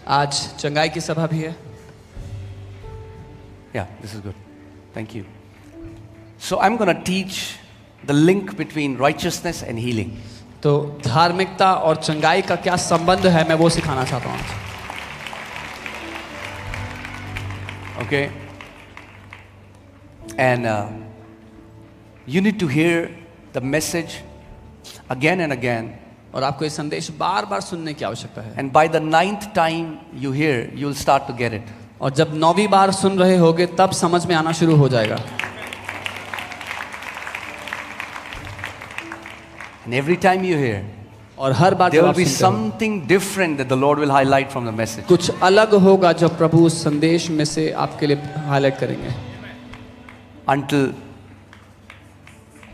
आज चंगाई की सभा भी है. Yeah, this is good. Thank you. So I'm going to teach the link between righteousness and healing. तो धार्मिकता और चंगाई का क्या संबंध है, मैं वो सिखाना चाहता हूँ. Okay? And you need to hear the message again and again. और आपको ये संदेश बार बार सुनने की आवश्यकता है. And by the 9th time you hear, you'll start to get it. और जब 9वीं बार सुन रहे होगे तब समझ में आना शुरू हो जाएगा. And every time you hear, और हर बार there जब will आप be सुनते हो, something different that the Lord will highlight from the message. कुछ अलग होगा जो प्रभु उस संदेश में से आपके लिए हाईलाइट करेंगे. Until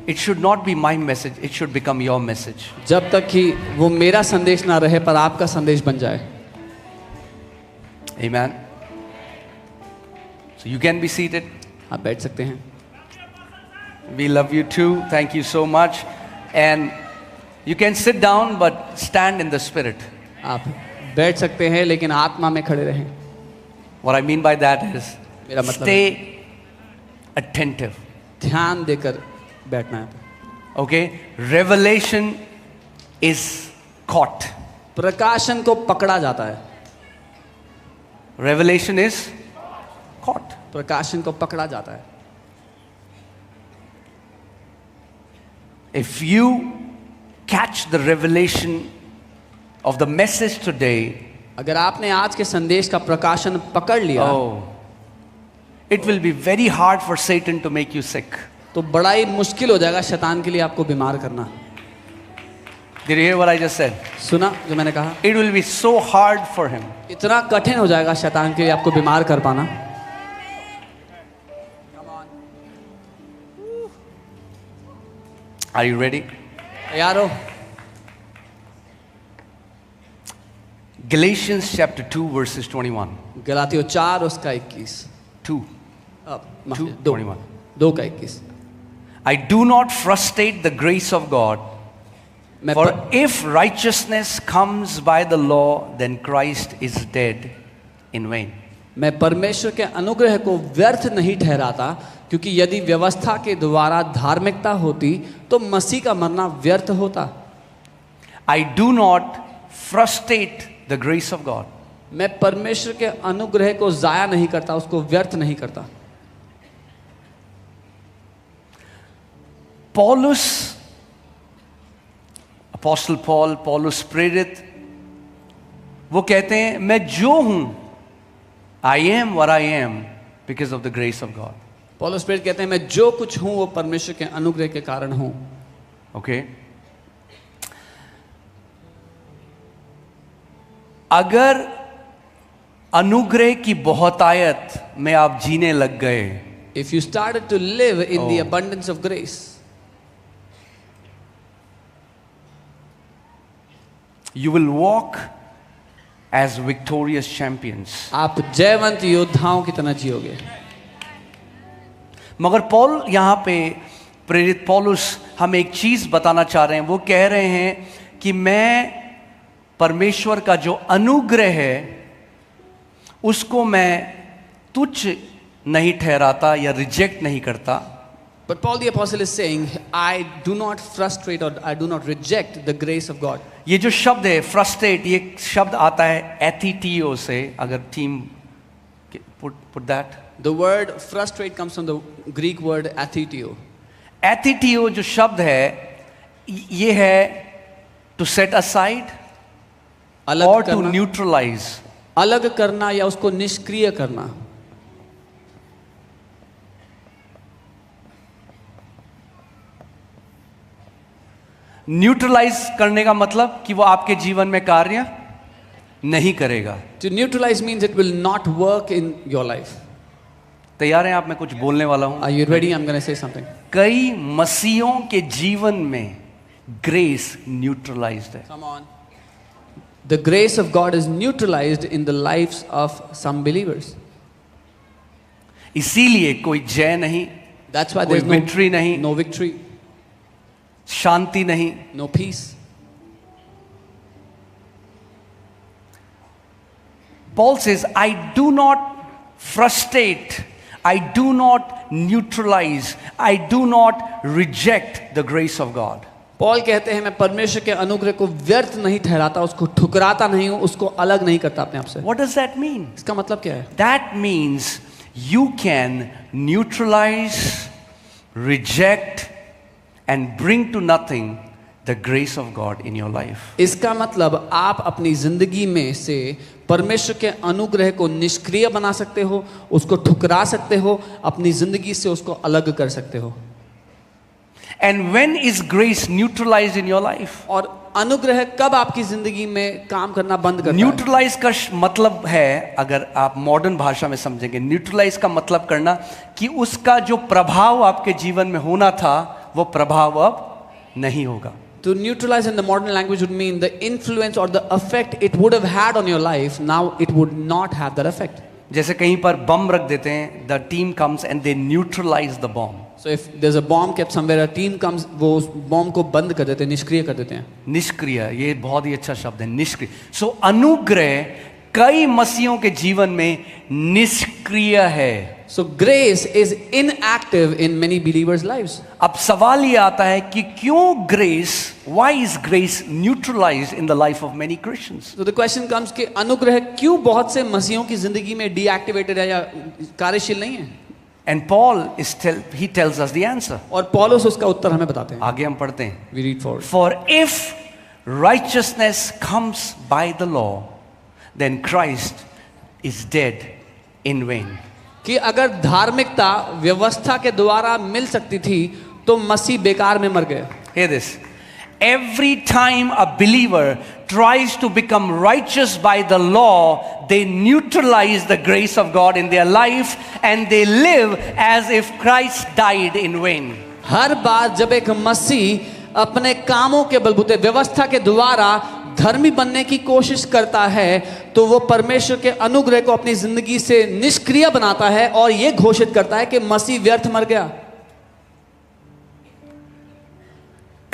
it should not be my message, it should become your message. जब तक कि वो मेरा संदेश ना रहे पर आपका संदेश बन जाए. Amen. So you can be seated. आप बैठ सकते हैं. We love you too. Thank you so much. And you can sit down but stand in the spirit. आप बैठ सकते हैं लेकिन आत्मा में खड़े रहें. What I mean by that is मेरा मतलब stay attentive. ध्यान देकर बैठना है. Okay? Revelation is caught. प्रकाशन को पकड़ा जाता है. Revelation is caught. प्रकाशन को पकड़ा जाता है. If you catch the revelation of the message today, अगर आपने आज के संदेश का प्रकाशन पकड़ लिया, it will be very hard for Satan to make you sick. तो बड़ा ही मुश्किल हो जाएगा शैतान के लिए आपको बीमार करना. Did you hear what I just said? सुना जो मैंने कहा? It will be so hard for him. इतना कठिन हो जाएगा शैतान के लिए आपको बीमार कर पाना. Are you ready? तैयार हो? Galatians chapter 2 verses 21. गलातियों 4 उसका 21. 2. 2 का 21. I do not frustrate the grace of God. For if righteousness comes by the law, then Christ is dead in vain. मैं परमेश्वर के अनुग्रह को व्यर्थ नहीं ठहराता, क्योंकि यदि व्यवस्था के द्वारा धार्मिकता होती तो मसीह का मरना व्यर्थ होता. I do not frustrate the grace of God. मैं परमेश्वर के अनुग्रह को जाया नहीं करता, उसको व्यर्थ नहीं करता. Paulus, Apostle Paul, Paulus प्रेरित, वो कहते हैं मैं जो हूं, I am what I am because of the grace of God. पौलुस प्रेरित कहते हैं मैं जो कुछ हूं वो परमेश्वर के अनुग्रह के कारण हूं. Okay? अगर अनुग्रह की बहुतायत में आप जीने लग गए, If you started to live in the abundance of grace, you will walk as victorious champions. आप जयवंत योद्धाओं की तरह जियोगे. मगर पौल यहां पे प्रेरित पौलुस हमें एक चीज बताना चाह रहे हैं. वो कह रहे हैं कि मैं परमेश्वर का जो अनुग्रह है उसको मैं तुच्छ नहीं ठहराता या रिजेक्ट नहीं करता. But Paul the apostle is saying, I do not frustrate or I do not reject the grace of God. ये जो शब्द है फ्रस्ट्रेट, ये शब्द आता है एथिटियो से. अगर team put that. The word frustrate comes from the Greek word athitio. एथिटियो जो शब्द है ये है to set aside अलग or to करना, neutralize. अलग करना या उसको निष्क्रिय करना. न्यूट्रलाइज करने का मतलब कि वो आपके जीवन में कार्य नहीं करेगा. To neutralize means it will not work in your life. तैयार हैं आप? मैं कुछ बोलने वाला हूं. Are you ready? I'm going to say something. कई मसीहों के जीवन में ग्रेस न्यूट्रलाइज्ड है. Come on. The grace of God is neutralized in the lives of some believers. इसीलिए कोई जय नहीं, That's why कोई there's victory नहीं, no victory, शांति नहीं. no peace. Paul says, I do not frustrate, I do not neutralize, I do not reject the grace of God. Paul कहते हैं मैं परमेश्वर के अनुग्रह को व्यर्थ नहीं ठहराता, उसको ठुकराता नहीं हूं, उसको अलग नहीं करता अपने आप से। What does that mean? इसका मतलब क्या है? That means you can neutralize, reject, and bring to nothing the grace of God in your life. इसका मतलब आप अपनी जिंदगी में से परमेश्वर के अनुग्रह को निष्क्रिय बना सकते हो, उसको ठुकरा सकते हो, अपनी जिंदगी से उसको अलग कर सकते हो। And when is grace neutralized in your life? और अनुग्रह कब आपकी जिंदगी में काम करना बंद करता है? न्यूट्रलाइज का मतलब है, अगर आप मॉडर्न भाषा में समझेंगे, न्यूट्रलाइज का मतलब करना कि उसका जो प्रभाव आपके जीवन में होना था वो प्रभाव अब नहीं होगा। To neutralize in the modern language would mean the influence or the effect it would have had on your life, now it would not have that effect. जैसे कहीं पर बम रख देते हैं, the team comes and they neutralize the bomb. So if there's a bomb kept somewhere, a team comes, वो उस bomb को बंद कर देते हैं, निष्क्रिय कर देते हैं। निष्क्रिय, ये बहुत ही अच्छा शब्द है, निष्क्रिय। सो अनुग्रह कई मसीहों के जीवन में निष्क्रिय है। So grace is inactive in many believers' lives. अब सवाल ये आता है कि क्यों grace, why is grace neutralized in the life of many Christians? So the question comes कि अनुग्रह क्यों बहुत से मसीहों की जिंदगी में deactivated है या कार्यशील नहीं है? And Paul he tells us the answer. और पौलुस उसका उत्तर हमें बताते हैं। आगे हम पढ़ते हैं। We read forward. For if righteousness comes by the law, then Christ is dead in vain. कि अगर धार्मिकता व्यवस्था के द्वारा मिल सकती थी तो मसीह बेकार में मर गए। Hear this. Every time a believer tries to become righteous by the law, they neutralize the grace of God in their life and they live as if Christ died in vain. हर बार जब एक मसीह अपने कामों के बलबूते व्यवस्था के द्वारा धर्मी बनने की कोशिश करता है तो वो परमेश्वर के अनुग्रह को अपनी जिंदगी से निष्क्रिय बनाता है और ये घोषित करता है कि मसीह व्यर्थ मर गया।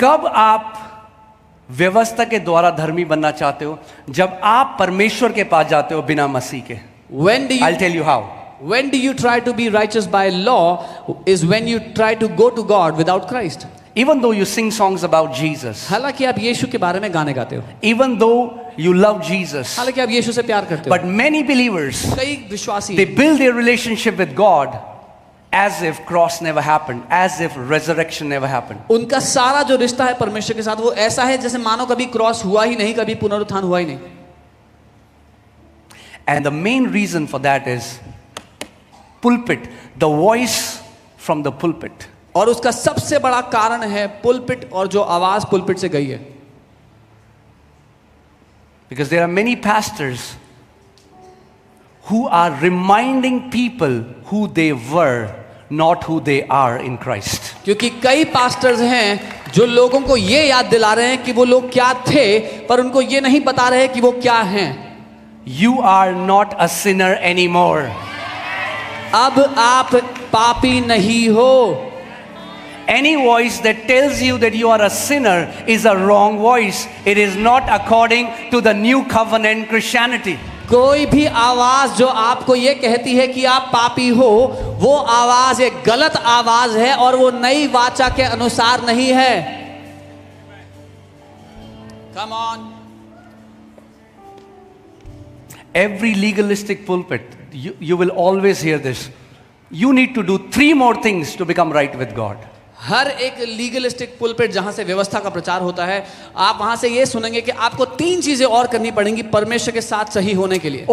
कब आप व्यवस्था के द्वारा धर्मी बनना चाहते हो? जब आप परमेश्वर के पास जाते हो बिना मसीह के। I'll tell you how. When do you try to be righteous by law is when you try to go to God without Christ. Even though you sing songs about Jesus, हालांकि आप यीशु के बारे में गाने गाते हो, even though you love Jesus, हालांकि आप यीशु से प्यार करते हो, but many believers, कई विश्वासी they build their relationship with God as if cross never happened, as if resurrection never happened. उनका सारा जो रिश्ता है परमेश्वर के साथ वो ऐसा है जैसे मानो कभी क्रॉस हुआ ही नहीं, कभी पुनरुत्थान हुआ ही नहीं। And the main reason for that is pulpit, the voice from the pulpit. और उसका सबसे बड़ा कारण है पुलपिट और जो आवाज पुलपिट से गई है। Because there are many pastors who are reminding people who they were, not who they are in Christ. क्योंकि कई पास्टर्स हैं जो लोगों को ये याद दिला रहे हैं कि वो लोग क्या थे, पर उनको ये नहीं बता रहे कि वो क्या हैं। You are not a sinner anymore. अब आप पापी नहीं हो। Any voice that tells you that you are a sinner is a wrong voice. It is not according to the new covenant Christianity. कोई भी आवाज जो आपको ये कहती है कि आप पापी हो, वो आवाज एक गलत आवाज है और वो नई वाचा के अनुसार नहीं है। Come on. Every legalistic pulpit, you will always hear this. You need to do 3 more things to become right with God. हर एक लीगलिस्टिक पुलपिट जहां से व्यवस्था का प्रचार होता है, आप वहां से ये सुनेंगे कि आपको 3 चीजें और करनी पड़ेंगी परमेश्वर के साथ सही होने के लिए।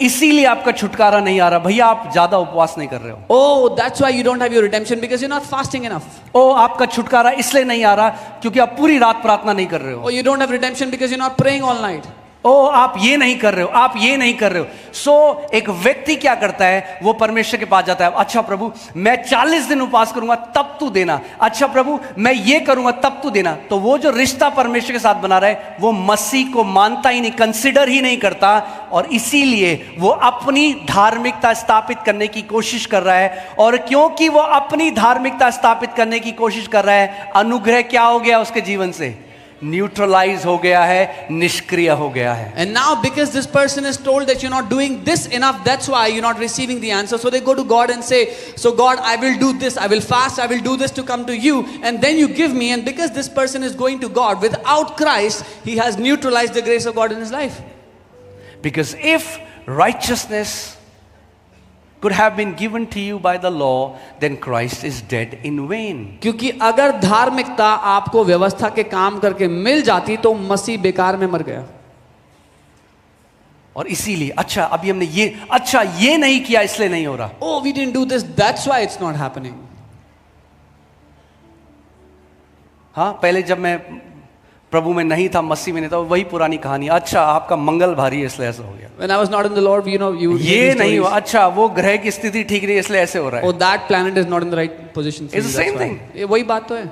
इसीलिए आपका छुटकारा नहीं आ रहा भैया, आप ज्यादा उपवास नहीं कर रहे हो। That's why you don't have your redemption because you are not fasting enough. आपका छुटकारा इसलिए नहीं आ रहा क्योंकि आप पूरी रात प्रार्थना नहीं कर रहे हो। You don't have redemption because you are not praying all night. आप ये नहीं कर रहे हो, आप ये नहीं कर रहे हो। एक व्यक्ति क्या करता है, वो परमेश्वर के पास जाता है, अच्छा प्रभु मैं 40 दिन उपवास करूंगा तब तू देना, अच्छा प्रभु मैं ये करूंगा तब तू देना। तो वो जो रिश्ता परमेश्वर के साथ बना रहा है वो मसीह को मानता ही नहीं, कंसिडर ही नहीं करता, और इसीलिए वो अपनी धार्मिकता स्थापित करने की कोशिश कर रहा है। और क्योंकि वो अपनी धार्मिकता स्थापित करने की कोशिश कर रहा है, अनुग्रह क्या हो गया उसके जीवन से? न्यूट्रलाइज हो गया है, निष्क्रिय हो गया है. And now because this person is told that you're not doing this enough, that's why you're not receiving the answer. So they go to God and say, so God, I will do this, I will fast, I will do this to come to you, and then you give me. And because this person is going to God without Christ, he has neutralized the grace of God in his life. Because if righteousness could have been given to you by the law, then Christ is dead in vain. क्योंकि अगर धार्मिकता आपको व्यवस्था के काम करके मिल जाती तो मसीह बेकार में मर गया. और इसीलिए अभी हमने ये नहीं किया इसलिए नहीं हो रहा. Oh, we didn't do this, that's why it's not happening. हाँ, पहले जब मैं प्रभु में नहीं था, मसीह में नहीं था, वही पुरानी कहानी. आपका मंगल भारी है इसलिए ऐसा हो गया. When I was not in the Lord, ये नहीं हुआ. वो ग्रह की स्थिति ठीक नहीं इसलिए ऐसे हो रहा है. Oh, that planet is not in the right position. It's the same thing. ये वही बात तो है.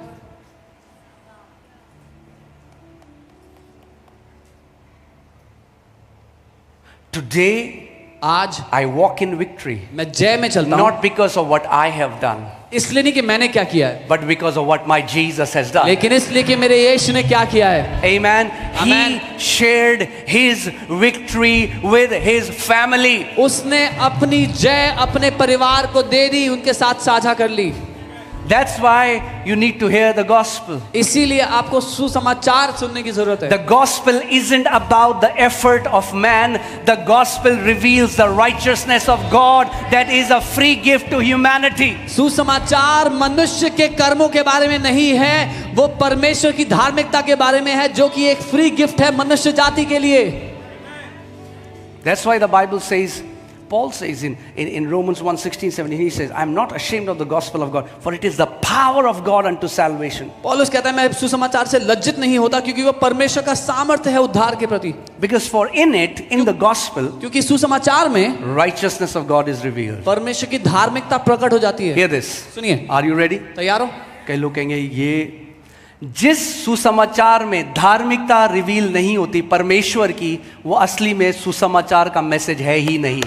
Today, आज I walk in victory. मैं जय में चलता हूँ. Not because of what I have done, इसलिए नहीं कि मैंने क्या किया है, but because of what my Jesus has done. लेकिन इसलिए कि मेरे यीशु ने क्या किया है. Amen. Amen. He shared his victory with his family. उसने अपनी जय अपने परिवार को दे दी, उनके साथ साझा कर ली. That's why you need to hear the gospel. इसीलिए आपको सुसमाचार सुनने की जरूरत है. The gospel isn't about the effort of man. The gospel reveals the righteousness of God that is a free gift to humanity. सुसमाचार मनुष्य के कर्मों के बारे में नहीं है, वो परमेश्वर की धार्मिकता के बारे में है, जो कि एक फ्री गिफ्ट है मनुष्य जाति के लिए. That's why the Bible says, Paul says in Romans 1:16-17, he says, I'm not ashamed of the gospel of God, for it is the power of God unto salvation. पौलुस कहता है मैं सुसमाचार से लज्जित नहीं होता क्योंकि वो परमेश्वर का सामर्थ्य है उद्धार के प्रति. Because for in the gospel, क्योंकि सुसमाचार में righteousness of God is revealed. परमेश्वर की धार्मिकता प्रकट हो जाती है. Hear this. सुनिए. Are you ready? तैयार हो? कई लोग कहेंगे ये जिस सुसमाचार में धार्मिकता रिवील नहीं होती परमेश्वर की, वो असली में सुसमाचार का मैसेज है ही नहीं.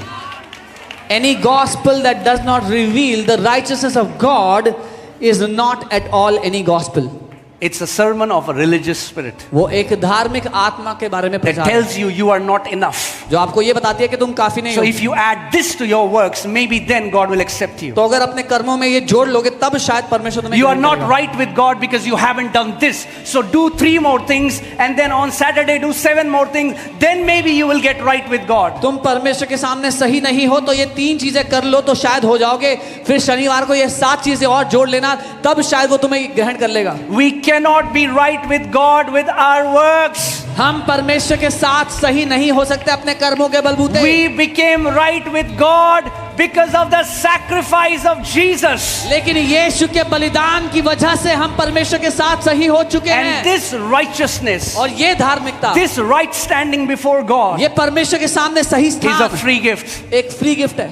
Any gospel that does not reveal the righteousness of God is not at all any gospel. It's a sermon of a religious spirit वो एक धार्मिक आत्मा के बारे में that प्रचार tells you are not enough. जो आपको ये बताती है कि तुम काफी नहीं So हो. if you add this to your works, maybe then God will accept you. तो अगर अपने कर्मों में ये जोड़ लोगे तब शायद परमेश्वर तुम्हें You are ग्रहण not करेगा. right with God because you haven't done this. So do 3 more things and then on Saturday do 7 more things. Then maybe you will get right with God. तुम परमेश्वर के सामने सही नहीं हो तो ये 3 चीजें कर लो तो शायद हो जाओगे. फिर शनिवार को ये 7 चीजें और जोड़ लेना, तब शायद वो तुम्हें ग्रहण कर लेगा. We cannot be right with God with our works. हम परमेश्वर के साथ सही नहीं हो सकते अपने कर्मों के बलबूते. We became right with God because of the sacrifice of Jesus. लेकिन यीशु के बलिदान की वजह से हम परमेश्वर के साथ सही हो चुके And हैं. this righteousness, और ये धार्मिकता, this right standing before God, ये परमेश्वर के सामने सही is a स्थान free gift. एक फ्री गिफ्ट है.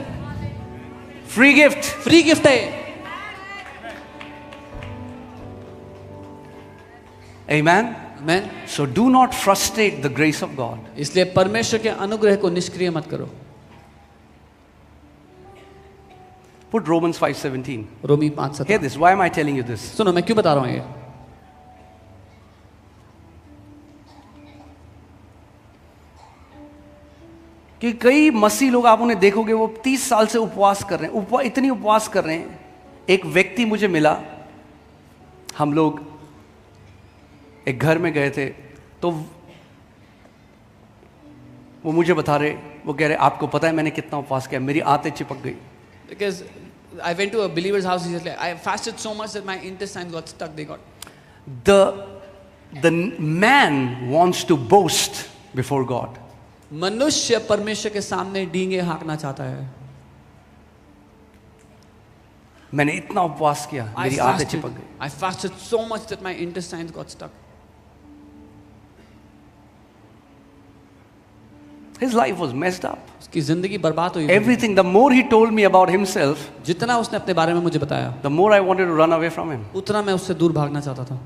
Free gift. फ्री गिफ्ट है. Amen. Amen. So do not frustrate the grace of God. इसलिए परमेश्वर के अनुग्रह को निष्क्रिय मत करो. Put Romans 5:17. Romi 5:17. Hear this. Why am I telling you this? सुनो मैं क्यों बता रहा हूं ये. कि कई मसीह लोग आप उन्हें देखोगे वो 30 साल से उपवास कर रहे हैं, इतनी उपवास कर रहे हैं. एक व्यक्ति मुझे मिला, हम लोग एक घर में गए थे, तो वो मुझे बता रहे, वो कह रहे आपको पता है मैंने कितना उपवास किया, मेरी आंतें चिपक गई. Because I went to a believer's house recently. I fasted so much that my intestines got stuck. They got. The man wants to boast before God. मनुष्य परमेश्वर के सामने डींगे हाँकना चाहता है. मैंने इतना उपवास किया, मेरी आंतें चिपक गई. I fasted so much that my intestines got stuck. His life was messed up. उसकी जिंदगी बर्बाद हुई. Everything. The more he told me about himself, जितना उसने अपने बारे में मुझे बताया, the more I wanted to run away from him. उतना मैं उससे दूर भागना चाहता था.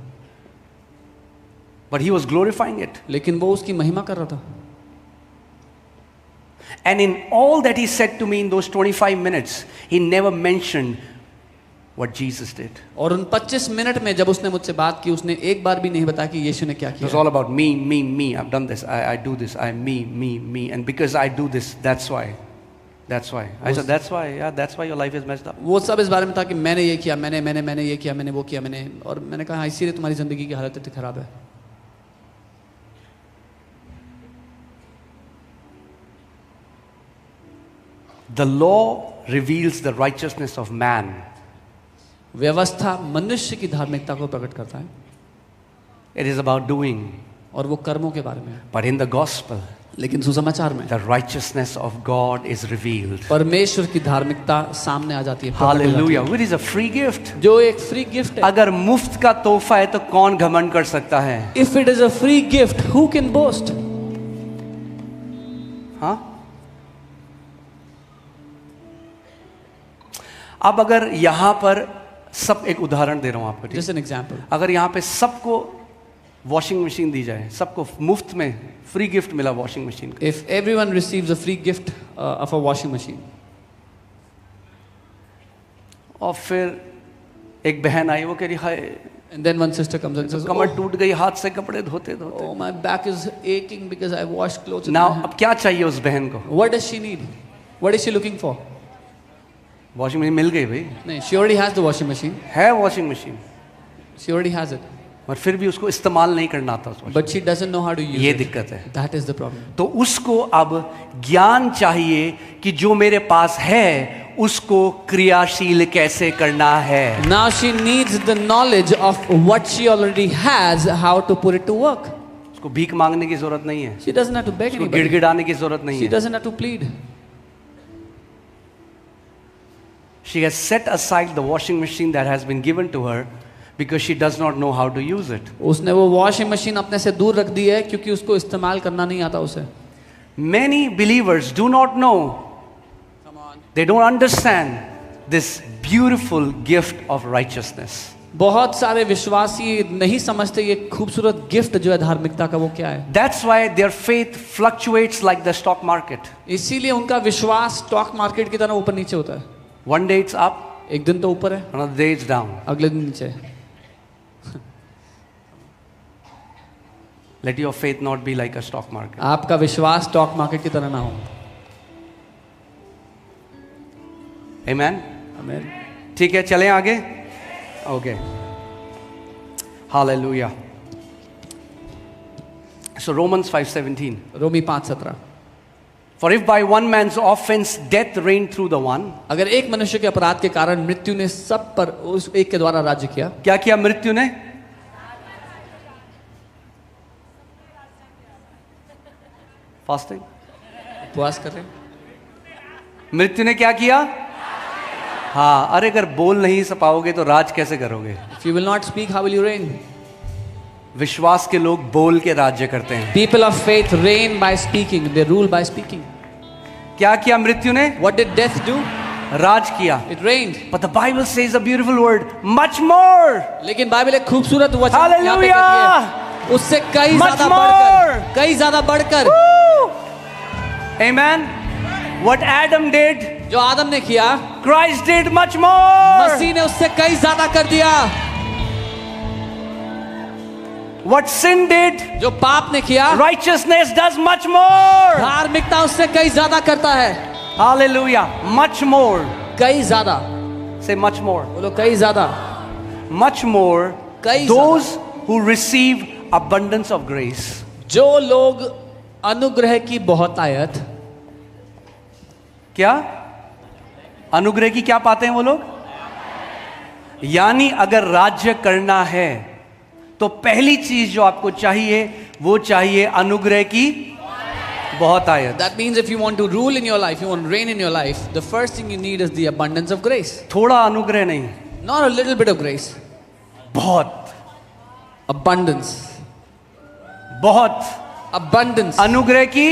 But he was glorifying it. लेकिन वो उसकी महिमा कर रहा था. And in all that he said to me in those 25 minutes, he never mentioned what Jesus did. और उन 25 मिनट में जब उसने मुझसे बात की, उसने एक बार भी नहीं बताया कि यीशु ने क्या It was किया। all about me, me, me. I've done this. I do this. Me. And because I do this, that's why. That's why. I said, that's why. Yeah, that's why your life is messed up. वो सब इस बारे में था कि मैंने ये किया, मैंने ये किया, मैंने वो किया, और मैंने कहा हाँ, इसीलिए तुम्हारी जिंदगी की हालत इतनी खराब है। The law reveals the righteousness of man. व्यवस्था मनुष्य की धार्मिकता को प्रकट करता है, It is about doing. और वो कर्मों के बारे में है। But in the gospel, लेकिन सुसमाचार में the righteousness of God is revealed. परमेश्वर की धार्मिकता सामने आ जाती है, प्रकट हो जाती है। Hallelujah. It is a free gift. जो एक फ्री गिफ्ट है। अगर मुफ्त का तोहफा है तो कौन घमंड कर सकता है? If it is a free gift, who can boast? हाँ? अब अगर यहां पर सब, एक उदाहरण दे रहा हूं आपको, ठीक? Just an example. अगर यहां पे सबको वॉशिंग मशीन दी जाए, सबको मुफ्त में फ्री गिफ्ट मिला वॉशिंग मशीन का, If everyone receives a free gift of a washing machine, और फिर एक बहन आई, वो कह रही हाय and then one sister comes and says, Qamar "Oh, टूट गई हाथ से कपड़े धोते धोते। oh, my back is aching because I washed clothes." Now अब क्या चाहिए उस बहन को? What does she need? What is she looking for? Washing machine मिल गई भाई, No, she already has the washing machine. है washing machine, She already has it, और फिर भी उसको इस्तेमाल नहीं करना आता उस washing but she doesn't know how to use ये it. दिक्कत है। That is the problem. तो उसको अब ज्ञान चाहिए कि जो मेरे पास है उसको क्रियाशील कैसे करना है। Now she needs the knowledge of what she already has, how to put it to work. उसको भीख मांगने की जरूरत नहीं है, She doesn't have to beg उसको anybody. गिड़गिड़ाने की जरूरत नहीं She है। doesn't have to plead. She has set aside the washing machine that has been given to her because she does not know how to use it. उसने वो washing machine अपने से दूर रख दी है क्योंकि उसको इस्तेमाल करना नहीं आता उसे। Many believers do not know, they don't understand this beautiful gift of righteousness. बहुत सारे विश्वासी नहीं समझते ये खूबसूरत गिफ्ट जो है धार्मिकता का, वो क्या है। That's why their faith fluctuates like the stock market. इसीलिए उनका विश्वास स्टॉक मार्केट की तरह ऊपर नीचे होता है। One day it's up, एक दिन तो ऊपर है, another day it's down. अगले दिन नीचे है। Let your faith not be like a stock market. आपका विश्वास स्टॉक मार्केट की तरह ना हो। Amen. आमीन। ठीक है, चलें आगे। Okay. Hallelujah. So Romans 5:17. Romi 5:17। For if by one man's offense death reigned through the one. अगर एक मनुष्य के अपराध के कारण मृत्यु ने सब पर उस एक के द्वारा राज्य किया। क्या किया मृत्यु ने? फास्टिंग, उपवास कर रहे हैं। मृत्यु ने क्या किया? हाँ, अरे अगर बोल नहीं पाओगे तो राज कैसे करोगे? If you will not speak, how will you reign? विश्वास के लोग बोल के राज्य करते हैं। People of faith reign by speaking. They rule by speaking. क्या किया मृत्यु ने? What did death do? राज किया। It reigned. But the Bible says a beautiful word, much more. लेकिन बाइबल एक खूबसूरत वचन यहाँ पे कहती Hallelujah! है, उससे कई Much ज्यादा more. बढ़कर, कई ज्यादा बढ़कर। Woo! Amen. What Adam did, जो आदम ने किया, Christ did much more. मसीह ने उससे कई ज्यादा कर दिया। What sin did, जो पाप ने किया, righteousness does much more. धार्मिकता उससे कई ज्यादा करता है। Hallelujah. Much more. कई ज्यादा। Say much more. बोलो कई ज्यादा। Much more. कई Those who receive abundance of grace. जो लोग अनुग्रह की बहुतायत, क्या अनुग्रह की क्या पाते हैं वो लोग? यानी अगर राज्य करना है तो पहली चीज जो आपको चाहिए वो चाहिए अनुग्रह की बहुतायत। that means if you want to rule in your life, you want to reign in your life, the first thing you need is the abundance of grace. थोड़ा अनुग्रह नहीं, Not a little bit of grace. बहुत Abundance. बहुत Abundance. अनुग्रह की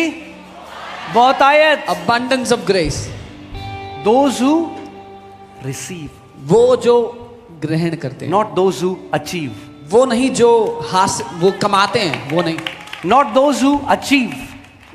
बहुतायत। Abundance of grace. Those who receive, वो जो ग्रहण करते हैं, not those who achieve. वो नहीं जो हासिल, वो कमाते हैं, वो नहीं, Not those who achieve.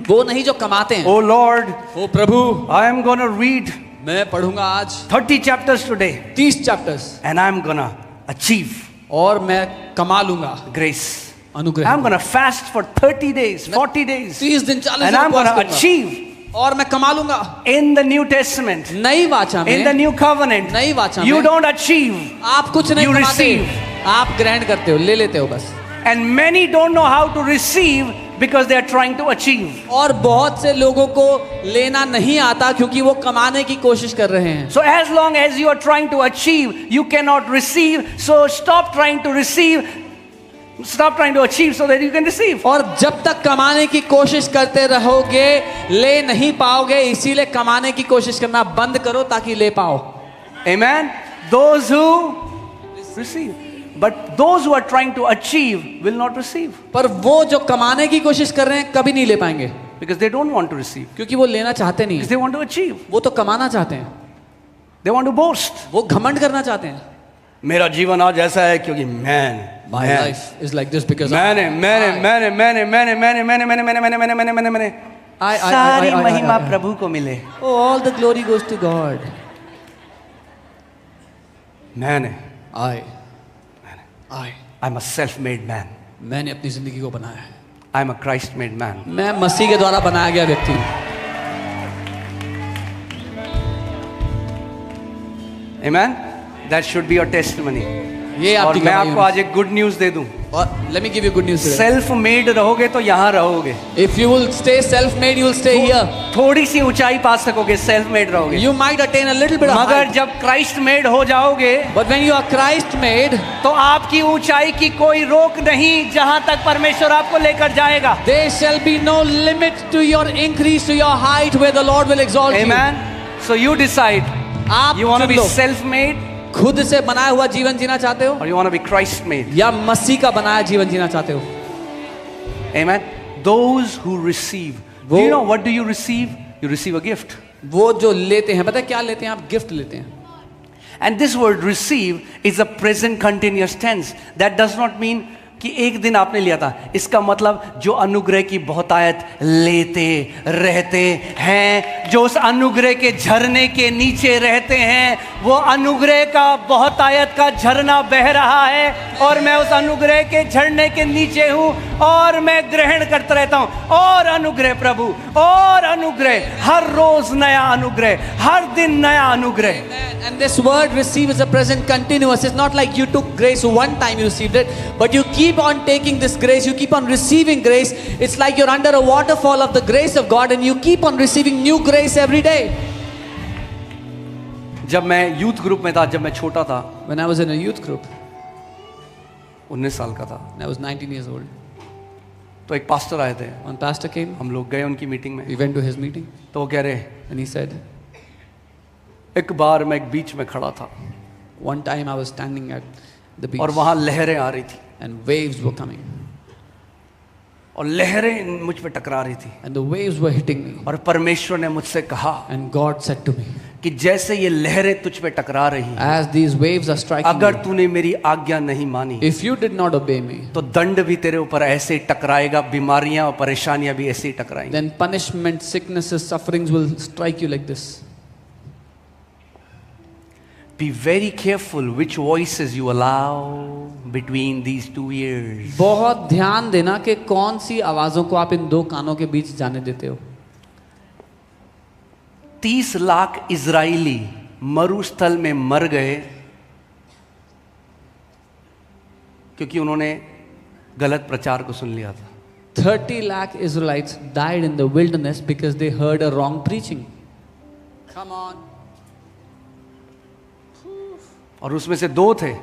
वो नहीं जो कमाते हैं। Oh Lord, O Prabhu, I am going to read मैं पढ़ूंगा आज 30 chapters today, 30 chapters and I'm gonna achieve और मैं कमा लूंगा grace. अनुग्रह। I'm gonna fast for 30 days, 40 days, 30 दिन 40 and दिन I'm उपवास gonna करूंगा। achieve और मैं कमा लूंगा। in the New Testament, नई वाचा in the में New Covenant. नई वाचा You में don't achieve, आप कुछ नहीं you कमाते, receive. आप ग्रहण करते हो, ले लेते हो बस। and many don't know how to receive because they are trying to achieve. और बहुत से लोगों को लेना नहीं आता क्योंकि वो कमाने की कोशिश कर रहे हैं। So as long as you are trying to achieve, you cannot receive. So stop trying to receive. Stop trying to achieve so that you can receive. और जब तक कमाने की कोशिश करते रहोगे ले नहीं पाओगे, इसीलिए कमाने की कोशिश करना बंद करो ताकि ले पाओ। Amen. Those who receive, but those who are trying to achieve will not receive पर वो जो कमाने की कोशिश कर रहे हैं कभी नहीं ले पाएंगे because they don't want to receive. क्योंकि वो लेना चाहते नहीं Because हैं। they want to achieve. वो तो कमाना चाहते हैं, They want to boast. वो घमंड करना चाहते हैं। मेरा जीवन आज ऐसा है क्योंकि My life is like this because मैंने I सारी महिमा प्रभु को मिले। Oh, all the glory goes to God. मैंने I'm a self-made man. मैंने अपनी जिंदगी को बनाया है, I'm a Christ-made man. मैं मसीह के द्वारा बनाया गया व्यक्ति हूँ। Amen. That should be your testimony. ये और आपकी मैं गवाही आपको आज एक गुड न्यूज दे दूं। और let me give you good news today. Self made रहोगे तो यहाँ रहोगे। If you will stay self-made, you will stay here. थोड़ी सी ऊंचाई पा सकोगे, सेल्फ मेड रहोगे। You might attain a little bit of मगर height. जब क्राइस्ट मेड हो जाओगे But when you are Christ-made, तो आपकी ऊंचाई की कोई रोक नहीं, जहां तक परमेश्वर आपको लेकर जाएगा। there shall be no limit to your increase to your height where the Lord will exalt you. Amen. So you decide. आप You want to चुन be लो, self-made खुद से बनाया हुआ जीवन जीना चाहते हो or you want to be Christ-made? या मसीह का बनाया जीवन जीना चाहते हो। Amen. Those who receive. Do वो- you know what do you receive? You receive a gift. वो जो लेते हैं, पता है क्या लेते हैं? आप गिफ्ट लेते हैं। And this word receive is a present continuous tense. That does not mean कि एक दिन आपने लिया था। इसका मतलब जो अनुग्रह की बहुतायत लेते रहते हैं, जो उस अनुग्रह के झरने के नीचे रहते हैं, वो अनुग्रह का बहुतायत का झरना बह रहा है और मैं उस अनुग्रह के झरने के नीचे हूँ और मैं ग्रहण करता रहता हूँ। और अनुग्रह प्रभु, और अनुग्रह, हर रोज नया अनुग्रह, हर दिन नया अनुग्रह। And this word receive is a present continuous. It's not like you took grace one time you received it, but you keep on taking this grace, you keep on receiving grace. It's like you're under a waterfall of the grace of God and you keep on receiving new grace every day. जब मैं youth group में था, जब मैं छोटा था, When I was in a youth group, 19 साल का था, and I was 19 years old, तो एक पास्टर आए थे, one pastor came, हम लोग गए उनकी मीटिंग में। we went to his meeting तो वो कह रहे, and he said, एक बार मैं एक बीच में खड़ा था one time I was standing at the beach और वहां लहरें आ रही थी and waves were coming और लहरें मुझ पे टकरा रही थी and the waves were hitting me और परमेश्वर ने मुझसे कहा and God said to me, कि जैसे ये लहरें तुझ पे टकरा रही, as these waves are striking अगर you, तूने मेरी आज्ञा नहीं मानी if you did not obey me, तो दंड भी तेरे ऊपर ऐसे ही टकराएगा, बीमारियां और परेशानियां भी ऐसे ही टकराएंगी। then punishment, sicknesses, sufferings will strike you like this. Be very careful which voices you allow between these two ears. बहुत ध्यान देना कि कौन सी आवाजों को आप इन दो कानों के बीच जाने देते हो। 30 लाख इजराइली मरुस्थल में मर गए क्योंकि उन्होंने गलत प्रचार को सुन लिया था। 30 lakh Israelites died in the wilderness because they heard a wrong preaching. Come on. और उसमें से 2 थे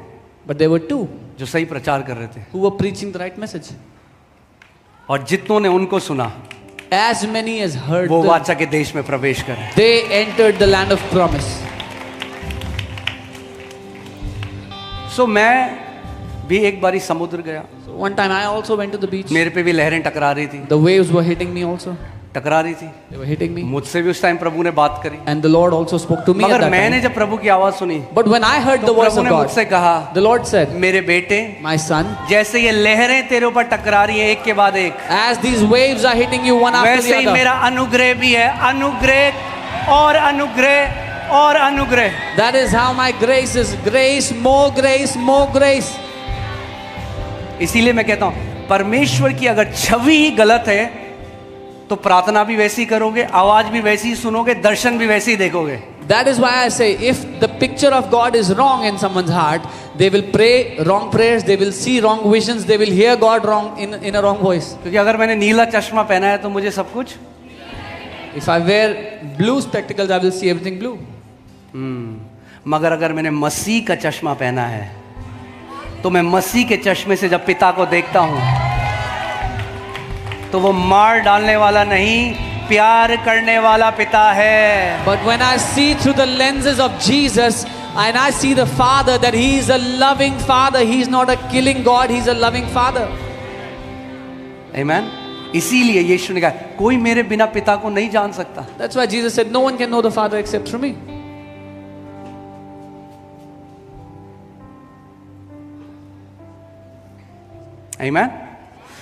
But there were 2 जो सही प्रचार कर रहे थे who were preaching the right message. और जितनों ने उनको सुना As many as heard वो them, वाचा के देश में प्रवेश करे। they entered the land of promise. सो मैं भी एक बारी समुद्र गया, So one time I also went to the beach. मेरे पे भी लहरें टकरा रही थी, The waves were hitting me also. टकरा रही थी। They were hitting me. मुझसे भी उस टाइम प्रभु ने बात करी, And the Lord also spoke to me at मगर that मैंने time. जब प्रभु की आवाज सुनी But when I heard तो the voice प्रभु of ने God, मुझसे कहा, the Lord said, मेरे बेटे, my son, जैसे ये लहरें तेरे ऊपर टकरा रही है एक के बाद एक, as these waves are hitting you one after वैसे the ही other, मेरा अनुग्रह भी है। अनुग्रह और अनुग्रह और अनुग्रह। That is how my grace is. Grace, more grace, more grace. इसीलिए मैं कहता हूं परमेश्वर की अगर छवि ही गलत है तो प्रार्थना भी वैसी करोगे, आवाज भी वैसी ही सुनोगे, दर्शन भी वैसे ही देखोगे। That is why I say, if the picture of God is wrong in someone's heart, they will pray wrong prayers, they will see wrong visions, they will hear God wrong in a wrong voice. क्योंकि अगर मैंने नीला चश्मा पहना है तो मुझे सब कुछ, If I wear blue spectacles, I will see everything blue. मगर अगर मैंने मसीह का चश्मा पहना है तो मैं मसीह के चश्मे से जब पिता को देखता हूं तो वो मार डालने वाला नहीं, प्यार करने वाला पिता है। But when I see through the lenses of Jesus and I see the Father, that He is a loving Father, He is not a killing God, He is a loving Father. Amen. इसीलिए यीशु ने कहा कोई मेरे बिना पिता को नहीं जान सकता। That's why Jesus said, no one can know the Father except through me. Amen.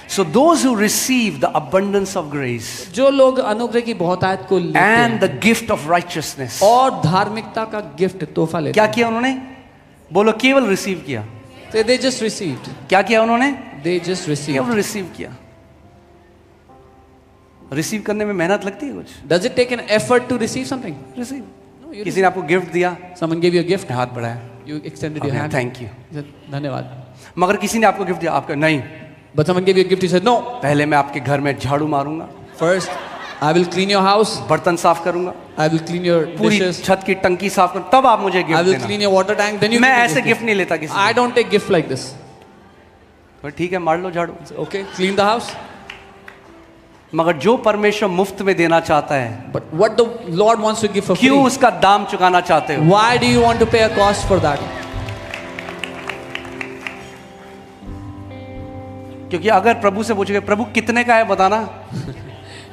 So those who receive the abundance of grace जो लोग अनुग्रह की बहुतायत को लेते and हैं the gift of righteousness, और धार्मिकता का गिफ्ट तोहफा लेते क्या हैं, किया उन्होंने? बोलो केवल रिसीव किया। they just received. क्या किया उन्होंने? They just received. केवल रिसीव किया। रिसीव करने में मेहनत लगती है कुछ? Does it take an effort to receive something? Receive. No, you किसी ने आपको गिफ्ट दिया, Someone gave you a gift, हाथ बढ़ाया, you extended your hand. Thank you. You said, धन्यवाद. मगर किसी ने आपको गिफ्ट दिया, आपका नहीं, But someone gave you a gift, you said, no. पहले मैं आपके घर में झाड़ू मारूंगा, First, I will clean your house. बर्तन साफ करूंगा, I will clean your पूरी dishes. छत की टंकी साफ करूँ, तब आप मुझे I गिफ्ट will देना। clean your water tank. Then you मैं give me ऐसे this गिफ्ट gift. नहीं लेता किसी I don't take gift like this. को। ठीक है, मार लो झाड़ू। Okay, clean the house. मगर जो परमेश्वर मुफ्त में देना चाहता है, But what the Lord wants to give for free, क्यों उसका दाम चुकाना चाहते हो? why do you want to pay a cost for that? क्योंकि अगर प्रभु से पूछोगे प्रभु कितने का है बताना,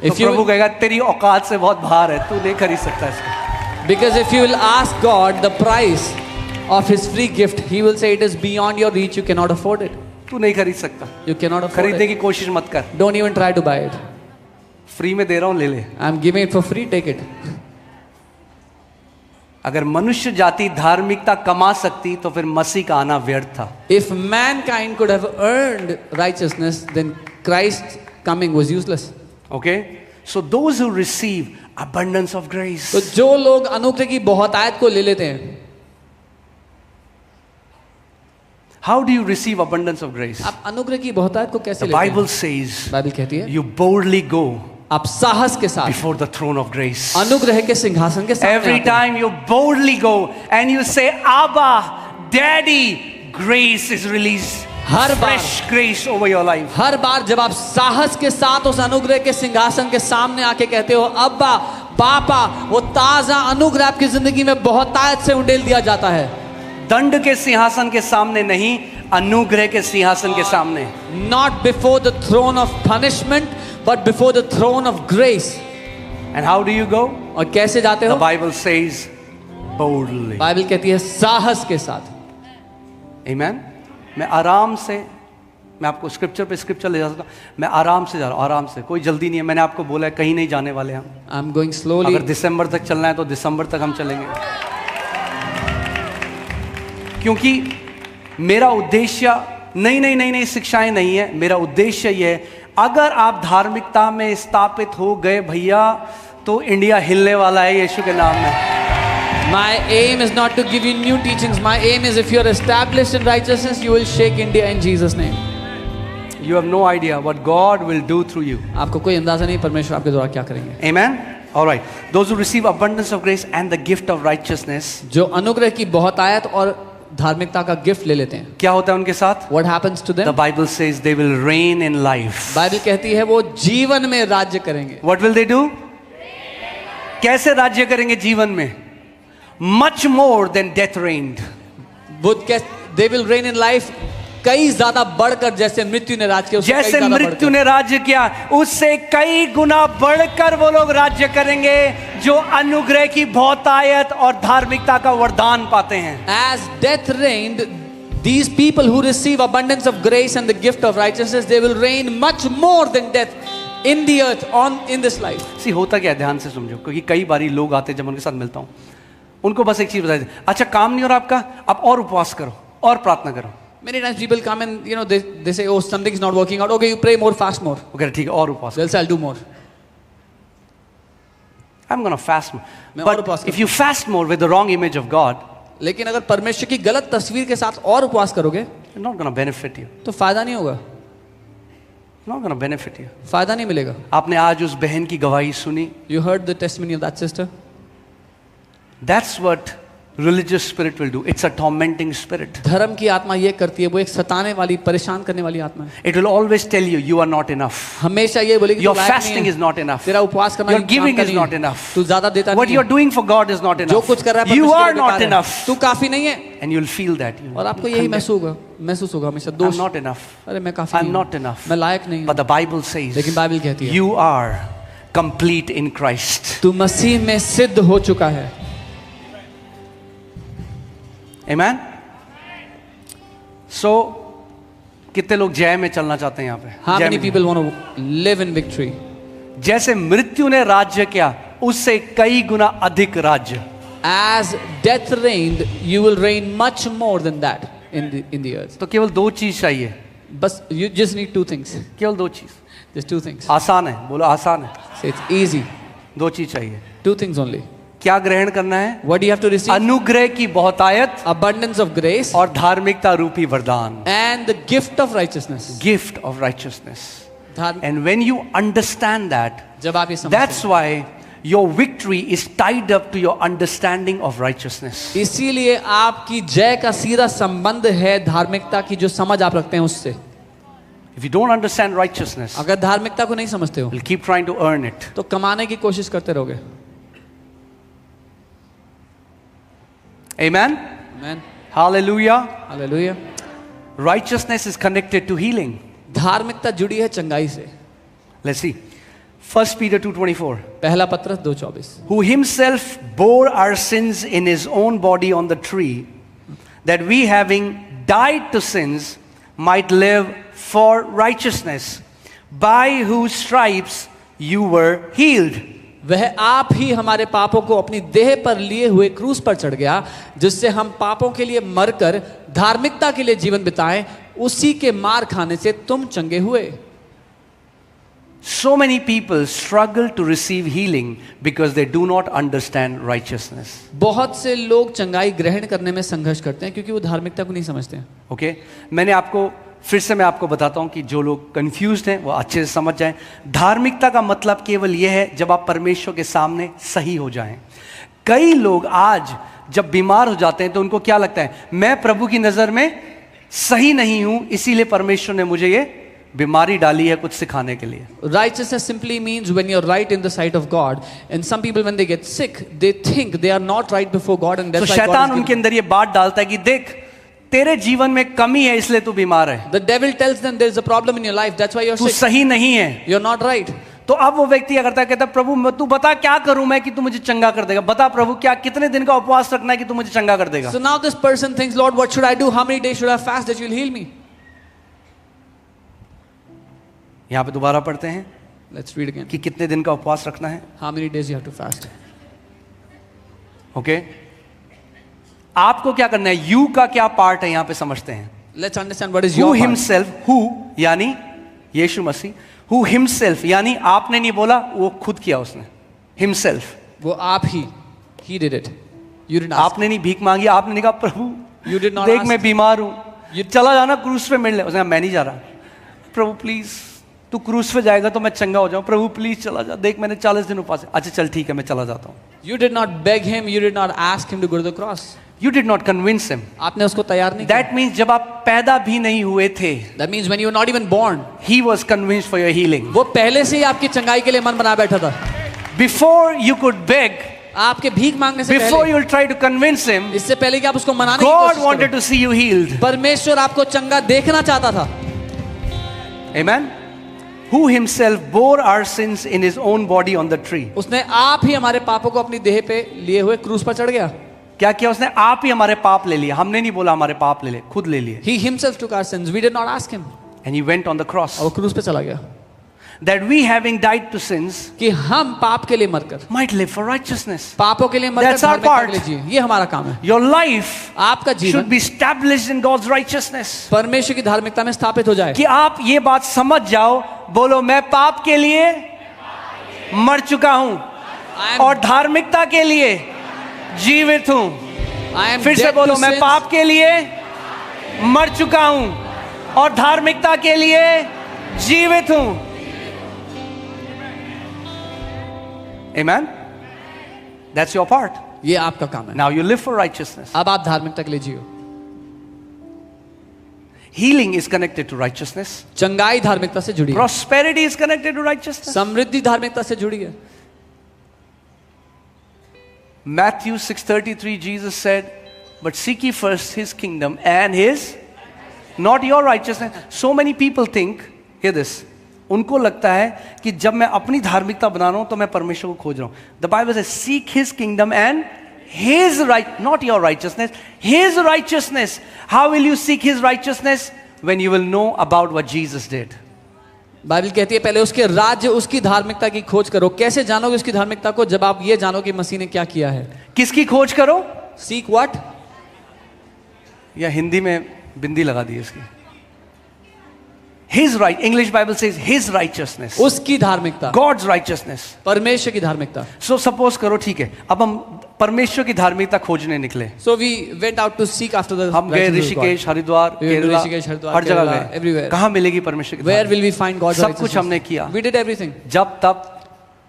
तो If you प्रभु कहेगा तेरी औकात से बहुत बाहर है, तू नहीं खरीद सकता इसको। Because if you will ask God the price of His free gift, He will say it is beyond your reach. You cannot afford it. तू नहीं खरीद सकता, You cannot afford खरीदने it. की कोशिश मत कर। Don't even try to buy it. Free में दे रहा हूं, ले ले। I'm giving it for free. Take it. अगर मनुष्य जाति धार्मिकता कमा सकती तो फिर मसीह का आना व्यर्थ था। If mankind could have earned righteousness, then Christ's coming was useless. Okay, so those who receive abundance of grace, तो जो लोग अनुग्रह की बहुतायत को ले लेते हैं, how do you receive abundance of grace? आप अनुग्रह की बहुतायत को कैसे The लेते Bible हैं? says बाइबल कहती है you boldly go आप साहस के साथ before the throne of grace. अनुग्रह के सिंहासन के सामने Every आते हैं। time you boldly go and you say, Abba, Daddy, grace is released. Her bar Fresh grace over your life. हर बार जब आप साहस के साथ उस अनुग्रह के सिंहासन के सामने आके कहते हो अब्बा पापा, वो ताजा अनुग्रह आपकी जिंदगी में बहुतायत से उंडेल दिया जाता है। दंड के सिंहासन के सामने नहीं, अनुग्रह के सिंहासन के सामने। Not before the throne of punishment, but before the throne of grace. And how do you go? और कैसे जाते The हो? Bible says boldly. बाइबल कहती है साहस के साथ। Amen. मैं आराम से, मैं आपको स्क्रिप्चर पे स्क्रिप्चर ले जा सकता हूँ। मैं आराम से जा रहा हूँ, आराम से, कोई जल्दी नहीं है। मैंने आपको बोला है कहीं नहीं जाने वाले हम। I'm going slowly. अगर दिसंबर तक चलना है तो दिसंबर तक हम चलेंगे, क्योंकि मेरा उद्देश्य नई शिक्षाएं नहीं है। मेरा उद्देश्य ये है, अगर आप धार्मिकता में स्थापित हो गए भैया, तो इंडिया हिलने वाला है यीशु के नाम में। My aim is not to give you new teachings. My aim is if you are established in righteousness, you will shake India in Jesus' name. You have no idea what God will do through you. आपको कोई अंदाजा नहीं परमेश्वर आपके द्वारा क्या करेंगे। Amen. All right. Those who receive abundance of grace and the gift of righteousness, जो अनुग्रह की बहुतायत और धार्मिकता का गिफ्ट ले लेते हैं, क्या होता है उनके साथ? What happens to The them? Bible says they will reign in life. Bible कहती है वो जीवन में राज्य करेंगे। What will they do? कैसे राज्य करेंगे जीवन में? Much more than death reigned. Buddha के they will reign in life कई ज्यादा बढ़कर, जैसे मृत्यु ने राज किया उससे कई जैसे ज्यादा मृत्यु बढ़कर। ने राज्य किया उससे कई गुना बढ़कर वो लोग राज्य करेंगे जो अनुग्रह की बहुतायत और धार्मिकता का वरदान पाते हैं। As death reigned, these people who receive abundance of grace and the gift of righteousness, they will reign much more than death in the earth, in this life. होता क्या है, ध्यान से समझो, क्योंकि कई बारी लोग आते हैं जब उनके साथ मिलता हूँ, उनको बस एक चीज बताई, अच्छा काम नहीं हो रहा आपका, आप और उपवास करो और प्रार्थना करो। Many times people come and they say, oh, something's not working out. Okay, you pray more, fast more. वो कह रहे ठीक है और उपवास, They'll say, I'll do more. I'm gonna fast more. मैं और But उपवास if you fast more with the wrong image of God, लेकिन अगर परमेश्वर की गलत तस्वीर के साथ और उपवास करोगे it's not gonna benefit you. तो फायदा नहीं होगा, It's not gonna benefit you. फायदा नहीं मिलेगा। आपने आज उस बहन की गवाही सुनी, You heard the testimony of that sister? that's what religious spirit will do. It's a tormenting spirit. धर्म की आत्मा ये करती है, वो एक सताने वाली, परेशान करने वाली आत्मा है। It will always tell you you are not enough. हमेशा ये बोलेगी Your तू लायक नहीं fasting है, is not enough. तेरा उपवास करना Your काम giving का is नहीं not है, enough. तू ज्यादा देता What नहीं you are है, doing for God is not जो enough. कुछ कर रहा है You परमेश्वर are के लिए not बेकार है, enough. तू काफी नहीं है। And you'll feel that. और आपको यही महसूस होगा हमेशा, I'm दोष, not enough. अरे मैं काफी I'm नहीं not हूँ, enough. मैं लायक नहीं But हूँ। the Bible says लेकिन बाइबल कहती है you are complete in Christ. तू मसीह में सिद्ध हो चुका है। Amen? So, कितने लोग जय में चलना चाहते हैं यहाँ पे? How जय many में। people want to live in victory? जैसे मृत्यु ने राज्य किया, उससे कई गुना अधिक राज्य। As death reigned, you will reign much more than that in the earth. तो केवल दो चीज चाहिए, But you just need two things. केवल दो चीज। Just two things. आसान है, बोलो आसान है। Say it's easy. दो चीज चाहिए। Two things only. क्या ग्रहण करना है? What do you have to receive? अनुग्रह की बहुतायत Abundance of grace और धार्मिकता रूपी वरदान। and the gift of righteousness. Gift of righteousness. धर्म, And when you understand that, जब आप ये समझते that's हैं, why your victory is tied up to your understanding of righteousness. इसीलिए आपकी जय का सीधा संबंध है धार्मिकता की जो समझ आप रखते हैं उससे। If you don't understand righteousness, अगर धार्मिकता को नहीं समझते हो you'll keep trying to earn it. तो कमाने की कोशिश करते रहोगे। Amen? Amen. Hallelujah. Hallelujah. Righteousness is connected to healing. धार्मिकता जुड़ी है चंगाई से। Let's see. 1 Peter 2:24. पहला पत्रस 2:24। Who himself bore our sins in his own body on the tree, that we having died to sins might live for righteousness, by whose stripes you were healed. वह आप ही हमारे पापों को अपनी देह पर लिए हुए क्रूस पर चढ़ गया, जिससे हम पापों के लिए मरकर धार्मिकता के लिए जीवन बिताएं, उसी के मार खाने से तुम चंगे हुए। So many people struggle to receive healing because they do not understand righteousness. बहुत से लोग चंगाई ग्रहण करने में संघर्ष करते हैं क्योंकि वो धार्मिकता को नहीं समझते हैं। Okay? मैं आपको बताता हूं कि जो लोग कंफ्यूज्ड हैं वो अच्छे से समझ जाएं। धार्मिकता का मतलब केवल यह है जब आप परमेश्वर के सामने सही हो जाएं। कई लोग आज जब बीमार हो जाते हैं तो उनको क्या लगता है, मैं प्रभु की नजर में सही नहीं हूं, इसीलिए परमेश्वर ने मुझे ये बीमारी डाली है कुछ सिखाने के लिए। Righteousness simply means when you're right in the sight of God. And some people when they get sick, they think they are not right before God, and that's तो why God शैतान is उनके अंदर ये बात डालता है कि देख तेरे जीवन में कमी है इसलिए तू बीमार है, The devil tells them there is a problem in your life, that's why you're तू sick. सही नहीं है। You're not right. तो अब वो व्यक्ति क्या करता है, कहता है प्रभु तू बता क्या करूं मैं कि तू मुझे चंगा कर देगा, बता प्रभु क्या कितने दिन का उपवास रखना है कि तू मुझे चंगा कर देगा। So now this person thinks, Lord, what should I do? How many days should I fast that you'll heal me? यहां पे दोबारा पढ़ते हैं Let's read again. कि कितने दिन का उपवास रखना है। How many days you have to fast? Okay आपको क्या करना है, यू का क्या पार्ट है यहां पे समझते हैं। Let's understand what is who your part. Himself, who यानी यीशु मसीह, हु हिमसेल्फ यानी आपने नहीं बोला, वो खुद किया उसने। हिमसेल्फ वो आप ही, he did it. You didn't ask. आपने नहीं भीख मांगी, आपने नहीं कहा प्रभु You did not देख ask. मैं बीमार हूं, ये चला जाना क्रूस पे मिल ले। उसने कहा मैं नहीं जा रहा, प्रभु प्लीज तू क्रूस पे जाएगा तो मैं चंगा हो जाऊं, प्रभु प्लीज चला जा, देख मैंने 40 दिन उपवास। अच्छा चल ठीक है मैं चला जाता हूं। You did not beg him, you did not ask him to go to the cross. You did not convince him. आपने उसको तैयार नहीं किया. That means जब आप पैदा भी नहीं हुए थे, That means when you were not even born, he was convinced for your healing. वो पहले से ही आपकी चंगाई के लिए मन बना बैठा था. Before you could beg, आपके भीख मांगने से before पहले, you will try to convince him, इससे पहले कि आप उसको मनाने की God कोशिश wanted करो, to see you healed. परमेश्वर आपको चंगा देखना चाहता था. Amen. Who himself bore our sins in his own body on the tree. उसने आप ही हमारे पापों को अपनी देह पे लिए हुए क्रूस पर चढ़ गया. क्या किया उसने, आप ही हमारे पाप ले लिए, हमने नहीं बोला हमारे पाप ले ले, खुद ले लिए। He himself took our sins. We did not ask him. And he went on the cross. और वो क्रूस पे चला गया. that we having died to sins कि हम पाप के लिए मरकर, might live for righteousness. पापों के लिए मरकर That's our धार्मिकता part. के लिए जिए। ये हमारा काम है। Your life आपका should जीवन be established in God's righteousness. परमेश्वर की धार्मिकता में स्थापित हो जाए कि आप ये बात समझ जाओ, बोलो मैं पाप के लिए मर चुका हूं I am- और धार्मिकता के लिए जीवित हूं। I am फिर से dead बोलो to मैं sins. पाप के लिए मर चुका हूं और धार्मिकता के लिए जीवित हूं। Amen? That's your part. ये आपका काम है। Now you live for righteousness. अब आप धार्मिकता के लिए जियो। Healing is connected to righteousness. चंगाई धार्मिकता से जुड़ी है, Prosperity is connected to righteousness. समृद्धि धार्मिकता से जुड़ी है। Matthew 6:33, Jesus said, "But seek ye first His kingdom and His, not your righteousness." So many people think, hear this. उनको लगता है कि जब मैं अपनी धार्मिकता बना रहा हूं तो मैं परमेश्वर को खोज रहा हूं। The Bible says, "Seek His kingdom and His right, not your righteousness, His righteousness." How will you seek His righteousness? When you will know about what Jesus did. Bible कहती है पहले उसके राज्य, उसकी धार्मिकता की खोज करो। कैसे जानोगे उसकी धार्मिकता को? जब आप ये जानो कि मसीह ने क्या किया है। किसकी खोज करो? Seek what? या हिंदी में बिंदी लगा दी इसकी। His right, English Bible says His righteousness. उसकी धार्मिकता, God's righteousness. परमेश्वर की धार्मिकता। So suppose करो, ठीक है, अब हम परमेश्वर की धार्मिकता खोजने निकले। So we went out to seek after the हम गए righteousness of God. Rishikesh, Haridwar, We went to Kerala, Rishikesh, Haridwar, हर जगह केरला, गए। everywhere. कहाँ मिलेगी परमेश्वर की Where धार्मिकता? will we find God's सब righteousness? कुछ हमने किया। We did everything. जब तब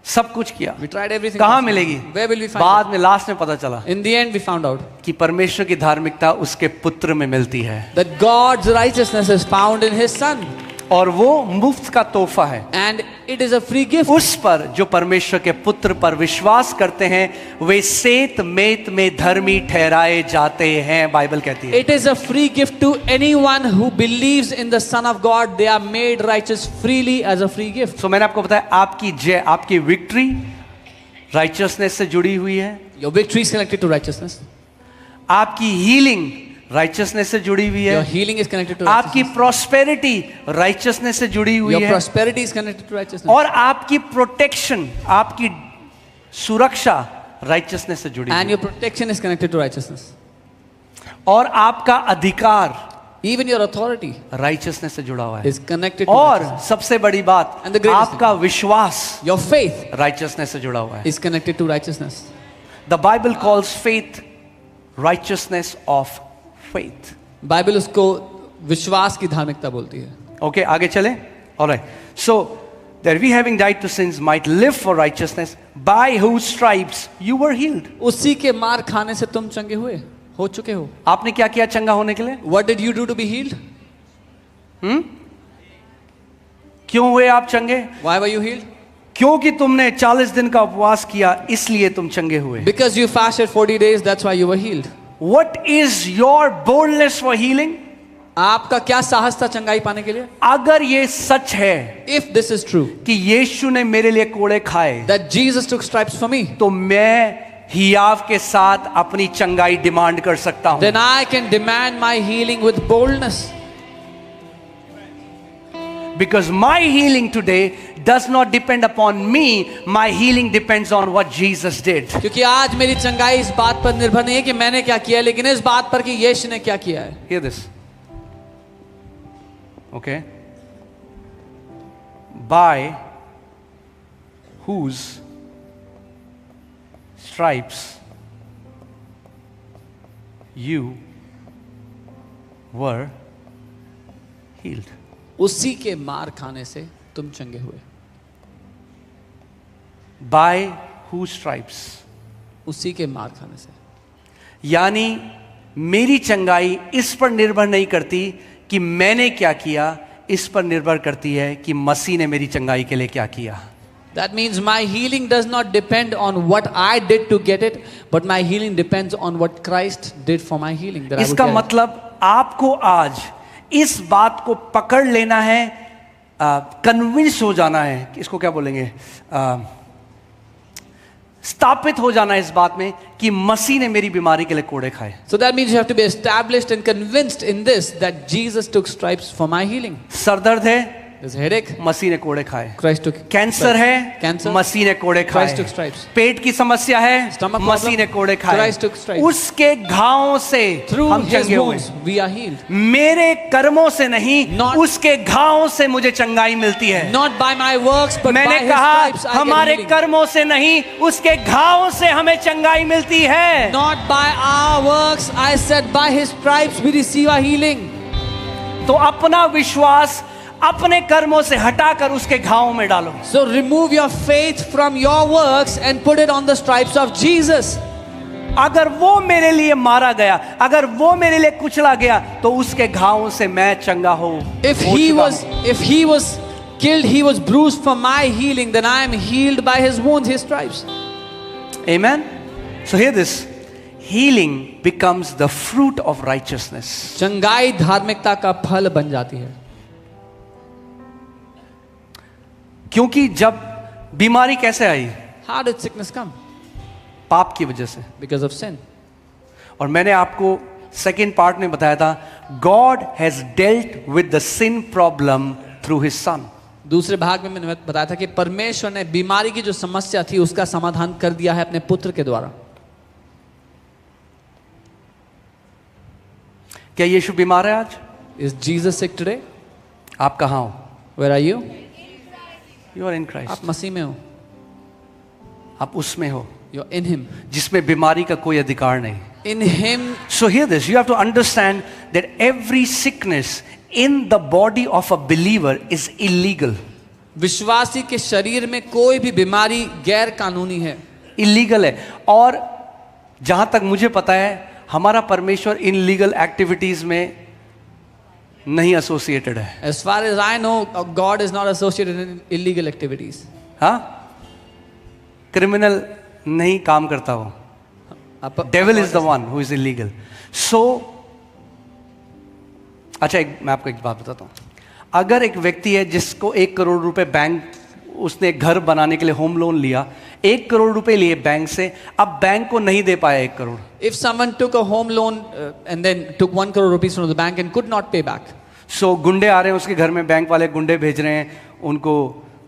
सब कुछ किया। We tried everything. कहाँ possible. मिलेगी? Where will we find बाद it? में लास्ट में पता चला In the end we found out कि परमेश्वर की धार्मिकता उसके पुत्र में मिलती है that God's righteousness is found in His Son, और वो मुफ्त का तोहफा है। and it is a free gift. उस पर जो परमेश्वर के पुत्र पर विश्वास करते हैं वे सेत मेत में धर्मी ठहराए जाते हैं, बाइबल कहती है। It is a free gift to anyone who believes in the Son of God. They are made righteous freely as a free gift. तो मैंने आपको बताया आपकी जय, आपकी विक्ट्री राइचियसनेस से जुड़ी हुई है। Your victory is connected to righteousness. आपकी हीलिंग राइचियसनेस से जुड़ी हुई Your है। healing is connected to आपकी righteousness. प्रॉस्पेरिटी राइचियसनेस से जुड़ी हुई Your है। prosperity is connected to righteousness. और आपकी प्रोटेक्शन, आपकी सुरक्षा राइचियसनेस से जुड़ी And हुई your protection is connected to righteousness. है। और आपका अधिकार Even your authority राइचियसनेस से जुड़ा हुआ है। is connected to और righteousness. सबसे बड़ी बात, And the greatest आपका विश्वास Your faith राइचियसनेस से जुड़ा हुआ है। is connected to righteousness. The Bible calls faith righteousness of faith. Bible उसको विश्वास की धार्मिकता बोलती है। Okay, आगे चले। All right. So that we having died to sins might live for righteousness, by whose stripes you were healed. उसी के मार खाने से तुम चंगे हुए हो चुके हो। आपने क्या किया चंगा होने के लिए? What did you do to be healed? क्यों हुए आप चंगे? Why were you healed? क्योंकि तुमने 40 दिन का उपवास किया, इसलिए तुम चंगे हुए। Because you fasted 40 days, that's why you were healed. What is your boldness for healing? आपका क्या साहस था चंगाई पाने के लिए? अगर ये सच है If this is true, कि यीशु ने मेरे लिए कोड़े खाए, that Jesus took stripes for me, तो मैं हियाव के साथ अपनी चंगाई डिमांड कर सकता हूं। then I can demand my healing with boldness. Because my healing today does not depend upon me, my healing depends on what Jesus did. क्योंकि आज मेरी चंगाई इस बात पर निर्भर नहीं है कि मैंने क्या किया, लेकिन इस बात पर कि यीशु ने क्या किया है। Hear this. Okay? By whose stripes you were healed. उसी के मार खाने से तुम चंगे हुए। By whose stripes? उसी के मार खाने से। यानी मेरी चंगाई इस पर निर्भर नहीं करती कि मैंने क्या किया, इस पर निर्भर करती है कि मसीह ने मेरी चंगाई के लिए क्या किया। That means my healing does not depend on what I did to get it, but my healing depends on what Christ did for my healing. that I would इसका get it. मतलब आपको आज इस बात को पकड़ लेना है, कन्विंस हो जाना है, इसको क्या बोलेंगे, स्थापित हो जाना है इस बात में कि मसीह ने मेरी बीमारी के लिए कोड़े खाए। So that means you have to be established and convinced in this, that Jesus took stripes for my healing. Sir दर्द है, There's headache. मसीह ने कोड़े खाए। Christ took कैंसर है, Cancer. मसीह ने कोड़े खाए। Christ took stripes. पेट की समस्या है, Stomach problem. मसीह ने कोड़े खाए। Christ took stripes. उसके घावों से Through हम his चंगे हुए। wounds we are healed. मेरे कर्मों से नहीं, Not- उसके घावों से मुझे चंगाई मिलती है। Not by my works, but by मैंने his कहा stripes I get हमारे healing. कर्मों से नहीं, उसके घावों से हमें चंगाई मिलती है। Not by our works, I said by his stripes we receive our healing. तो अपना विश्वास अपने कर्मों से हटाकर उसके घावों में डालो। So remove your faith from your works and put it on the stripes of Jesus. अगर वो मेरे लिए मारा गया, अगर वो मेरे लिए कुचला गया, तो उसके घावों से मैं चंगा हो If he was killed, he was bruised for my healing, then I am healed by his wounds, his stripes. Amen. So hear this. Healing becomes the fruit of righteousness. चंगाई धार्मिकता का फल बन जाती है। क्योंकि जब बीमारी कैसे आई? How did sickness come? पाप की वजह से। Because of sin. और मैंने आपको सेकेंड पार्ट में बताया था, God has dealt with the sin problem through his son. दूसरे भाग में मैंने बताया था कि परमेश्वर ने बीमारी की जो समस्या थी उसका समाधान कर दिया है अपने पुत्र के द्वारा। क्या यीशु बीमार है आज? Is Jesus sick today? आप कहाँ हो? Where are you? You are in Christ. आप मसीह में हो। आप उसमें हो You're in him. जिसमें बीमारी का कोई अधिकार नहीं। In him. So hear this, you have to understand that every sickness in the body of a believer is illegal. विश्वासी के शरीर में कोई भी बीमारी गैर कानूनी है। Illegal है। और जहां तक मुझे पता है, हमारा परमेश्वर इन लीगल एक्टिविटीज में नहीं एसोसिएटेड है। As far as I know, God is not associated in illegal activities. हाँ, क्रिमिनल नहीं काम करता वो। Devil is the one who is illegal. So अच्छा, मैं आपको एक बात बताता हूं। अगर एक व्यक्ति है जिसको 1 करोड़ रुपए बैंक, उसने एक घर बनाने के लिए होम लोन लिया, 1 करोड़ रुपए लिए बैंक से, अब बैंक को नहीं दे पाया 1 crore. If someone took a home loan and then took 1 crore rupees from the bank and could not pay back. सो गुंडे आ रहे हैं उसके घर में, बैंक वाले गुंडे भेज रहे हैं, उनको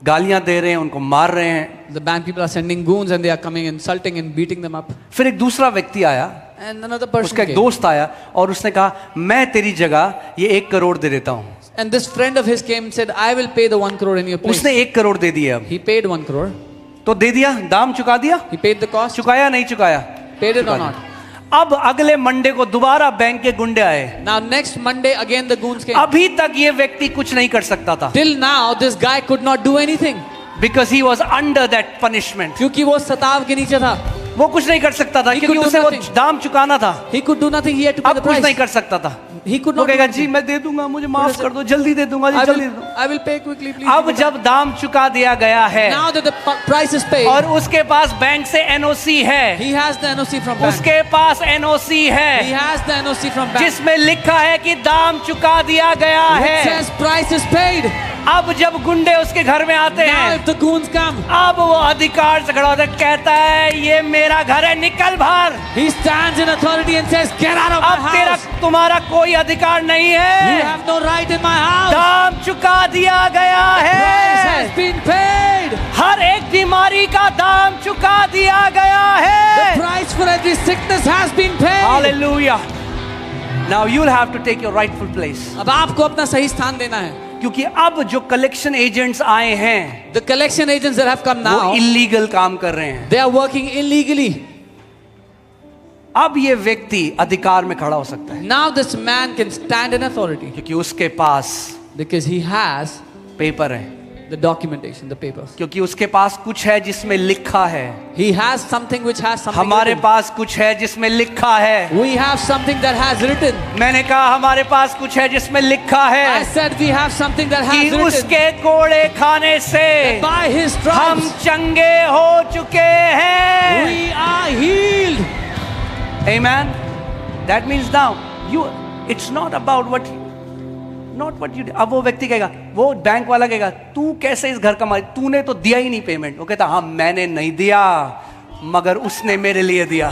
गालियां दे रहे हैं, उनको मार रहे हैं। The bank people are sending goons and they are coming insulting and beating them up. फिर एक दूसरा व्यक्ति आया, And another person उसका एक came. दोस्त आया और उसने कहा, मैं तेरी जगह ये 1 करोड़ दे देता हूं। And this friend of his came and said, I will pay the 1 crore in your place. उसने 1 करोड़ दे दिया। अब He paid 1 crore. तो दे दिया, दाम चुका दिया, He paid the cost. चुकाया नहीं चुकाया? Paid it or चुका not? दिया। अब अगले मंडे को दोबारा बैंक के गुंडे आए। Now next Monday again the goons came. अभी तक ये व्यक्ति कुछ नहीं कर सकता था, Till now this guy could not do anything. Because he was under that punishment. क्योंकि वो सताव के नीचे था। वो कुछ नहीं कर सकता था, He क्योंकि could do उसे वो nothing. दाम चुकाना था। He could do nothing. He had to pay अब the कुछ नहीं price. कर सकता था। He could वो not do कहेगा, anything. जी मैं दे दूंगा, मुझे माफ कर दो, जल्दी दे दूंगा जी, जल्दी दे दूंगा। I will pay quickly, please. अब जब दाम चुका दिया गया है Now that the price is paid, और उसके पास बैंक से एनओसी है, he has the NOC from bank. उसके पास एनओसी He है has the NOC from bank. जिसमें लिखा है कि दाम चुका दिया गया It है। says price is paid. अब जब गुंडे उसके घर में आते Now हैं, if the goons come, अब वो अधिकार से खड़ा होता है, कहता है ये मेरा घर है, निकल बाहर। he stands in authority and says, get out of my अब तेरा house. तुम्हारा कोई अधिकार नहीं You है, have no right in my house. दाम चुका दिया गया Price has है। been paid. हर एक बीमारी का दाम चुका दिया गया The है। price for every sickness has been paid. Hallelujah. Now you'll have to take your rightful place. अब आपको अपना सही स्थान देना है। क्योंकि अब जो कलेक्शन एजेंट्स आए हैं, The collection agents that have come वो now, इलीगल काम कर रहे हैं। they are working illegally. अब ये व्यक्ति अधिकार में खड़ा हो सकता है, Now this man can stand in authority क्योंकि उसके पास because he has पेपर है, the documentation, the papers. क्योंकि उसके पास कुछ है जिसमें लिखा है। He has something which has something हमारे written. पास कुछ है जिसमें लिखा है। We have something that has written. मैंने कहा हमारे पास कुछ है जिसमें लिखा I है said we have something that कि has written. उसके कोड़े खाने से By his हम stripes चंगे हो चुके हैं। we are healed. Amen. That means now it's not about what you do. अब वो व्यक्ति कहेगा, वो बैंक वाला कहेगा, तू कैसे इस घर का मालिक, तूने तो दिया ही नहीं पेमेंट। वो कहता, हाँ मैंने नहीं दिया, मगर उसने मेरे लिए दिया।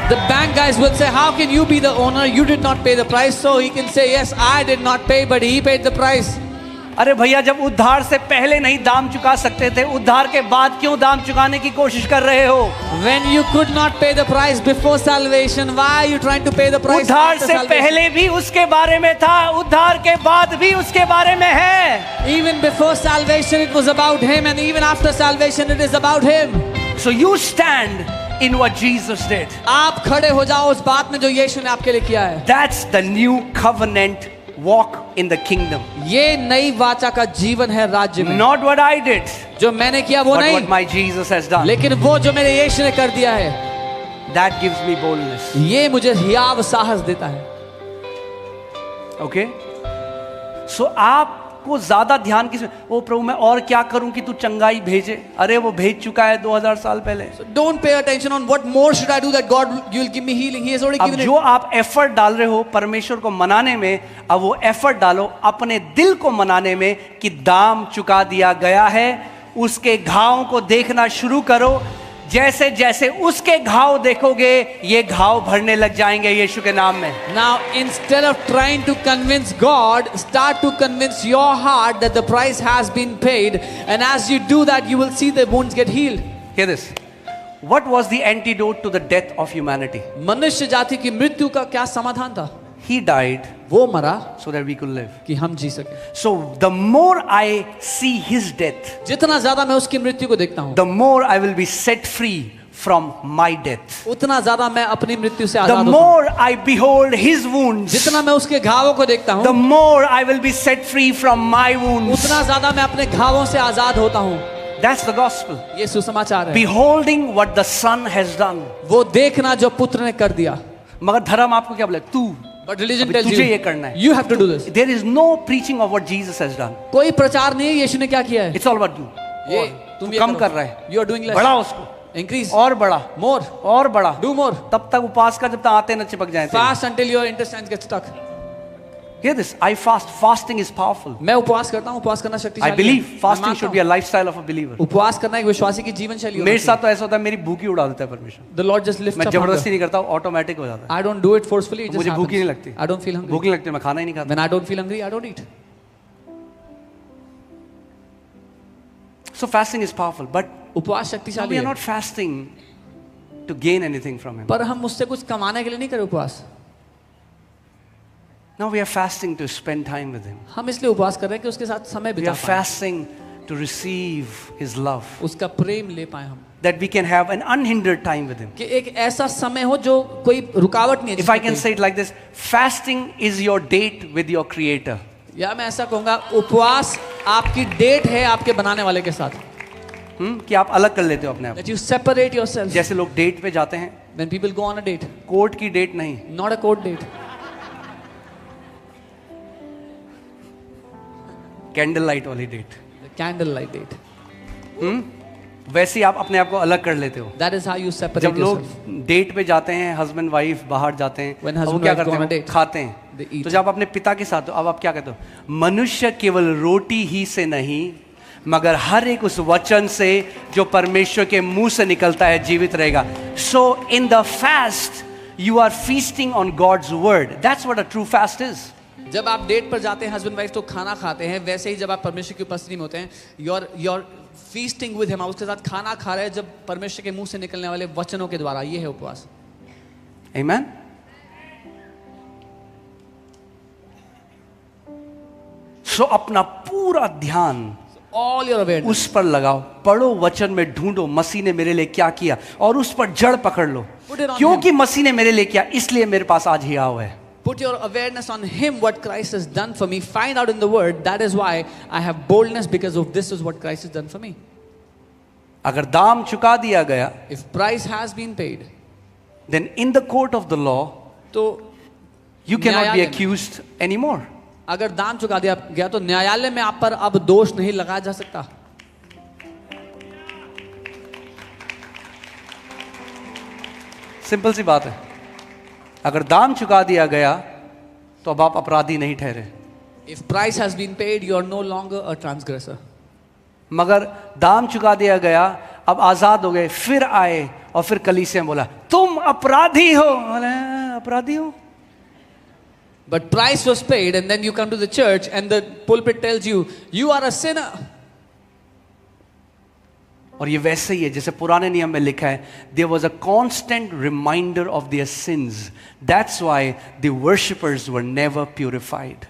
The bank guys would say, how can you be the owner? You did not pay the price. So he can say, yes, I did not pay, but he paid the price. अरे भैया, जब उद्धार से पहले नहीं दाम चुका सकते थे, उद्धार के बाद क्यों दाम चुकाने की कोशिश कर रहे हो? When you could not pay the price before salvation, why are you trying to pay the price उद्धार after से salvation? पहले भी उसके बारे में था, उद्धार के बाद भी उसके बारे में है। Even before salvation it was about him, and even after salvation it is about him. So you stand in what Jesus did. आप खड़े हो जाओ उस बात में जो यीशु ने आपके लिए किया है। That's the new covenant walk in the kingdom. ये नई वाचा का जीवन है राज्य में। Not what I did, जो मैंने किया वो but नहीं, what my Jesus has done. लेकिन वो जो मेरे यीशु ने कर दिया है, That gives me boldness. ये मुझे हियाव साहस देता है। Okay? So आपको ज्यादा ध्यान किस, ओ प्रभु मैं और क्या करूं कि तू चंगाई भेजे? अरे वो भेज चुका है 2000 साल पहले। So don't pay attention on what more should I do that God you will give me healing. He has already अब given जो it. आप एफर्ट डाल रहे हो परमेश्वर को मनाने में, अब वो एफर्ट डालो अपने दिल को मनाने में कि दाम चुका दिया गया है। उसके घाव को देखना शुरू करो। जैसे जैसे उसके घाव देखोगे, ये घाव भरने लग जाएंगे यीशु के नाम में। Now instead of trying to convince God, start to convince your heart that the price has been paid, and as you do that you will see the wounds get healed. Hear this. What was the antidote to the death of humanity? मनुष्य जाति की मृत्यु का क्या समाधान था? He died वो मरा so that we could live. कि हम जी सके। So the more I see his death, जितना ज्यादा मैं उसकी मृत्यु को देखता हूँ, the more I will be set free from my death. उतना ज्यादा मैं अपनी मृत्यु से The आजाद होता हूँ। more I behold his wounds, जितना मैं उसके घावों को देखता the हूँ, more I will be set free from my wounds. उतना ज्यादा मैं अपने घावों से आजाद होता हूँ। That's the gospel. ये सुसमाचार है। Beholding what the Son has done. वो देखना जो पुत्र ने कर दिया। मगर धर्म आपको क्या बोले? तू, But religion अभी tells तुझे ये you, करना है। you have to do this. There is no preaching of what Jesus has done. कोई प्रचार नहीं है यीशु ने क्या किया है। It's all about you. ये तुम ये कम करो। कर रहा है। You are doing less. बढ़ा उसको, Increase. और बढ़ा, More. और बढ़ा। Do more. तब तक उपवास का, जब तक आते न चिपक जाए। Fast until your intestines get stuck. Hear this. I fast. Fasting is powerful. मैं उपवास करता हूँ, उपवास करना I शक्तिशाली है। believe मैं fasting मानता should be a हूँ, lifestyle of a believer. उपवास करना एक विश्वासी की जीवन शैली मेरे साथ तो ऐसा होता है, मेरी भूख ही उड़ा देता है परमेश्वर। The Lord just lifts मैं up जबरदस्ती hunger. नहीं करता, ऑटोमेटिक हो जाता है। I don't do it forcefully. It just मुझे भूख ही नहीं happens. लगती। I don't feel भूख hungry. नहीं लगती, मैं खाना ही नहीं खाता। When I don't feel hungry, I don't eat. So fasting is powerful, but उपवास we शक्तिशाली are है। not fasting to gain anything from him. पर हम उससे कुछ कमाने के लिए नहीं करे उपवास। Now we are fasting to spend time with him. हम इसलिए उपवास कर रहे हैं कि उसके साथ समय We बिता are पाएं, fasting to receive his love, उसका प्रेम ले पाए हम, that we can have an unhindered time with him. कि एक ऐसा समय हो जो कोई रुकावट नहीं है। If I can say it like this, fasting is your date with your creator. या मैं ऐसा कहूँगा, उपवास आपकी डेट है आपके बनाने वाले के साथ। कि आप अलग कर लेते हो अपने आप। That you separate yourself. जैसे लोग डेट पे जाते हैं, When people go on a date, court की डेट नहीं, not a court date, candle light वाली डेट। the candlelight date. वैसे ही आप अपने आप को अलग कर लेते हो। That is how you separate जब लोग yourself. डेट पे जाते हैं, हस्बैंड वाइफ बाहर जाते हैं, When अब वो husband क्या wife करते go on a हैं? date, खाते they हैं। eat. तो जब अपने पिता के साथ हो, अब आप क्या कहते हो? मनुष्य केवल रोटी ही से नहीं, मगर हर एक उस वचन से जो परमेश्वर के मुंह से निकलता है जीवित रहेगा। So in the fast you are feasting on God's word. That's what a true fast is. जब आप डेट पर जाते हैं हस्बैंड वाइफ तो खाना खाते हैं, वैसे ही जब आप परमेश्वर की उपस्थिति में होते हैं, योर फीस्टिंग विद हिम, आप उसके साथ खाना खा रहे हैं जब परमेश्वर के मुंह से निकलने वाले वचनों के द्वारा। ये है उपवास। आमीन। सो अपना पूरा ध्यान All your awareness, उस पर लगाओ, पढ़ो वचन में, ढूंढो मसीह ने मेरे लिए क्या किया और उस पर जड़ पकड़ लो। Put it on क्योंकि मसीह ने मेरे लिए किया, इसलिए मेरे पास आज हियाव है। put your awareness on him, what Christ has done for me. Find out in the word, that is why I have boldness, because of this is what Christ has done for me. अगर दाम चुका दिया गया, If price has been paid, then in the court of the law तो you cannot be न्यायालय में- accused anymore. अगर दाम चुका दिया गया तो न्यायालय में आप पर अब दोष नहीं लगाया जा सकता। सिंपल सी बात है। अगर दाम चुका दिया गया तो अब आप अपराधी नहीं ठहरे। If price has been paid, you are no longer a transgressor. मगर दाम चुका दिया गया, अब आजाद हो गए, फिर आए और फिर कलीसिया में बोला तुम अपराधी हो। बोले, अपराधी हो? But price was paid, and then you come to the church and the pulpit tells you, you are a sinner. और ये वैसे ही है जैसे पुराने नियम में लिखा है, there was a constant reminder of their sins. That's why the worshippers were never purified.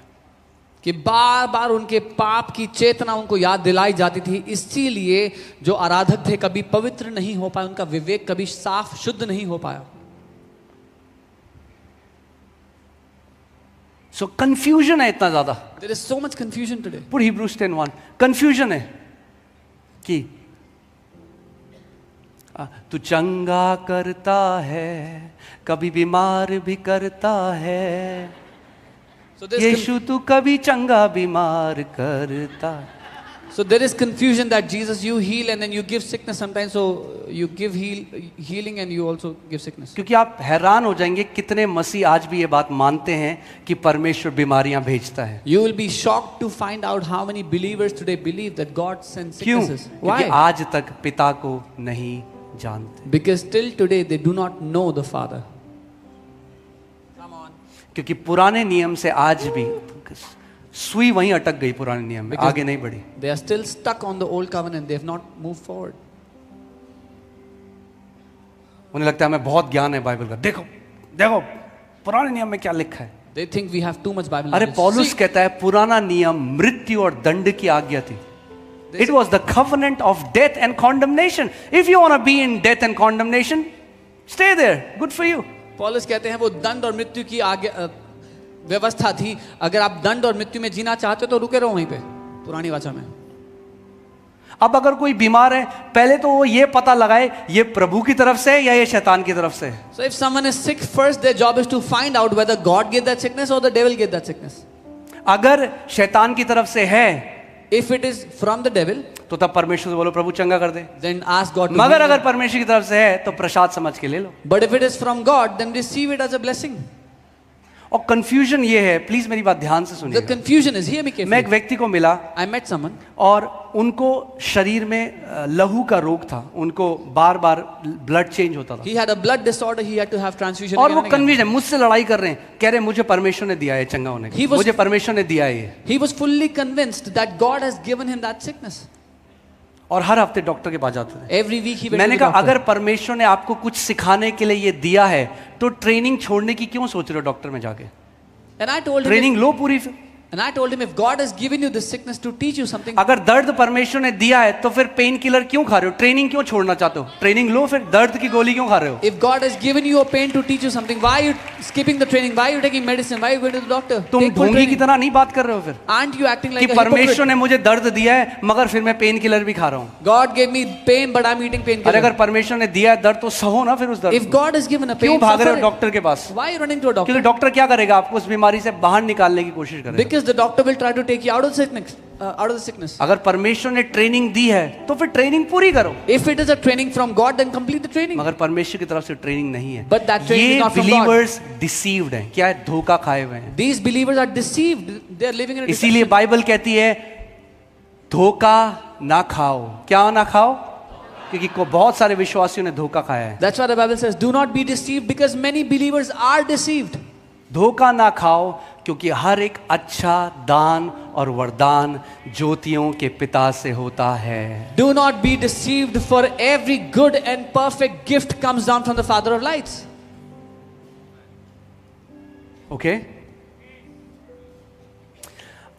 कि बार बार उनके पाप की चेतना उनको याद दिलाई जाती थी, इसीलिए जो आराधक थे कभी पवित्र नहीं हो पाए, उनका विवेक कभी साफ शुद्ध नहीं हो पाया. So confusion है इतना ज्यादा. There is so much confusion today. Put Hebrews 10:1. Confusion है कि तू चंगा करता है, कभी बीमार भी करता है. So there is यीशु तू कभी चंगा बीमार करता. So there is confusion that Jesus, you heal and then you give sickness sometimes. So you give healing and you also give sickness. क्योंकि आप हैरान हो जाएंगे कितने मसीह आज भी ये बात मानते हैं कि परमेश्वर बीमारियां भेजता है. You will be shocked to find out how many believers today believe that God sends क्यों? sicknesses. क्योंकि Why? आज तक पिता को नहीं जानते. Because till today they do not know the Father. Come on. क्योंकि पुराने नियम से आज भी सुई वहीं अटक गई, पुराने नियम में आगे नहीं बढ़ी. They are still stuck on the old covenant. They have not moved forward. उन्हें लगता है हमें बहुत ज्ञान है बाइबल का. देखो देखो पुराने नियम में क्या लिखा है. They think we have too much Bible अरे knowledge. पौलुस See, कहता है पुराना नियम मृत्यु और दंड की आज्ञा थी. It was the covenant of death and condemnation. If you want to be in death and condemnation, stay there. Good for you. पौलुस कहते हैं वो दंड और मृत्यु की आज्ञा व्यवस्था थी. अगर आप दंड और मृत्यु में जीना चाहते हो तो रुके रहो वहीं पे, पुरानी वाचा में. अब अगर कोई बीमार है, पहले तो वो ये पता लगाए ये प्रभु की तरफ से या ये शैतान की तरफ से. So if someone is sick, first their job is to find out whether God gave that sickness or the devil gave that sickness. अगर शैतान की तरफ से है If it is from the devil, तो तब परमेश्वर से बोलो प्रभु चंगा कर दे. then ask God to मगर heal अगर them. परमेश्वर की तरफ से है तो प्रसाद समझ के ले लो. But if it is from God, then receive it as a blessing. और कंफ्यूजन ये है, प्लीज मेरी बात ध्यान से The सुनिए. confusion is, hear me मैं एक carefully. व्यक्ति को मिला I met someone. और उनको शरीर में लहू का रोग था. उनको बार बार ब्लड चेंज होता था. He had a blood disorder. He had to have transfusion और again वो and again. कन्फ्यूज है, मुझसे लड़ाई कर रहे हैं, कह रहे हैं मुझे परमेश्वर ने दिया है चंगा होने He का, was- मुझे परमेश्वर ने दिया है ये. He was fully convinced that God has given him that sickness. और हर हफ्ते डॉक्टर के पास जाते थे. Every week he went मैंने to the कहा doctor. अगर परमेश्वर ने आपको कुछ सिखाने के लिए ये दिया है तो ट्रेनिंग छोड़ने की क्यों सोच रहे हो डॉक्टर में जाके. And I told him, training लो पूरी. फिर and I told him, if God has given you this sickness to teach you something, अगर दर्द परमेश्वर ने दिया है तो फिर पेन किलर क्यों खा रहे हो. ट्रेनिंग क्यों छोड़ना चाहते हो. ट्रेनिंग लो, फिर दर्द की गोली क्यों खा रहे हो. if God has given you a pain to teach you something, why are you skipping the training? Why are you taking medicine? Why are you going to the doctor? तुम Take full ढोंगी की training. तरह नहीं बात कर रहे हो फिर Aren't you acting कि like a परमेश्वर hypocrite? ने मुझे दर्द दिया है मगर फिर मैं पेन किलर भी खा रहा हूँ. God gave me pain, but I'm eating अरे अगर painkiller. परमेश्वर ने दिया है दर्द तो सहो ना फिर उस दर्द If को. God has given a क्यों pain, भाग रहे हो suffer it. डॉक्टर के पास. Why are you running to a क्योंकि doctor? डॉक्टर क्या करेगा, आपको उस बीमारी से बाहर निकालने की कोशिश करेगा. Because the doctor will try to take you out of the sickness, out of the sickness. अगर परमेश्वर ने ट्रेनिंग दी है तो फिर ट्रेनिंग पूरी करो. If it is a training from God, then complete the training. मगर परमेश्वर की तरफ से ट्रेनिंग नहीं है. But that training ये is not from God. Believers deceived हैं. क्या है, धोखा खाए हुए हैं. These believers are deceived. They are living in a इसीलिए deception. बाइबल कहती है धोखा ना खाओ. क्या ना खाओ, क्योंकि बहुत सारे विश्वासियों ने धोखा खाया है. That's why the Bible says, do not be deceived, because many believers are deceived. धोखा ना खाओ क्योंकि हर एक अच्छा दान और वरदान ज्योतियों के पिता से होता है. Do not be deceived, for every good and perfect gift comes down from the Father of lights. Okay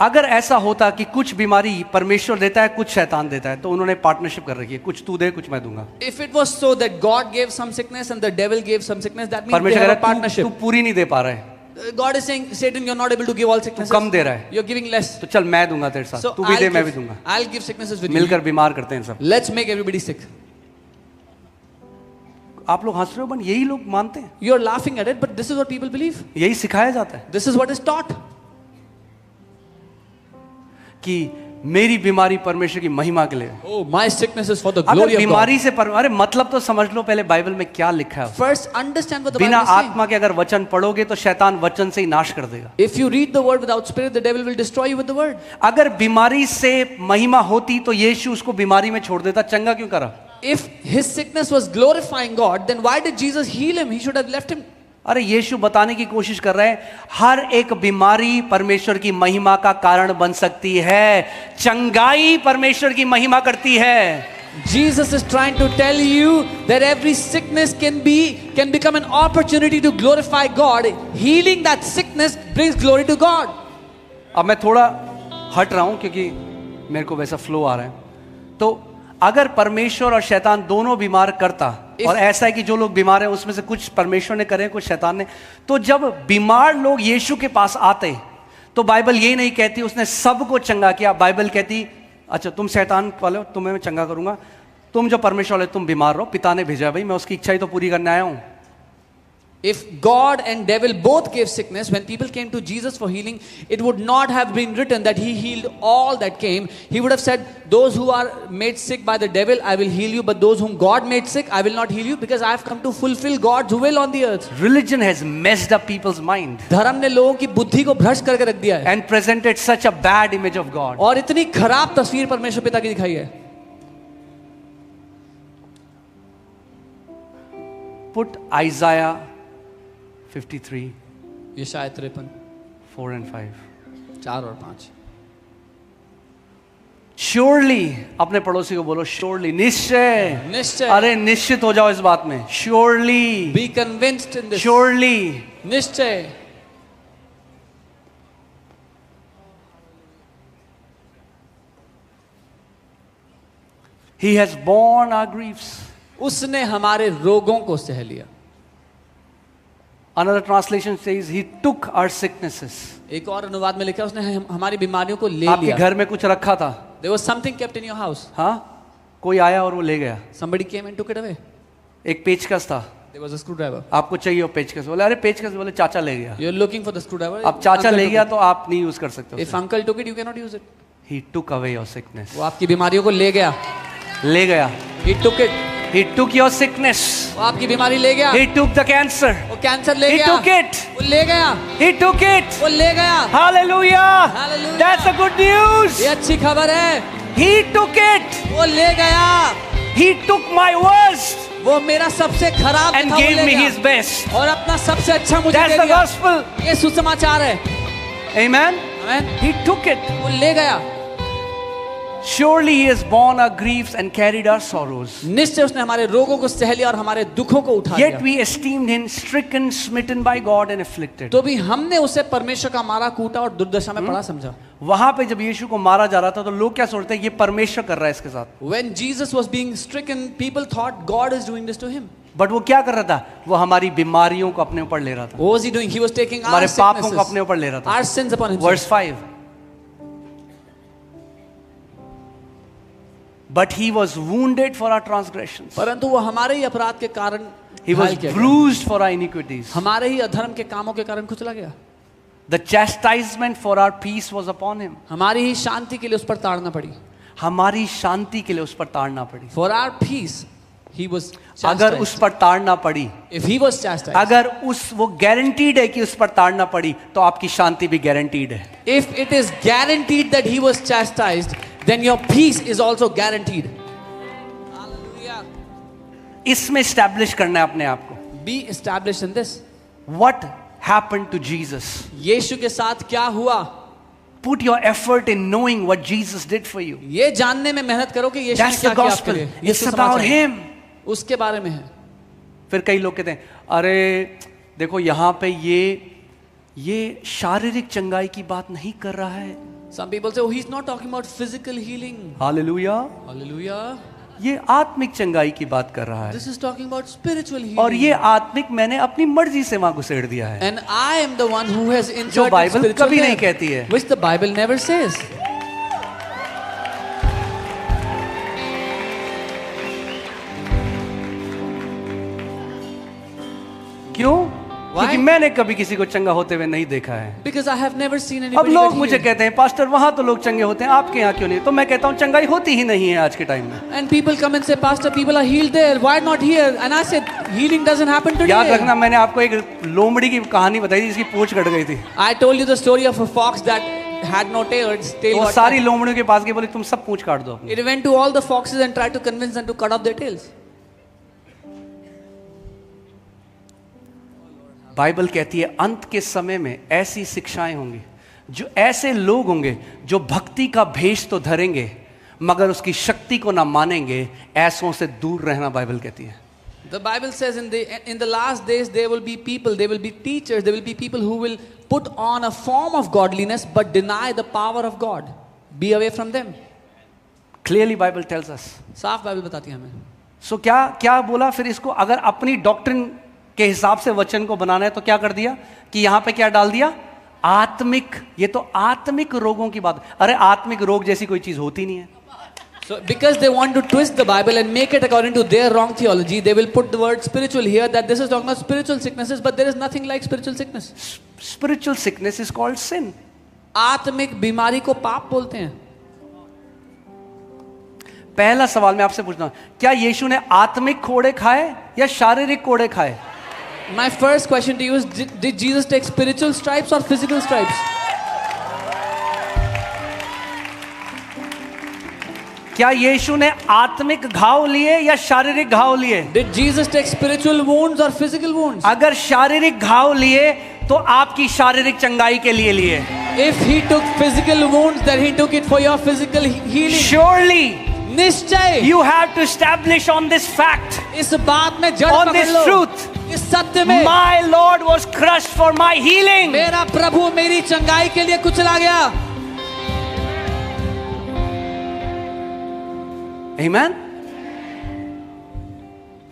अगर ऐसा होता कि कुछ बीमारी परमेश्वर देता है, कुछ शैतान देता है, तो उन्होंने पार्टनरशिप कर रखी है, कुछ तू दे कुछ मैं दूंगा. If it was so that God gave some sickness and the devil gave some sickness, that means they परमेश्वर have कह a रहा है partnership. तू पूरी नहीं दे पा रहा है, God is saying, Satan, you're not able to give all तू sicknesses. कम दे रहा है, You're giving less. तो चल मैं दूंगा तेरे साथ. So तू भी दे मैं भी दूंगा. I'll give sicknesses with you. मिलकर बीमार करते हैं सब. Let's make everybody sick. आप लोग हंस रहे हो, बन यही लोग मानते हैं. You're laughing at it, but this is what people believe. यही सिखाया जाता है This is what is taught. कि मेरी बीमारी परमेश्वर की महिमा के लिए. Oh, my sickness is for the अगर glory of God. बीमारी से अरे मतलब तो समझ लो पहले बाइबल में क्या लिखा है. First, understand what the बिना Bible is saying. आत्मा के अगर वचन पढ़ोगे तो शैतान वचन से ही नाश कर देगा. If you read the word without spirit, the devil will destroy you with the word. अगर बीमारी से महिमा होती तो यीशु उसको बीमारी में छोड़ देता. चंगा क्यों करा. If his sickness was glorifying God, then why did Jesus heal him? He should have left him. अरे यीशु बताने की कोशिश कर रहे हैं हर एक बीमारी परमेश्वर की महिमा का कारण बन सकती है, चंगाई परमेश्वर की महिमा करती है। Jesus is trying to tell you that every sickness can become an opportunity to glorify God. Healing that sickness brings glory to God. अब मैं थोड़ा हट रहा हूं क्योंकि मेरे को वैसा फ्लो आ रहा है। तो अगर परमेश्वर और शैतान दोनों बीमार करता, और ऐसा है कि जो लोग बीमार हैं उसमें से कुछ परमेश्वर ने करे, कुछ शैतान ने, तो जब बीमार लोग यीशु के पास आते तो बाइबल ये नहीं कहती उसने सबको चंगा किया। बाइबल कहती अच्छा तुम शैतान वाले हो, तुम्हें मैं चंगा करूंगा, तुम जो परमेश्वर वाले तुम बीमार रहो, पिता ने भेजा, भाई मैं उसकी इच्छा ही तो पूरी करने आया हूं। If God and devil both gave sickness, when people came to Jesus for healing, it would not have been written that he healed all that came. He would have said, those who are made sick by the devil, I will heal you, but those whom God made sick, I will not heal you, because I have come to fulfill God's will on the earth. Religion has messed up people's mind धर्म ने लोगों की बुद्धि को भ्रष्ट करके रख दिया है and presented such a bad image of God. और इतनी खराब तस्वीर परमेश्वर पिता की दिखाई है। Put Isaiah 53, ये शायद 53, 4 and 5. 4 और 5। Surely, अपने पड़ोसी को बोलो surely, निश्चय, निश्चय, अरे निश्चित हो जाओ इस बात में। Surely, be convinced in this, surely, निश्चय। he has borne our griefs. उसने हमारे रोगों को सह लिया। Another translation says he took our sicknesses. एक और अनुवाद में लिखा है उसने हमारी बीमारियों को ले आपके लिया। घर में कुछ रखा था, There was something kept in your house. हाँ, कोई आया और वो ले गया। Somebody came and took it away. एक पेचकस था, There was a screwdriver. आपको चाहिए वो पेचकस, बोले अरे पेचकस, बोले चाचा ले गया। You're looking for the screwdriver. अब चाचा Uncle ले took गया it. तो आप नहीं यूज कर सकते If uncle took it, you cannot use it. He took away your sickness. वो आपकी बीमारियों को ले गया। ले गया। He took it. He took your sickness. वो आपकी बीमारी ले गया। He took the cancer. वो कैंसर ले He गया। took it. वो ले गया। He took it. वो ले गया। Hallelujah. Hallelujah. That's a good news. ये अच्छी खबर है। He took it. वो ले गया। He took my worst वो मेरा सबसे खराब and था, वो gave ले me गया। his best. और अपना सबसे अच्छा मुझे That's दे the दिया। gospel. ये सुसमाचार है। Amen. Amen. He took it. वो ले गया। Surely he has borne our griefs and carried our sorrows. निश्चय उसने हमारे रोगों को सह लिया और हमारे दुखों को उठा Yet लिया। we esteemed him stricken, smitten by God and afflicted. तो भी हमने उसे परमेश्वर का मारा कूटा और दुर्दशा में पड़ा समझा। वहां पे जब यीशु को मारा जा रहा था तो लोग क्या सोचते हैं, ये परमेश्वर कर रहा है इसके साथ। When Jesus was being stricken, people thought God is doing this to him. But वो क्या कर रहा था, वो हमारी बीमारियों को अपने ऊपर ले रहा था, What was he doing? He was taking our हमारे पापों sicknesses, को अपने ऊपर ले रहा था। our sins upon himself. Verse 5. But he was wounded for our transgressions. परंतु वो हमारे ही अपराध के कारण He was घायल किया गया। bruised for our iniquities. हमारे ही अधर्म के कामों के कारण कुचला गया। The chastisement for our peace was upon him. हमारी ही शांति के लिए उस पर ताड़ना पड़ी। हमारी शांति के लिए उस पर ताड़ना पड़ी। For our peace, he was अगर उस chastised. पर ताड़ना पड़ी, If he was chastised, अगर उस वो गारंटीड है कि उस पर ताड़ना पड़ी, तो आपकी शांति भी गारंटीड है। if it is guaranteed that he was chastised, then your peace is also guaranteed. Hallelujah. इसमें स्टैब्लिश करना है अपने आप को। Be established in this. What happened to Jesus? यीशु के साथ क्या हुआ? Put your effort in knowing what Jesus did for you. ये जानने में मेहनत करो कि यीशु ने That's क्या the किया gospel. आपके लिए। ये It's about सुसमाचार him. उसके बारे में है। फिर कई लोग कहते हैं, अरे देखो यहाँ पे ये शारीरिक चंगाई की बात नहीं कर रहा है। Some people say, oh, he's not talking about physical healing. Hallelujah, Hallelujah. ये आत्मिक चंगाई की बात कर रहा है। This is talking about spiritual healing. और ये आत्मिक मैंने अपनी मर्जी से वहां घुसेड़ दिया है, And I am the one who has जो inserted बाइबल spiritual कभी नहीं care, कहती है। which the Bible never says. क्यों? Why? क्योंकि मैंने कभी किसी को चंगा होते हुए नहीं देखा है। Because I have never seen अब anybody लोग get मुझे healed. कहते हैं, पास्टर वहां तो लोग चंगे होते हैं, आपके यहाँ क्यों नहीं? तो मैं कहता हूँ चंगाई होती ही नहीं है आज के टाइम में। And people come and say, Pastor, people are healed there. Why not here? And I said, healing doesn't happen today. याद रखना, मैंने आपको एक लोमड़ी की कहानी बताई थी जिसकी पूंछ कट गई थी। I told you the story of a fox that had no tail. Its tail वो got सारी cut. लोमड़ियों के पास गई, बोली तुम सब पूंछ काट दो अपनी। It went to all the foxes and tried to convince them to cut off their tails. Bible कहती है अंत के समय में ऐसी शिक्षाएं होंगी, जो ऐसे लोग होंगे जो भक्ति का भेष तो धरेंगे मगर उसकी शक्ति को ना मानेंगे, ऐसों से दूर रहना बाइबल कहती है। The Bible says in the last days there will be people, there will be teachers, there will be people who will put on a form of godliness but deny the power of God. Be away from them. Clearly Bible tells us. साफ Bible बताती है हमें। सो क्या बोला फिर इसको, अगर अपनी डॉक्ट्रिन के हिसाब से वचन को बनाना है तो क्या कर दिया कि यहां पे क्या डाल दिया, आत्मिक। ये तो आत्मिक रोगों की बात। अरे आत्मिक रोग जैसी कोई चीज होती नहीं है। So because they want to twist the Bible and make it according to their wrong theology, they will put the word spiritual here, that this is talking about spiritual sicknesses, but there is nothing like spiritual sickness. Spiritual sickness is called sin. आत्मिक बीमारी को पाप बोलते हैं। पहला सवाल मैं आपसे पूछता हूं, क्या यीशु ने आत्मिक कोड़े खाए या शारीरिक कोड़े खाए? My first question to you is, did Jesus take spiritual stripes or physical stripes? क्या यीशु ने आत्मिक घाव लिए या शारीरिक घाव लिए? Did Jesus take spiritual wounds or physical wounds? अगर शारीरिक घाव लिए तो आपकी शारीरिक चंगाई के लिए लिए। If he took physical wounds, then he took it for your physical healing. Surely निश्चय you have to establish on this fact, इस बात में जड़ on पकड़ this लो, truth, इस सत्य में my Lord was crushed for my healing. मेरा प्रभु मेरी चंगाई के लिए कुचला गया। Amen?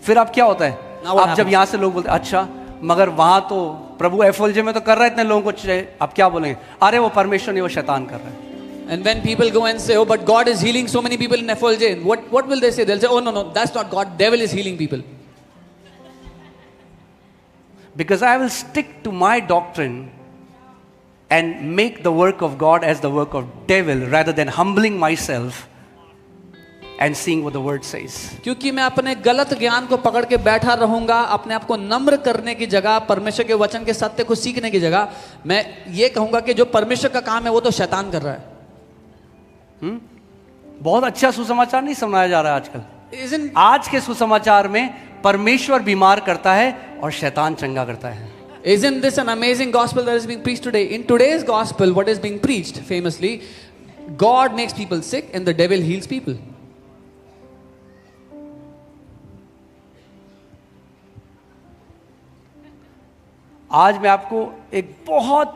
फिर अब क्या होता है? Now what अब जब happens? यहां से लोग बोलते अच्छा मगर वहां तो प्रभु एफओलजे में तो कर रहा है इतने लोगों को, अब क्या बोलेंगे? अरे वो परमेश्वर नहीं, वो शैतान कर रहा है। And when people go and say, oh, but God is healing so many people in FLJ, what will they say? They'll say, oh, no, that's not God. Devil is healing people. Because I will stick to my doctrine and make the work of God as the work of devil rather than humbling myself and seeing what the word says. क्योंकि मैं अपने गलत ज्ञान को पकड़ के बैठा रहूंगा, अपने आप को नम्र करने की जगह, परमेश्वर के वचन के सत्य को सीखने की जगह मैं ये कहूंगा कि जो परमेश्वर का काम है वो तो शैतान कर रहा है। बहुत अच्छा सुसमाचार नहीं सुनाया जा रहा है आजकल। Isn't आज के सुसमाचार में परमेश्वर बीमार करता है और शैतान चंगा करता है। Isn't this an amazing gospel that is being preached today? In today's gospel, what is being preached famously, God makes people sick and the devil heals people. आज मैं आपको एक बहुत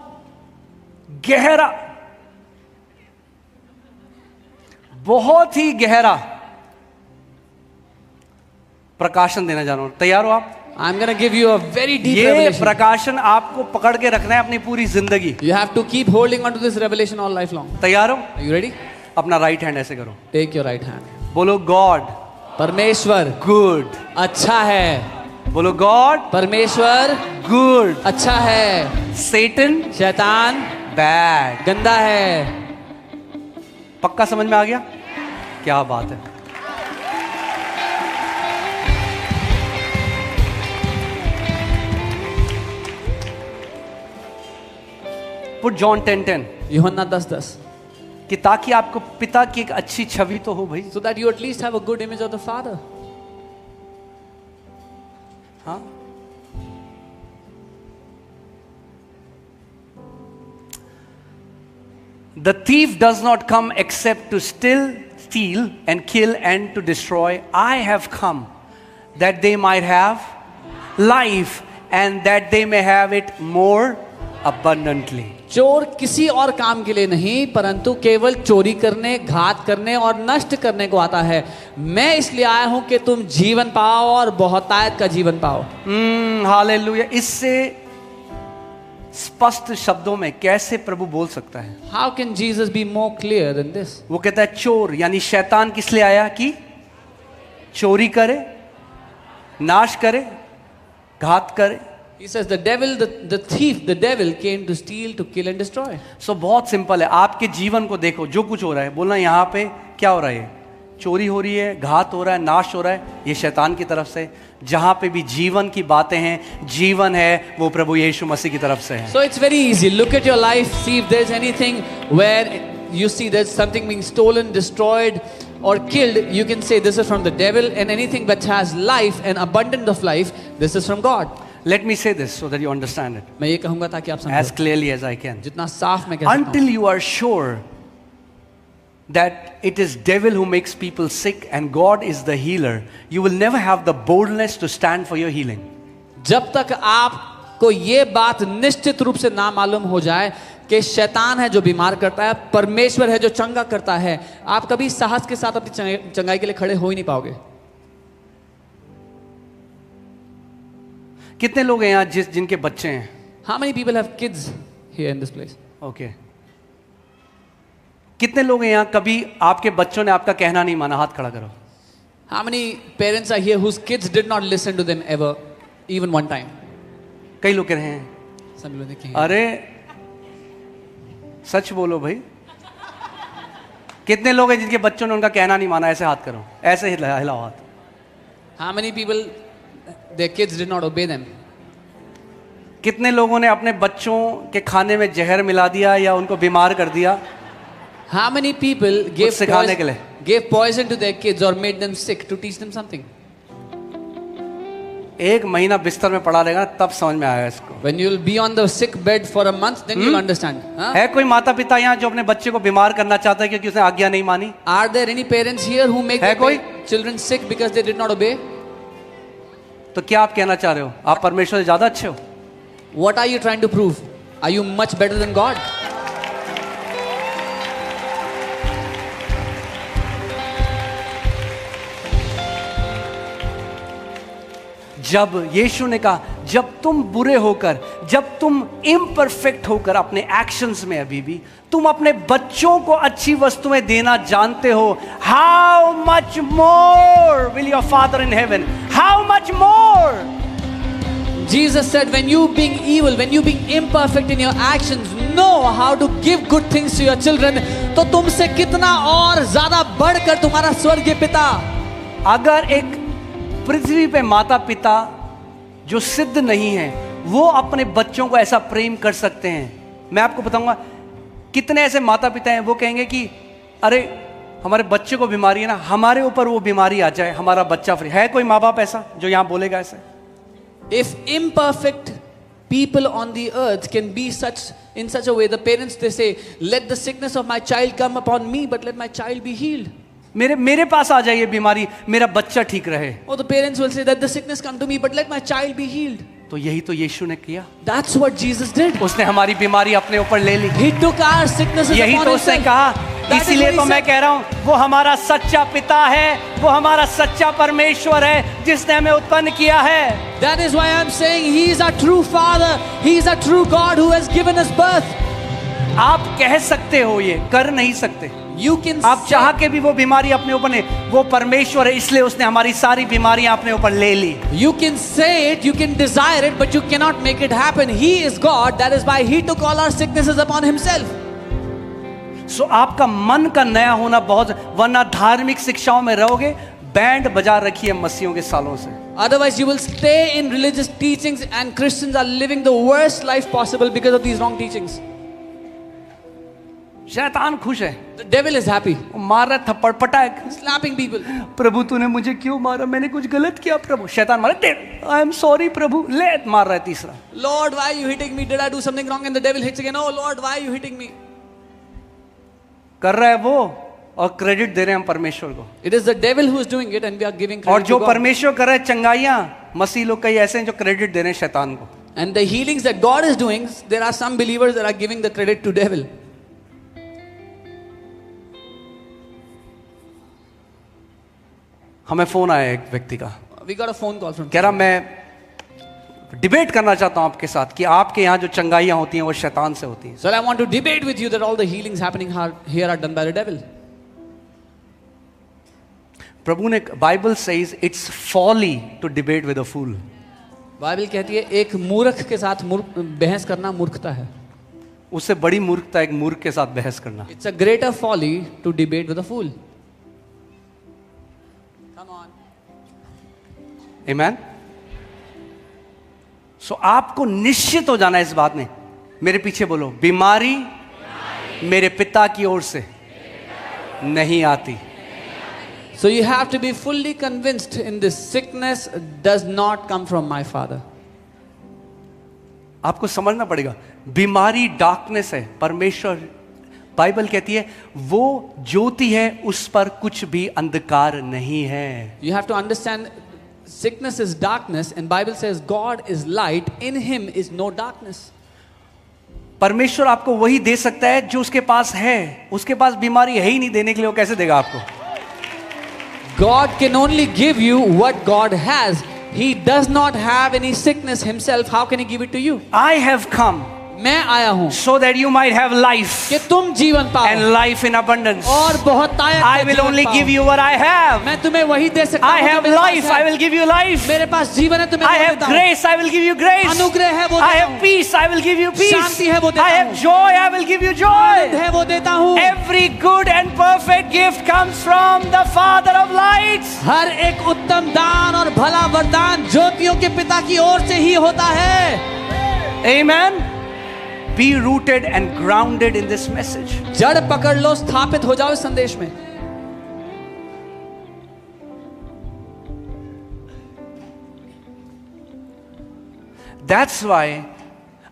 गहरा, बहुत ही गहरा प्रकाशन देना जा रहा हूं। तैयार हो आप? I'm going to give you a very deep ये revelation. प्रकाशन आपको पकड़ के रखना है अपनी पूरी जिंदगी। You have to keep holding on to this revelation all life long. तैयार हो? Are you ready? अपना राइट हैंड ऐसे करो, Take your right hand. बोलो गॉड परमेश्वर गुड, अच्छा है। बोलो गॉड परमेश्वर गुड, अच्छा है। सेटन शैतान बैड। गंदा है। पक्का समझ में आ गया? क्या बात है। पुट जॉन 10:10 यूहन्ना 10:10 कि ताकि आपको पिता की एक अच्छी छवि तो हो भाई। so that you at least have a good image of the Father. हाँ, the thief does not come except to steal and kill and to destroy. I have come that they might have life and that they may have it more abundantly. चोर किसी और काम के लिए नहीं परंतु केवल चोरी करने, घात करने और नष्ट करने को आता है। मैं इसलिए आया हूं कि तुम जीवन पाओ और बहुतायत का जीवन पाओ। हालेलुया। इससे स्पष्ट शब्दों में कैसे प्रभु बोल सकता है? How can Jesus be more clear than this? वो कहता है चोर यानी शैतान किस लिए आया? कि चोरी करे, नाश करे, घात करे। He says the devil, the thief, the devil came to steal, to kill and destroy. सो बहुत सिंपल है। आपके जीवन को देखो, जो कुछ हो रहा है, बोलना यहाँ पे क्या हो रहा है? चोरी हो रही है, घात हो रहा है, नाश हो रहा है, ये शैतान की तरफ से। जहां पे भी जीवन की बातें हैं, जीवन है, वो प्रभु यीशु मसीह की तरफ से है। So it's very easy. Look at your life, see if there's anything where you see there's something being stolen, destroyed or killed, you can say this is from the devil, and anything that has life and abundance of life, this is from God. Let me say this so that you understand it मैं ये कहूंगा ताकि आप as समझो, clearly as I can. जितना साफ मैं कह सकता हूं। Until you are sure that it is devil who makes people sick and God is the healer, you will never have the boldness to stand for your healing. जब तक आपको ये बात निश्चित रूप से ना मालूम हो जाए कि शैतान है जो बीमार करता है, परमेश्वर है जो चंगा करता है, आप कभी साहस के साथ अपनी चंगाई के लिए खड़े हो ही नहीं पाओगे। कितने लोग हैं यहाँ जिनके बच्चे हैं? How many people have kids here in this place? Okay कितने लोग हैं यहाँ कभी आपके बच्चों ने आपका कहना नहीं माना? हाथ खड़ा करो। How many parents are here whose kids did not listen to them ever, even one time? कई लोग कह रहे हैं Some people thinking, अरे सच बोलो भाई। कितने लोग हैं जिनके बच्चों ने उनका कहना नहीं माना? ऐसे हाथ करो, ऐसे हिलाओ हाथ। how many people their kids did not obey them? कितने लोगों ने अपने बच्चों के खाने में जहर मिला दिया या उनको बीमार कर दिया How many people कुछ सिखाने के लिए? gave poison to their kids or made them sick to teach them something? एक महीना बिस्तर में पड़ा रहेगा तब समझ में आएगा इसको। When you'll be on the sick bed for a month, then you'll understand. Huh? है कोई माता पिता यहाँ जो अपने बच्चे को बीमार करना चाहता है क्योंकि उसने आज्ञा नहीं मानी? Are there any parents here who make है their कोई? children sick because they did not obey? तो क्या आप कहना चाह रहे हो? आप परमेश्वर से ज्यादा अच्छे हो? What are you trying to prove? Are you much better than God? जब यीशु ने कहा जब तुम बुरे होकर, जब तुम इम्परफेक्ट होकर अपने एक्शंस में अभी भी तुम अपने बच्चों को अच्छी वस्तुएं देना जानते हो, how much more will your father in heaven, how much more. Jesus said, when you being evil, when you being imperfect in your actions, know how to give good things to your children, तो तुमसे कितना और ज्यादा बढ़कर तुम्हारा स्वर्गीय पिता। अगर एक पृथ्वी पे माता पिता जो सिद्ध नहीं है वो अपने बच्चों को ऐसा प्रेम कर सकते हैं, मैं आपको बताऊंगा कितने ऐसे माता पिता हैं वो कहेंगे कि अरे हमारे बच्चे को बीमारी है ना, हमारे ऊपर वो बीमारी आ जाए, हमारा बच्चा फ्री। है कोई माँ बाप ऐसा जो यहां बोलेगा ऐसे? If imperfect people on the earth can be in such a way, the parents they say, let the sickness of my child come upon me, but let my child be healed. मेरे पास आ जाए ये बीमारी, मेरा बच्चा ठीक रहे। Or the parents will say that the sickness come to me, but let my child be healed. तो यही तो यीशु ने किया। That's what Jesus did. उसने हमारी बीमारी अपने ऊपर ले ली। He took our sicknesses यही upon तो उसने himself. कहा, That is इसीलिए what he तो मैं said. कह रहा हूं वो हमारा सच्चा पिता है, वो हमारा सच्चा परमेश्वर है जिसने हमें उत्पन्न किया है। That is why I'm saying He is our true Father. He is our true God who has given us birth. आप कह सकते हो, ये कर नहीं सकते। You can आप say, चाह के भी वो बीमारी अपने ऊपर नहीं, वो परमेश्वर है इसलिए उसने हमारी सारी बीमारियां अपने ऊपर ले ली। you can say it, you can desire it, but you cannot make it happen. He is God. That is why He took all our sicknesses upon Himself. सो आपका मन का नया होना बहुत, वरना धार्मिक शिक्षाओं में रहोगे, बैंड बजा रखी है मसीहों के सालों से। Otherwise, you will stay in religious teachings, and Christians are living the worst life possible because of these wrong teachings. शैतान खुश है, The devil is happy, वो मार रहा है थप्पड़ पटाक। slapping people. प्रभु तूने मुझे क्यों मारा? मैंने कुछ गलत किया प्रभु? शैतान मारे, आई एम सॉरी प्रभु, ले मार रहा है तीसरा। Lord, why are you hitting me? Did I do something wrong? And the devil hits again. Oh Lord, why are you hitting me? कर रहा है वो और क्रेडिट दे रहे हैं हम परमेश्वर को। It is the devil who is doing it, and we are giving और credit जो to God. परमेश्वर कर रहा है चंगाइयां, मसीह लोग कई ऐसे हैं जो क्रेडिट दे रहे हैं शैतान को। And the healings that God is doing, there are some believers that are giving the credit to devil. हमें फोन आया एक व्यक्ति का, We got a phone call from. कह रहा मैं डिबेट करना चाहता हूं आपके साथ कि आपके यहाँ जो चंगाइयां होती हैं वो शैतान से होती हैं। So I want to debate with you that all the healings happening here are done by the devil. प्रभु ने, Bible says it's folly to debate with a fool. Bible कहती है एक मूर्ख के साथ बहस करना मूर्खता है. उससे बड़ी मूर्खता एक मूर्ख के साथ बहस करना। It's a greater folly to debate with a fool. Come on. आमेन। सो आपको निश्चित हो जाना इस बात में, मेरे पीछे बोलो, बीमारी मेरे पिता की ओर से नहीं आती। So you have to be fully convinced in this. Sickness does not come from my Father. आपको समझना पड़ेगा, बीमारी डार्कनेस है, परमेश्वर, बाइबल कहती है वो ज्योति है, उस पर कुछ भी अंधकार नहीं है. You have to understand, sickness is darkness, and Bible says God is light. In Him is no darkness. परमेश्वर आपको वही दे सकता है जो उसके पास है. उसके पास बीमारी है ही नहीं देने के लिए, वो कैसे देगा आपको? God can only give you what God has. He does not have any sickness himself. How can He give it to you? I have come मैं आया हूँ so that you might have life कि तुम जीवन पाओ and life in abundance. और बहुत तायत I will only give you what I have. मैं तुम्हें वही दे सकता I हूँ जो have मेरे पास life, है। I will give you life. मेरे पास जीवन है, तुम्हें I वो have देता हूँ। grace, I will give you grace. अनुग्रह है, वो I देता have हूँ। peace, I will give you peace. शांति है, वो देता I have हूँ। joy, I will give you joy. आनंद है, वो देता हूँ। Every good and perfect gift comes from the Father of lights. हर एक उत्तम दान और भला वरदान ज्योतियों के पिता की ओर से ही होता है. Amen. Be rooted and grounded in this message. जड़ पकड़ लो, स्थापित हो जाओ इस संदेश में. That's why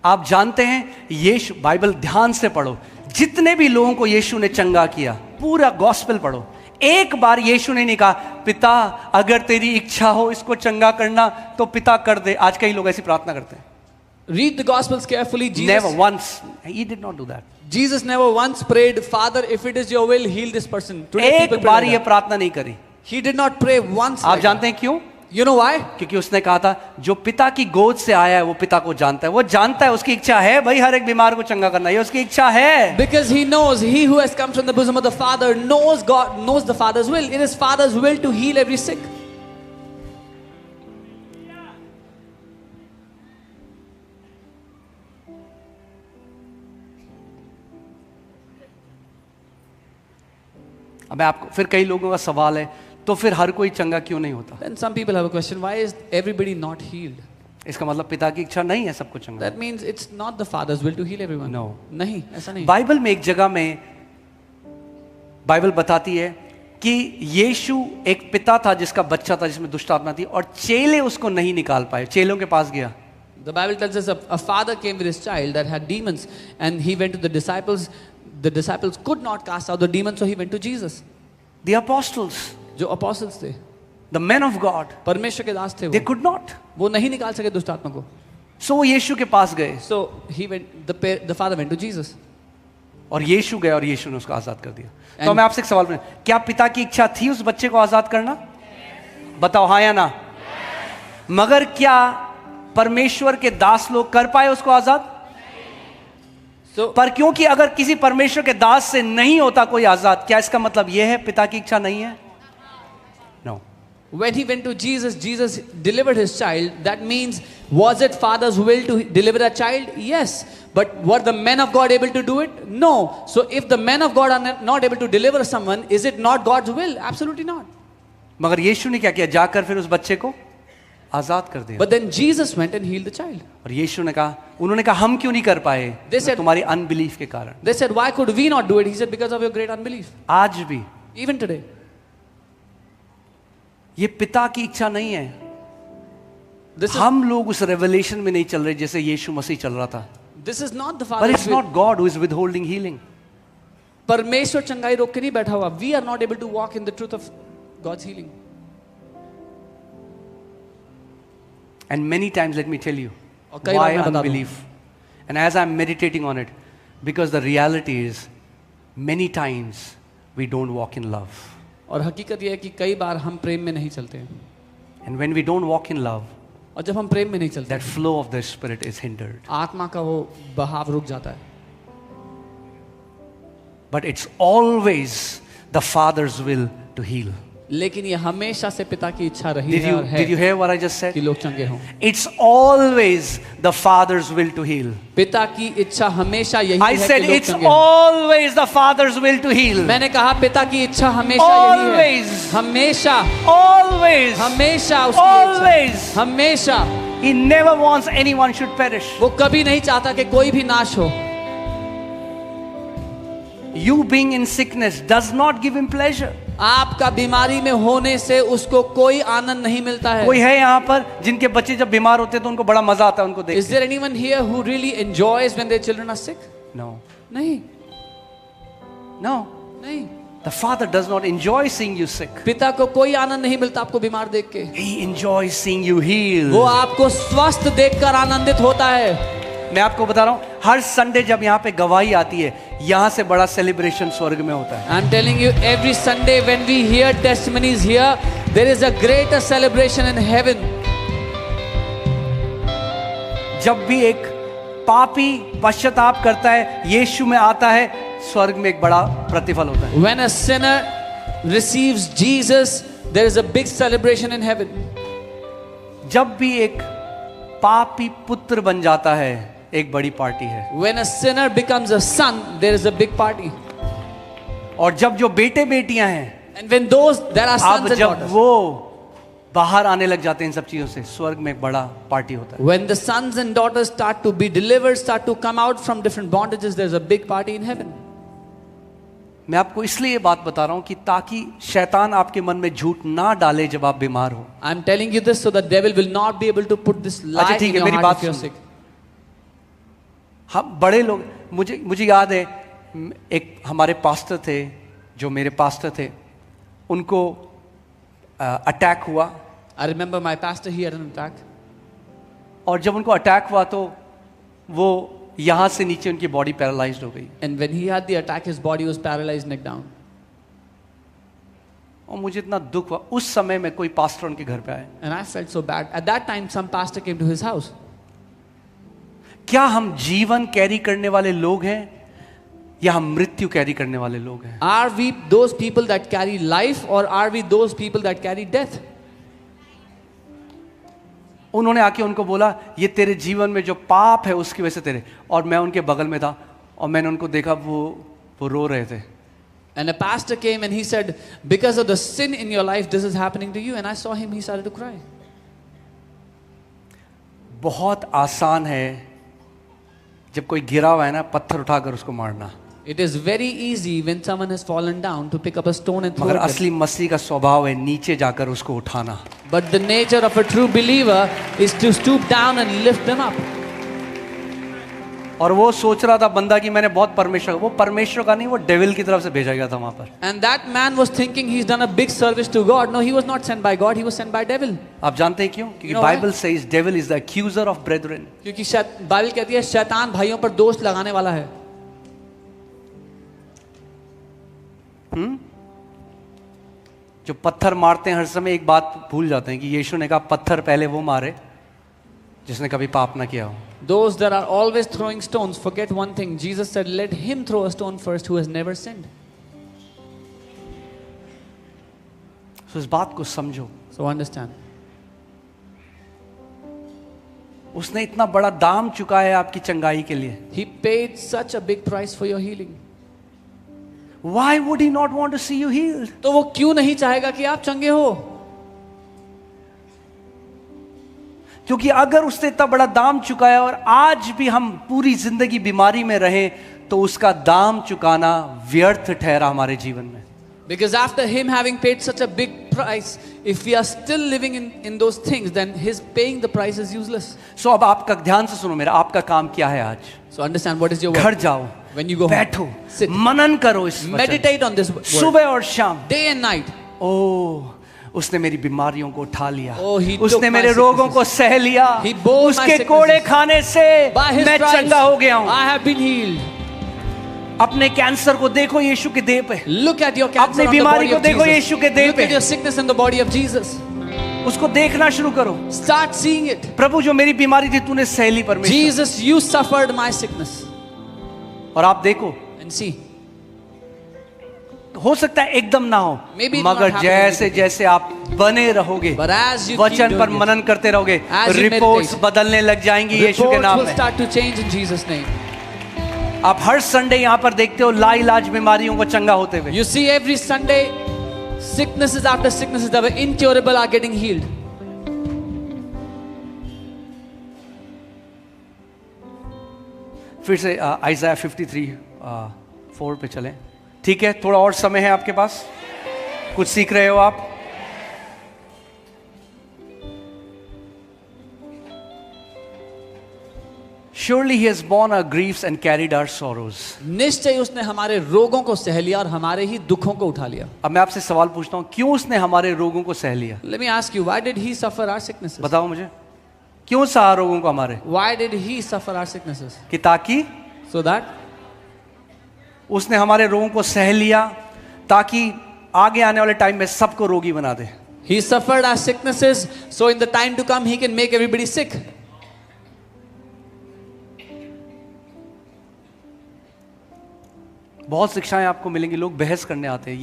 आप जानते हैं, यीशु, बाइबल ध्यान से पढ़ो, जितने भी लोगों को यीशु ने चंगा किया, पूरा गॉस्पेल पढ़ो, एक बार यीशु ने नहीं कहा पिता अगर तेरी इच्छा हो इसको चंगा करना तो पिता कर दे. आज कई लोग ऐसी प्रार्थना करते हैं. Read the Gospels carefully. Never once. He did not do that. Jesus never once prayed, Father, if it is your will, heal this person. Today एक people pray बार like ये that. प्रार्थना नहीं करी. He did not pray once. आप like जानते हैं क्यों? that. You know why? क्योंकि उसने कहा था जो पिता की गोद से आया है वो पिता को जानता है. वो जानता है, उसकी इच्छा है भाई हर एक बीमार को चंगा करना, ये उसकी इच्छा है. Because he knows, he who has come from the bosom of the Father knows God, knows the Father's will. It is Father's will to heal every sick. अब आपको फिर कई लोगों का सवाल है, तो फिर हर कोई चंगा क्यों नहीं होता? Then some people have a question, why is everybody not healed? इसका मतलब पिता की इच्छा नहीं है सबको चंगा. That means it's not the Father's will to heal everyone. No. नहीं, ऐसा नहीं. बाइबल में एक जगह में बाइबल बताती है कि यीशु एक पिता था जिसका बच्चा था जिसमें दुष्ट आत्मा थी और चेले उसको नहीं निकाल पाए. चेलों के पास गया. The Bible tells us a father came with his child that had demons and he went to the disciples. The disciples could not cast out the demons, so he went to Jesus. The apostles, जो apostles थे, the men of God, परमेश्वर के दास थे they वो, could not. वो नहीं निकाल सके दुष्ट आत्मा को. So वो यीशु के पास गए So he went. The father went to Jesus. और यीशु गए और यीशु ने उसको आजाद कर दिया. तो And- मैं आपसे एक सवाल पूछूं, क्या पिता की इच्छा थी उस बच्चे को आजाद करना? बताओ हाँ या ना. मगर क्या परमेश्वर के दास लोग कर पाए उसको आजाद? So पर क्योंकि अगर किसी परमेश्वर के दास से नहीं होता कोई आजाद, क्या इसका मतलब यह है पिता की इच्छा नहीं है? No. when he went to Jesus, Jesus delivered his child. That means, was it Father's will to deliver a child? Yes. But were the men of God able to do it? No. So if the men of God are not able to deliver someone, is it not God's will? Absolutely not. मगर यीशु ने क्या किया? जाकर फिर उस बच्चे को आजाद कर दिया. But then Jesus went and healed the child. और यीशु ने कहा, उन्होंने कहा हम क्यों नहीं कर पाए? They said- तुम्हारी अनबिलीफ के कारण. They said, why could we not do it? He said, because of your great unbelief. आज भी Even today. ये पिता की इच्छा नहीं है. This is, हम लोग उस रेवलेशन में नहीं चल रहे जैसे यीशु मसीह चल रहा था. this is not the But Father's it's will. not God who is withholding healing. परमेश्वर चंगाई रोक के नहीं बैठा हुआ. We are not able to walk in the truth of God's healing. And many times, let me tell you, और कई why बार मैं बता दूं. unbelief? And as I'm meditating on it, because the reality is, many times we don't walk in love. और हकीकत यह है कि कई बार हम प्रेम में नहीं चलते हैं. And when we don't walk in love, और जब हम प्रेम में नहीं चलते, that flow of the Spirit is hindered. आत्मा का वो बहाव रुक जाता है. But it's always the Father's will to heal. लेकिन ये हमेशा से पिता की इच्छा रही है और Did you है hear what I just said? कि लोग चंगे हों. It's always the Father's will to heal. पिता की इच्छा हमेशा यही I है said कि लोग it's चंगे हों. always the Father's will to heal. मैंने कहा पिता की इच्छा हमेशा यही है. Always. हमेशा Always. हमेशा उसकी इच्छा. Always. हमेशा. He never wants anyone should perish. वो कभी नहीं चाहता कि कोई भी नाश हो. You being in sickness does not give him pleasure. आपका बीमारी में होने से उसको कोई आनंद नहीं मिलता है. कोई है यहाँ पर जिनके बच्चे जब बीमार होते हैं तो उनको बड़ा मजा आता है उनको देख? Is there anyone here who really enjoys when their children are sick? No. नहीं, No. नहीं. The Father does not enjoy seeing you sick. पिता को कोई आनंद नहीं मिलता आपको बीमार देख के. He enjoys seeing you healed. वो आपको स्वस्थ देखकर आनंदित होता है. मैं आपको बता रहा हूँ, हर संडे जब यहाँ पे गवाही आती है, यहाँ से बड़ा सेलिब्रेशन स्वर्ग में होता है. I'm telling you, every Sunday when we hear testimonies here, there is a greater celebration in heaven. जब भी एक पापी पश्चाताप करता है, यीशु में आता है, स्वर्ग में एक बड़ा प्रतिफल होता है. When a sinner receives Jesus, there is a big celebration in heaven. जब भी एक पापी पुत्र बन जाता है, एक बड़ी पार्टी है. When a sinner becomes a son, there is a big party. और जब जो बेटे बेटियां हैं, And when those there are अब sons and जब daughters, वो बाहर आने लग जाते हैं इन सब चीजों से, स्वर्ग में एक बड़ा पार्टी होता है. when the sons and daughters start to be delivered, start to come out from different bondages, there's a big party in heaven. मैं आपको इसलिए ये बात बता रहा हूं कि ताकि शैतान आपके मन में झूठ ना डाले जब आप बीमार हो. I'm telling you this so the devil will not be able to put this lie ठीक in है, your मेरी heart बात if you're सुनो. sick. हम बड़े लोग, मुझे याद है, एक हमारे पास्टर थे, जो मेरे पास्टर थे, उनको अटैक हुआ. I remember my pastor, he had an attack. और जब उनको अटैक हुआ तो वो यहाँ से नीचे उनकी बॉडी पैरालाइज्ड हो गई. And when he had the attack, his body was paralyzed neck down. और मुझे इतना दुख हुआ. उस समय में कोई पास्टर उनके घर पे आए. And I felt so bad. At that time, some pastor came to his house. क्या हम जीवन कैरी करने वाले लोग हैं या हम मृत्यु कैरी करने वाले लोग हैं? Are we those people that carry life or are we those people that carry death? उन्होंने आके उनको बोला, ये तेरे जीवन में जो पाप है उसकी वजह से तेरे. और मैं उनके बगल में था और मैंने उनको देखा, वो रो रहे थे. And a pastor came and he said, because of the sin in your life, this is happening to you. And I saw him, he started to cry. बहुत आसान है जब कोई गिरा हुआ है ना, पत्थर उठाकर उसको मारना. It is very easy when someone has fallen down to pick up a stone and throw मगर it. असली मसीह का स्वभाव है नीचे जाकर उसको उठाना. But the nature of a true believer is to stoop down and lift them up. और वो सोच रहा था बंदा कि मैंने बहुत परमेश्वर, वो परमेश्वर का नहीं, वो डेविल की तरफ से भेजा गया था वहां पर. And that man was thinking he's done a big service to God. No, he was not sent by God, he was sent by devil. आप जानते हैं क्यों? क्योंकि You know Bible says devil is the accuser of brethren. क्योंकि Bible कहती है शैतान भाइयों पर दोष लगाने वाला है. जो पत्थर मारते हैं हर समय एक बात भूल जाते हैं कि यीशु ने कहा पत्थर पहले वो मारे जिसने कभी पाप ना किया हो. Those that are always throwing stones forget one thing. Jesus said, let him throw a stone first who has never sinned. So इस बात को समझो. So understand. उसने इतना बड़ा दाम चुकाया आपकी चंगाई के लिए. He paid such a big price for your healing. Why would he not want to see you healed? तो वो क्यों नहीं चाहेगा कि आप चंगे हो? क्योंकि अगर उसने इतना बड़ा दाम चुकाया और आज भी हम पूरी जिंदगी बीमारी में रहें तो उसका दाम चुकाना व्यर्थ ठहरा हमारे जीवन में. Because after him having paid such a big price, if we are still living in those things, then his paying the price is useless. So अब आपका ध्यान से सुनो मेरा, आपका काम क्या है आज? So understand what is your घर work. जाओ, When you go home, बैठो, sit, मनन करो इस वचन. meditate on this word. सुबह और शाम. Day and night. ओह, उसने मेरी बीमारियों को उठा लिया. Oh, he took उसने my मेरे रोगों को sicknesses. सह लिया. He bore my उसके sicknesses. कोड़े खाने से By his मैं stripes, चंगा हो गया हूँ. I have been healed. अपने कैंसर को देखो यीशु के देह पे. Look at your cancer अपनी on the बीमारी body को of देखो Jesus. यीशु के देह Look पे. at your sickness in the body of Jesus. उसको देखना शुरू करो. Start seeing it. प्रभु जो मेरी बीमारी थी तूने सह ली परमेश्वर. Jesus, you suffered my sickness. और आप देखो, And see, हो सकता है एकदम ना हो, Maybe it will मगर not happen जैसे immediately. जैसे आप बने रहोगे, but as you keep वचन पर doing it, मनन करते रहोगे, As you रिपोर्ट्स meditate, बदलने लग जाएंगी यीशु के reports नाम will में. start to change in Jesus' name. आप हर संडे यहाँ पर देखते हो लाइलाज बीमारियों को चंगा होते हुए. You see every Sunday, sicknesses after sicknesses that were incurable are getting healed. फिर से आइज़ाया 53:4 पे चलें. ठीक है, थोड़ा और समय है आपके पास. कुछ सीख रहे हो आप? Surely he has borne our griefs and carried our sorrows. निश्चय उसने हमारे रोगों को सह लिया और हमारे ही दुखों को उठा लिया. अब मैं आपसे सवाल पूछता हूं, क्यों उसने हमारे रोगों को सह लिया? Let me ask you, why did he suffer our sicknesses? बताओ मुझे, क्यों सहा रोगों को हमारे? Why did he suffer our sicknesses? कि ताकि So that उसने हमारे रोगों को सह लिया ताकि आगे आने वाले टाइम में सबको रोगी बना दे. he suffered our sicknesses, so in the time to come he can make everybody sick. बहुत शिक्षाएं आपको मिलेंगी, लोग बहस करने आते हैं,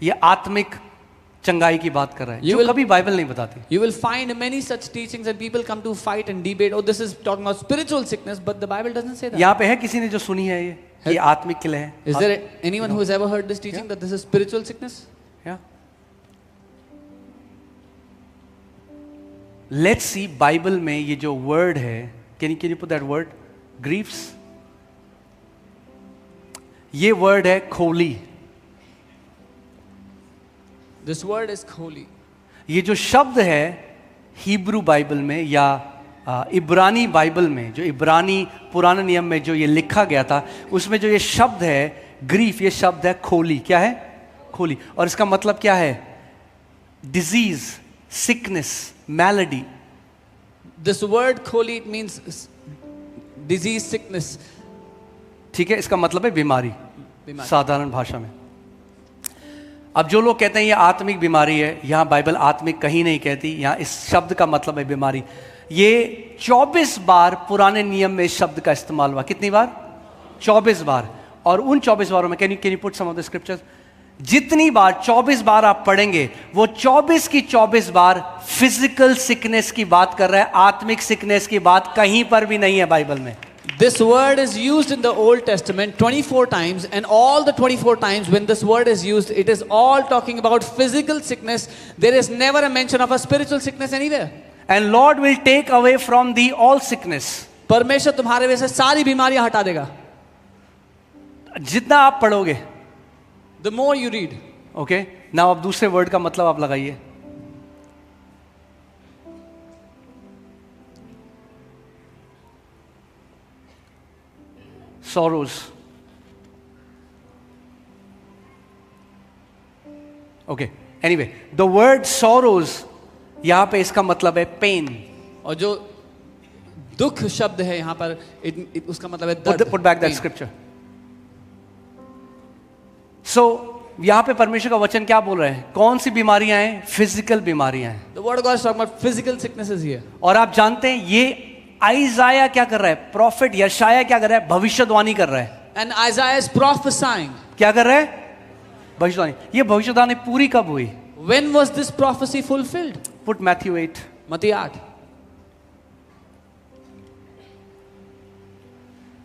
ये आत्मिक चंगाई की बात कर रहे हैं जो कभी बाइबल नहीं बताती. You will find many such teachings and people come to fight and debate. Oh, this is talking about spiritual sickness, but the Bible doesn't say that. यहाँ पे है किसी ने जो सुनी है ये आत्मिक किले है? Is there anyone who has ever heard this teaching that this is spiritual sickness? Yeah. Let's see Bible में ये जो वर्ड है, can you put that word? Griefs. ये वर्ड है खोली. This word is kholi. ये जो शब्द है हिब्रू बाइबल में या इब्रानी बाइबल में, जो इब्रानी पुराने नियम में जो ये लिखा गया था, उसमें जो ये शब्द है ग्रीफ, ये शब्द है खोली. क्या है? खोली. और इसका मतलब क्या है? Disease, sickness, malady. This word kholi, it means disease, sickness. ठीक है, इसका मतलब है बीमारी साधारण भाषा में. अब जो लोग कहते हैं ये आत्मिक बीमारी है, यहां बाइबल आत्मिक कहीं नहीं कहती, यहां इस शब्द का मतलब है बीमारी. ये 24 बार पुराने नियम में इस शब्द का इस्तेमाल हुआ. कितनी बार? 24 बार. और उन 24 बारों में can you put some of the scriptures? जितनी बार 24 बार आप पढ़ेंगे, वो 24 की 24 बार फिजिकल सिकनेस की बात कर रहा है. आत्मिक सिकनेस की बात कहीं पर भी नहीं है बाइबल में. This word is used in the Old Testament 24 times, and all the 24 times when this word is used, it is all talking about physical sickness. There is never a mention of a spiritual sickness anywhere. And Lord will take away from thee all sickness. परमेश्वर तुम्हारे वजह से सारी बीमारियां हटा देगा. जितना आप पढ़ोगे, The more you read. Okay. Now अब दूसरे वर्ड का मतलब आप लगाइए. sorrows. Okay. Anyway, the word sorrows यहां पे इसका मतलब है pain. और जो दुख शब्द है यहां पर उसका मतलब है दर्द. Put back that scripture. So यहां पे परमेश्वर का वचन क्या बोल रहे हैं? कौन सी बीमारियां हैं? फिजिकल बीमारियां हैं. The word of God is talking about physical sicknesses here. और आप जानते हैं ये आइजाया क्या कर रहा है? प्रॉफिट यशाया क्या कर रहा है? भविष्यवाणी कर रहा है. And Isaiah is prophesying. क्या कर रहा है? भविष्यवाणी. ये भविष्यवाणी पूरी कब हुई? When was this prophecy fulfilled? Put Matthew 8. मत्ती 8.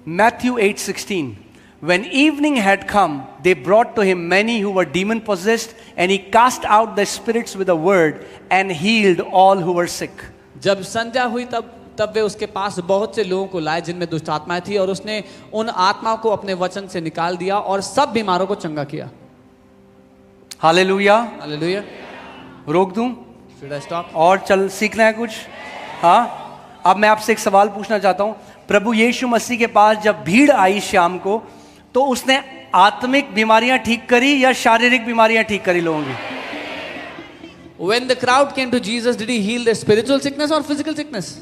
Matthew 8:16. When evening had come, they brought to him many who were demon possessed, and he cast out the spirits with a word and healed all who were sick. जब संध्या हुई तब वे उसके पास बहुत से लोगों को लाए जिनमें दुष्ट आत्माएं थी, और उसने उन आत्माओं को अपने वचन से निकाल दिया और सब बीमारों को चंगा किया. हालेलुया. हालेलुया. रोक दूं? Should I stop? और चल सीखना है कुछ? हाँ. अब मैं आपसे एक सवाल पूछना चाहता हूं. प्रभु यीशु मसीह के पास जब भीड़ आई शाम को, तो उसने आत्मिक बीमारियां ठीक करी या शारीरिक बीमारियां ठीक करी लोगों की? When the crowd came to Jesus, did he heal their spiritual sickness or physical sickness?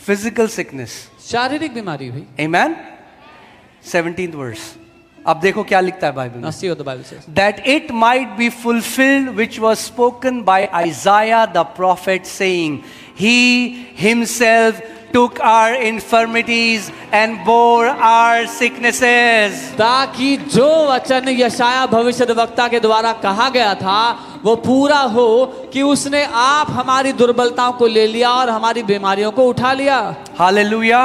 Physical sickness. शारीरिक बीमारी हुई. Amen. 17th verse. अब देखो क्या लिखता है बाइबल में. Now see what the Bible says. That it might be fulfilled which was spoken by Isaiah the prophet, saying, He himself took our infirmities and bore our sicknesses. ताकि जो वचन यशाया भविष्यद्वक्ता के द्वारा कहा गया था वो पूरा हो कि उसने आप हमारी दुर्बलताओं को ले लिया और हमारी बीमारियों को उठा लिया. हालेलुया.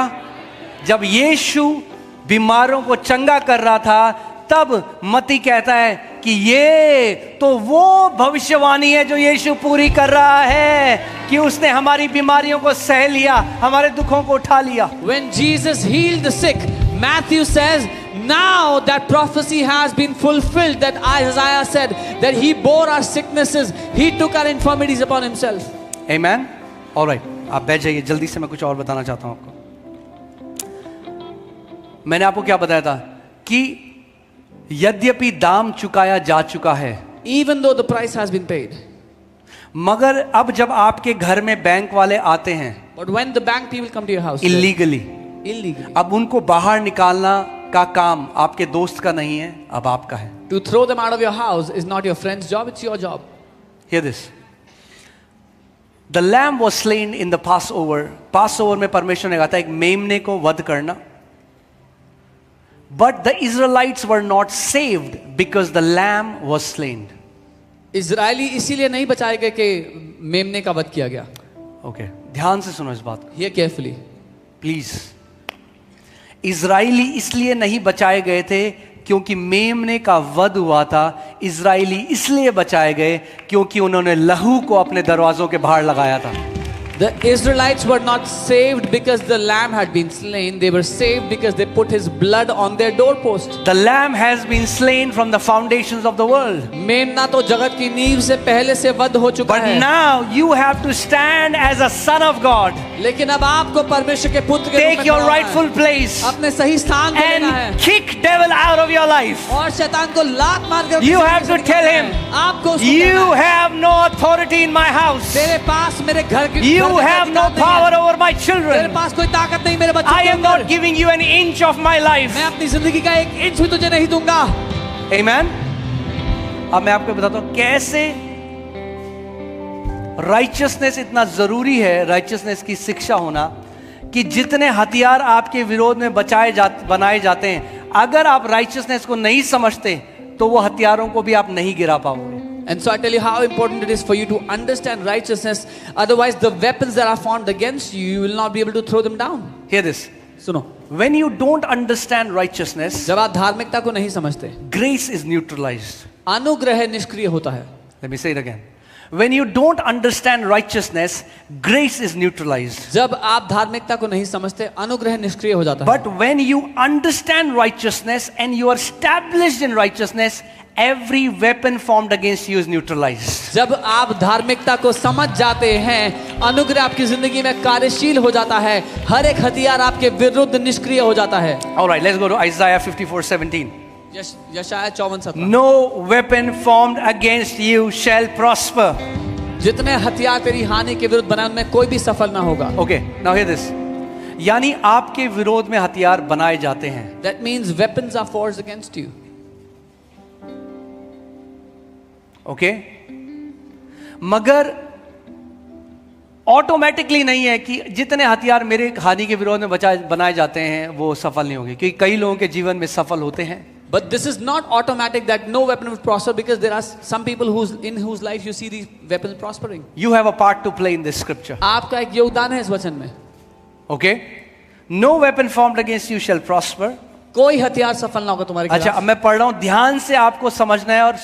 जब यीशु बीमारों को चंगा कर रहा था, तब मत्ती कहता है कि ये तो वो भविष्यवाणी है जो यीशु पूरी कर रहा है कि उसने हमारी बीमारियों को सह लिया, हमारे दुखों को उठा लिया. When Jesus healed the sick, Matthew says Now that prophecy has been fulfilled, that Isaiah said that he bore our sicknesses, he took our infirmities upon himself. Amen. All right, आप बैठ जाइए, जल्दी से मैं कुछ और बताना चाहता हूं आपको. मैंने आपको क्या बताया था कि यद्यपि दाम चुकाया जा चुका है, Even though the price has been paid, मगर अब जब आपके घर में बैंक वाले आते हैं but when the bank people come to your house illegally, अब उनको बाहर निकालना का काम आपके दोस्त का नहीं है, अब आपका है. to throw them out of your house is not your friend's job, it's your job. Hear this. The lamb was slain in the Passover. Passover में परमेश्वर ने कहा था एक मेमने को वध करना. But the Israelites were not saved because the lamb was slain. Israeli इसीलिए नहीं बचाए गए कि मेमने का वध किया गया. Okay, ध्यान से सुनो इस बात को. Hear carefully. प्लीज. इजराइली इसलिए नहीं बचाए गए थे क्योंकि मेमने का वध हुआ था. इजराइली इसलिए बचाए गए क्योंकि उन्होंने लहू को अपने दरवाजों के बाहर लगाया था. The Israelites were not saved because the lamb had been slain. They were saved because they put his blood on their doorpost. The lamb has been slain from the foundations of the world. मेमना तो जगत की नींव से पहले से वध हो चुका But है. now you have to stand as a son of God. लेकिन अब आपको परमेश्वर के पुत्र के रूप Take में your खड़ा होना है. rightful place अपने सही स्थान को लेना है and kick devil out of your life. और शैतान को लात मार कर You have to tell him, आपको उसको you कहना है, have no authority in my house. तेरे पास मेरे घर की You घर का have no अधिकार नहीं है. power over my तेरे children. पास कोई ताकत नहीं मेरे बच्चों I के am ऊपर. not giving you an inch of my life. मैं अपनी जिंदगी का एक इंच भी तुझे नहीं दूंगा. Amen. अब मैं आपको बताता हूं कैसे राइचियसनेस इतना जरूरी है. राइचियसनेस की शिक्षा होना कि जितने हथियार आपके विरोध में बनाए जाते हैं, अगर आप राइचियसनेस को नहीं समझते तो वो हथियारों को भी आप नहीं गिरा पाओगे. And so I tell you how important it is for you to understand righteousness. Otherwise, the weapons that are formed against you, you will not be able to throw them down. Hear this. सुनो, When you don't understand righteousness, जब आप धार्मिकता को नहीं समझते, grace is neutralized. अनुग्रह निष्क्रिय होता है. Let me say it again. When you don't understand righteousness, grace is neutralized. जब आप धार्मिकता को नहीं समझते, अनुग्रह निष्क्रिय हो जाता है. But when you understand righteousness and you are established in righteousness, every weapon formed against you is neutralized. जब आप धार्मिकता को समझ जाते हैं, अनुग्रह आपकी जिंदगी में कार्यशील हो जाता है, हर एक हथियार आपके विरुद्ध निष्क्रिय हो जाता है. All right, let's go to Isaiah 54:17. यशायाह 54:17. No weapon formed against you shall prosper. जितने हथियार तेरी हानि के विरुद्ध बनाए उनमें कोई भी सफल ना होगा. Okay, now hear this. यानी आपके विरोध में हथियार बनाए जाते हैं. That means weapons are forged against you. Okay? मगर ऑटोमेटिकली नहीं है कि जितने हथियार मेरे हानि के विरोध में बनाए जाते हैं वो सफल नहीं होंगे, क्योंकि कई लोगों के जीवन में सफल होते हैं. But this is not automatic that no weapon will prosper, because there are some people in whose life you see these weapons prospering. You have a part to play in this scripture. आपका एक योगदान है इस वचन में. Okay? No weapon formed against you shall prosper. कोई हथियार सफल ना होगा तुम्हारे खिलाफ. अच्छा, अब मैं पढ़ रहा हूं, ध्यान से आपको समझना है और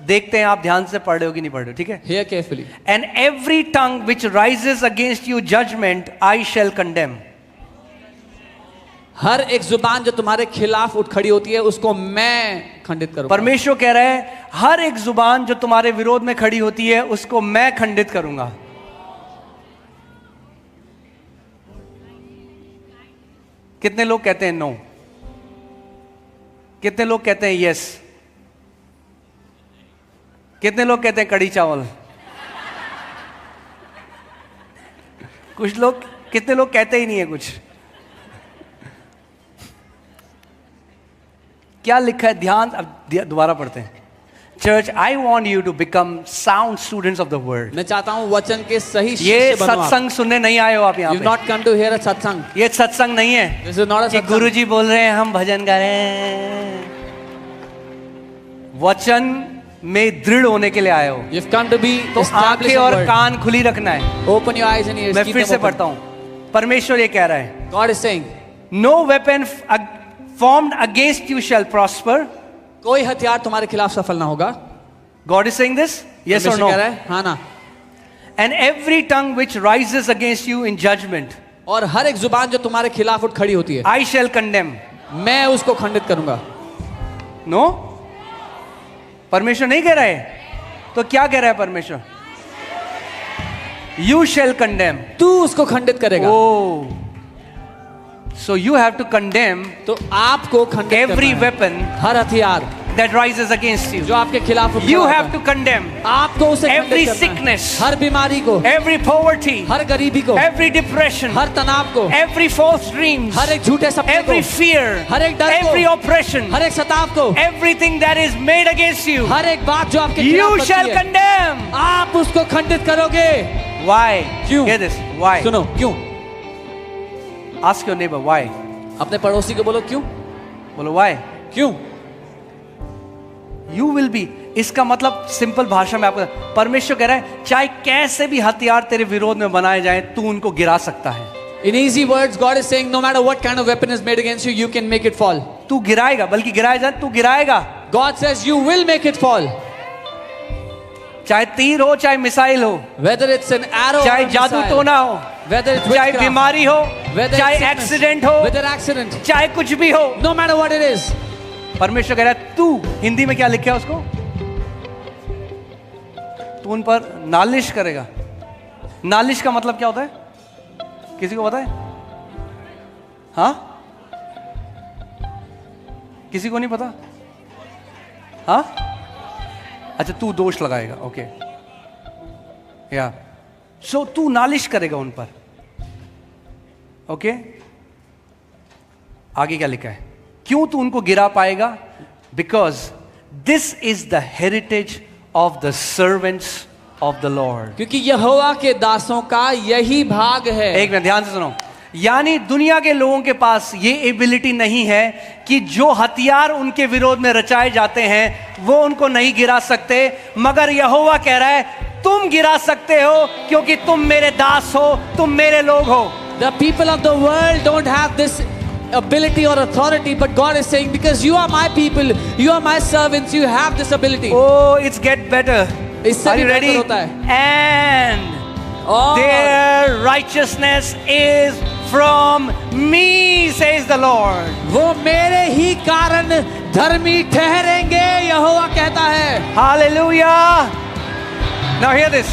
देखते हैं आप ध्यान से पढ़ रहे हो कि नहीं पढ़ रहे हो. ठीक है? Hear carefully. And every tongue which rises against you judgment I shall condemn. हर एक जुबान जो तुम्हारे खिलाफ उठ खड़ी होती है उसको मैं खंडित करूंगा. परमेश्वर कह रहा है हर एक जुबान जो तुम्हारे विरोध में खड़ी होती है उसको मैं खंडित करूंगा. कितने लोग कहते हैं नो? कितने लोग कहते हैं यस? कितने लोग कहते हैं कड़ी चावल? कुछ लोग, कितने लोग कहते ही नहीं है कुछ. क्या लिखा है? ध्यान, अब दोबारा पढ़ते हैं. Church, I want you to become sound students of the word. मैं चाहता हूं वचन के सही ये शिष्य बनो आप. सत्संग सुनने नहीं आए हो आप यहाँ You पे. not come to hear a satsang. ये सत्संग नहीं है This is not a कि satsang. गुरुजी बोल रहे हैं हम भजन गा रहे हैं. वचन में दृढ़ होने के लिए आए हो You've come to be तो established आंखें in और word. कान खुली रखना है. Open your eyes and ears. मैं Keep फिर them से open. पढ़ता हूं. परमेश्वर ये कह रहा है, God is saying, no weapon formed against you shall prosper. कोई हथियार तुम्हारे खिलाफ सफल ना होगा. God is saying this, yes और परमेश्वर नो? कह रहा है हाँ ना. And every tongue which rises against you in judgement और हर एक जुबान जो तुम्हारे खिलाफ उठ खड़ी होती है, आई शैल कंडेम. मैं उसको खंडित करूंगा। नो, परमेश्वर नहीं कह रहा है। तो क्या कह रहा है परमेश्वर? यू शैल कंडेम, तू उसको खंडित करेगा। Oh, so you have to condemn तो आपको खंडित एवरी करना है। वेपन हर हथियार that rises against you. जो आपके खिलाफ उठा You होता have है, to condemn आपको उसे खंडित every करना है। sickness, हर बीमारी को, every poverty, हर गरीबी को, every depression, हर तनाव को, every false dreams, हर एक झूठे सपने every को, fear, हर एक डर को, every oppression, हर एक सताव को, everything that is made against you, हर एक बात जो आपके खिलाफ you बनती shall है, condemn. आप उसको खंडित करोगे। Why? क्यों? Hear this. Why? सुनो, क्यों? Ask your neighbor why. अपने पड़ोसी को बोलो क्यों? बोलो why? क्यों? You will be. इसका मतलब सिंपल भाषा में आपको, परमेश्वर कह रहा है चाहे कैसे भी हथियार तेरे विरोध में बनाए जाएं, तू उनको गिरा सकता है। In easy words, God is saying, no matter what kind of weapon is made against you, you can make it fall. तू गिराएगा, बल्कि गिराया जाए तू गिराएगा। God says you will make it fall. चाहे तीर हो, चाहे मिसाइल हो, Whether it's an arrow, चाहे or a जादू missile, टोना हो, whether it's चाहे witchcraft, बीमारी हो, whether चाहे it's sickness, एक्सीडेंट हो, whether accident, चाहे कुछ भी हो, no matter what it is, परमेश्वर कह रहा है तू, हिंदी में क्या लिखा है उसको, तू उन पर नालिश करेगा। नालिश का मतलब क्या होता है? किसी को पता है? हाँ, किसी को नहीं पता? हाँ, अच्छा, तू दोष लगाएगा। ओके, या सो तू नालिश करेगा उन पर। ओके, आगे क्या लिखा है? क्यों तू उनको गिरा पाएगा? Because this is the heritage of the servants of the Lord. क्योंकि यहोवा के दासों का यही भाग है। एक मिनट ध्यान से सुनो। यानी दुनिया के लोगों के पास ये एबिलिटी नहीं है कि जो हथियार उनके विरोध में रचाए जाते हैं वो उनको नहीं गिरा सकते, मगर यहोवा कह रहा है तुम गिरा सकते हो क्योंकि तुम मेरे दास हो, तुम मेरे लोग हो। The people of the world don't have this ability or authority, but God is saying, because you are my people, you are my servants, you have this ability. Oh, it's get better. इससे Are भी you बेहतर ready? होता है। And और their righteousness is from me, says the Lord. वो मेरे ही कारण धर्मी ठहरेंगे, यहोवा कहता है। Hallelujah. Now hear this.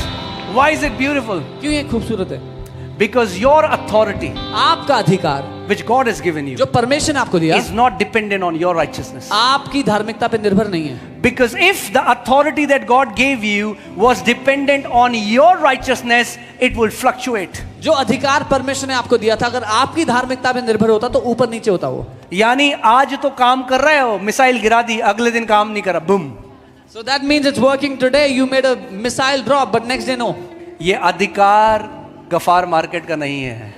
Why is it beautiful? क्यों ये खूबसूरत है? Because your authority, आपका अधिकार which God has given you, जो परमेश्वर ने आपको दिया, is not dependent on your righteousness. आपकी धार्मिकता पे निर्भर नहीं है। Because if the authority that God gave you was dependent on your righteousness, it will fluctuate. जो अधिकार परमेश्वर ने आपको दिया था, अगर आपकी धार्मिकता पे निर्भर होता तो ऊपर नीचे होता वो। यानी आज तो काम कर रहे हो, मिसाइल गिरा दी, अगले दिन काम नहीं करा, boom. So that means it's working today. You made a missile drop, but next day no. ये अधिकार गफार मार्केट का नहीं है।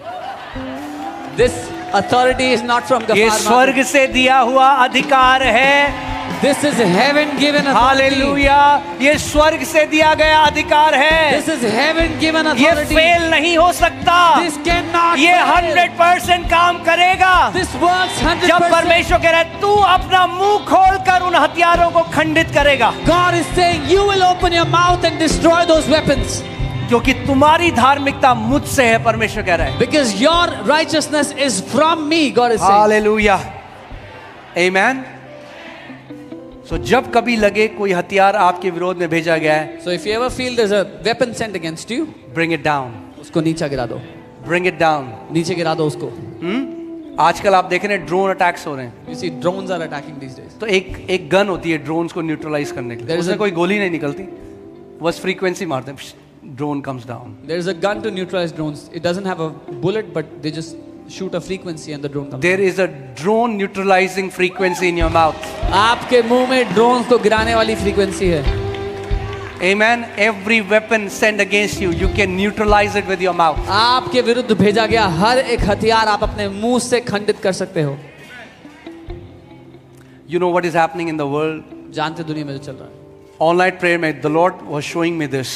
This authority is not from ये Gafar स्वर्ग Market. से दिया हुआ अधिकार है। This is heaven given authority. Hallelujah, ये स्वर्ग से दिया गया अधिकार है। This is heaven given ये authority. फेल नहीं हो सकता। This cannot ये fail. 100% काम करेगा। This works 100%. जब परमेश्वर कह रहा है तू अपना मुंह खोलकर उन हथियारों को खंडित करेगा, God is saying you will open your mouth and destroy those weapons. क्योंकि तुम्हारी धार्मिकता मुझसे है, परमेश्वर कह रहा है। Because your righteousness is from me, God is saying. Hallelujah, amen. So जब कभी लगे कोई हथियार आपके विरोध में भेजा गया है, So if you ever feel there's a weapon sent against you, bring it down, उसको नीचे गिरा दो, ब्रिंग इट डाउन। नीचे गिरा दो उसको। आजकल आप देख रहे हैं ड्रोन अटैक्स हो रहे हैं। You see drones are attacking these days. तो एक गन होती है ड्रोन्स को न्यूट्रलाइज करने के लिए, There is उसमें a- कोई गोली नहीं निकलती, बस फ्रीक्वेंसी मारते हैं, drone comes down. There is a gun to neutralize drones. It doesn't have a bullet, but they just shoot a frequency and the drone comes. There is a drone neutralizing frequency in your mouth. आपके मुंह में drone को गिराने वाली frequency है। Amen. Every weapon sent against you, you can neutralize it with your mouth. आपके विरुद्ध भेजा गया हर एक हथियार आप अपने मुंह से खंडित कर सकते हो। You know what is happening in the world? जानते दुनिया में जो चल रहा है। All night prayer में the Lord was showing me this,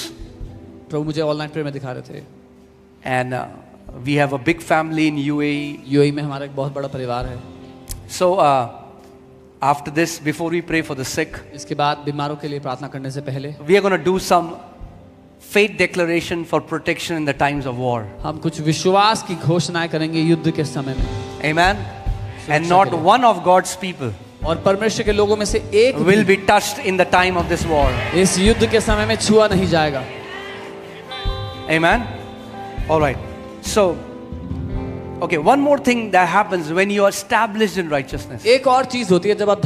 प्रभु मुझे ऑनलाइन प्रेयर में दिखा रहे थे। and we have a big family in UAE. UAE में हमारा एक बहुत बड़ा परिवार है। So after this, before we pray for the sick, इसके बाद बीमारों के लिए प्रार्थना करने से पहले we are going to do some faith declaration for protection in the times of war. हम कुछ विश्वास की घोषणाएं करेंगे युद्ध के समय में। Amen. and सुरक्षा not के लिए। one of God's people और परमेश्वर के लोगों में से एक will be touched in the time of this war. इस युद्ध के समय में छुआ नहीं जाएगा। Amen. All right. So, okay, one more thing that happens when you are established in righteousness. एक और चीज होती है जब आप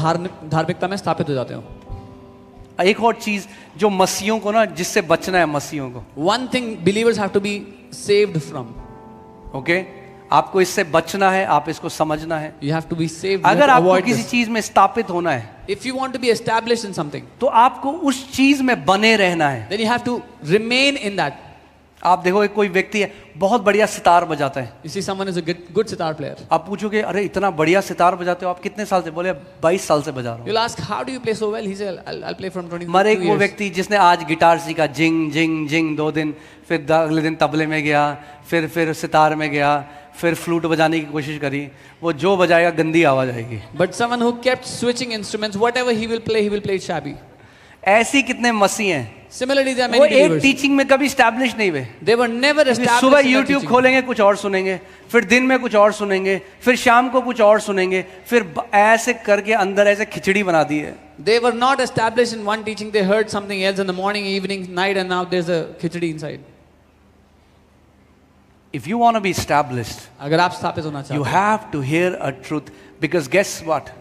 धार्मिकता में स्थापित हो जाते हो। एक और चीज जो मसीहों को ना, जिससे बचना है मसीहों को, One thing believers have to be saved from. Okay आपको इससे बचना है, आप इसको समझना है। You have to be saved. You have अगर to आपको avoid किसी this. चीज में स्थापित होना है If you want to be established in something, तो आपको उस चीज में बने रहना है। then you have to remain in that. आप देखो एक कोई व्यक्ति है बहुत बढ़िया सितार बजाता है, You see, someone is a good sitar player. आप पूछोगे अरे इतना बढ़िया सितार बजाते हो आप कितने साल से? बोले 22 साल से बजा रहा हूँ। You'll ask, how do you play so well? He said, I'll play from 22 मगर एक वो years. व्यक्ति जिसने आज गिटार सीखा, जिंग जिंग जिंग 2 दिन, फिर अगले दिन तबले में गया, फिर सितार में गया, फिर फ्लूट बजाने की कोशिश करी, वो जो बजाएगा गंदी आवाज आएगी। But someone who kept switching instruments, whatever he will play it shabby. ऐसी कितने मसीह हैं Similarly, there are वो many एक believers. टीचिंग में कभी स्टैब्लिश नहीं हुए। They were never established. सुबह in that यूट्यूब teaching. खोलेंगे कुछ और सुनेंगे, फिर दिन में कुछ और सुनेंगे, फिर शाम को कुछ और सुनेंगे, फिर ऐसे करके अंदर ऐसे खिचड़ी बना दी है। They were not established in one teaching. They heard something else in the morning, evening, night, and now there's a khichdi inside. If you want to be established, अगर आप स्थापित होना चाहते you हैं, have to hear a truth, because guess what?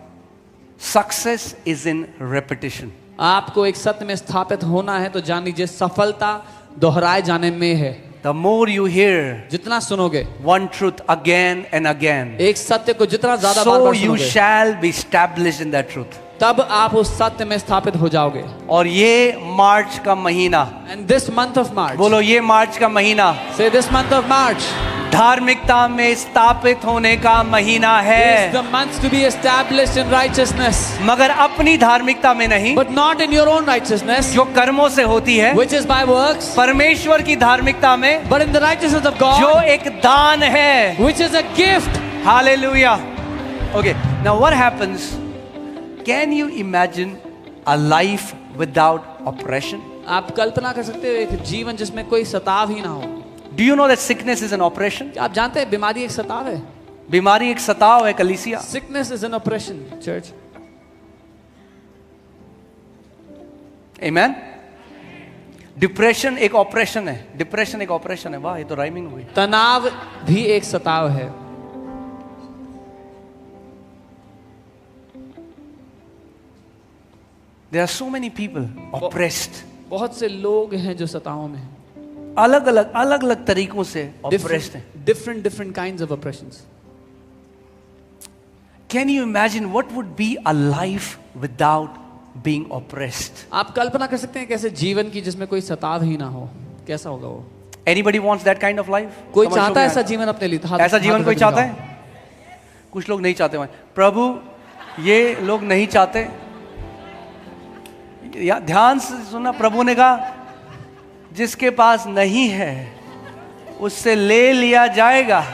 Success is in repetition. आपको एक सत्य में स्थापित होना है तो जान लीजिए सफलता दोहराए जाने में है। The more you hear जितना सुनोगे one truth again and again, एक सत्य को जितना ज्यादा बार so बार you सुनोगे shall be established in that truth. तब आप उस सत्य में स्थापित हो जाओगे। और ये मार्च का महीना, And this month of March, बोलो ये मार्च का महीना say this month of March धार्मिकता में स्थापित होने का महीना is है, the month to be established in righteousness, मगर अपनी धार्मिकता में नहीं, but not in your own righteousness, जो कर्मों से होती है, which is by works, परमेश्वर की धार्मिकता में, but in the righteousness of जो God, एक दान है। which is a gift. Hallelujah. Okay, now what happens? Can you imagine a life without oppression? आप कल्पना कर सकते हो एक जीवन जिसमें कोई सताव ही ना हो। Do you know that sickness is an oppression? क्या आप जानते हैं बीमारी एक सताव है? बीमारी एक सताव है कलीसिया। Sickness is an oppression, church. Amen? Depression एक ऑपरेशन है, डिप्रेशन एक ऑपरेशन है। वाह, ये तो राइमिंग हुई। तनाव भी एक सताव है। There are so many people oppressed. बहुत से लोग हैं जो सताओं में हैं। अलग अलग तरीकों से oppressed हैं। different kinds of oppressions. Can you imagine what would be a life without being oppressed? आप कल्पना कर सकते हैं कैसे जीवन की जिसमें कोई सताव ही ना हो, कैसा होगा वो? Anybody wants that kind of life? कोई समझ चाहता है लो ऐसा जीवन अपने लिए? ऐसा जीवन कोई चाहता है? कुछ लोग नहीं चाहते हैं। प्रभु ये लोग नहीं चाहते। या ध्यान से सुनना, प्रभु ने कहा जिसके पास नहीं है उससे ले लिया जाएगा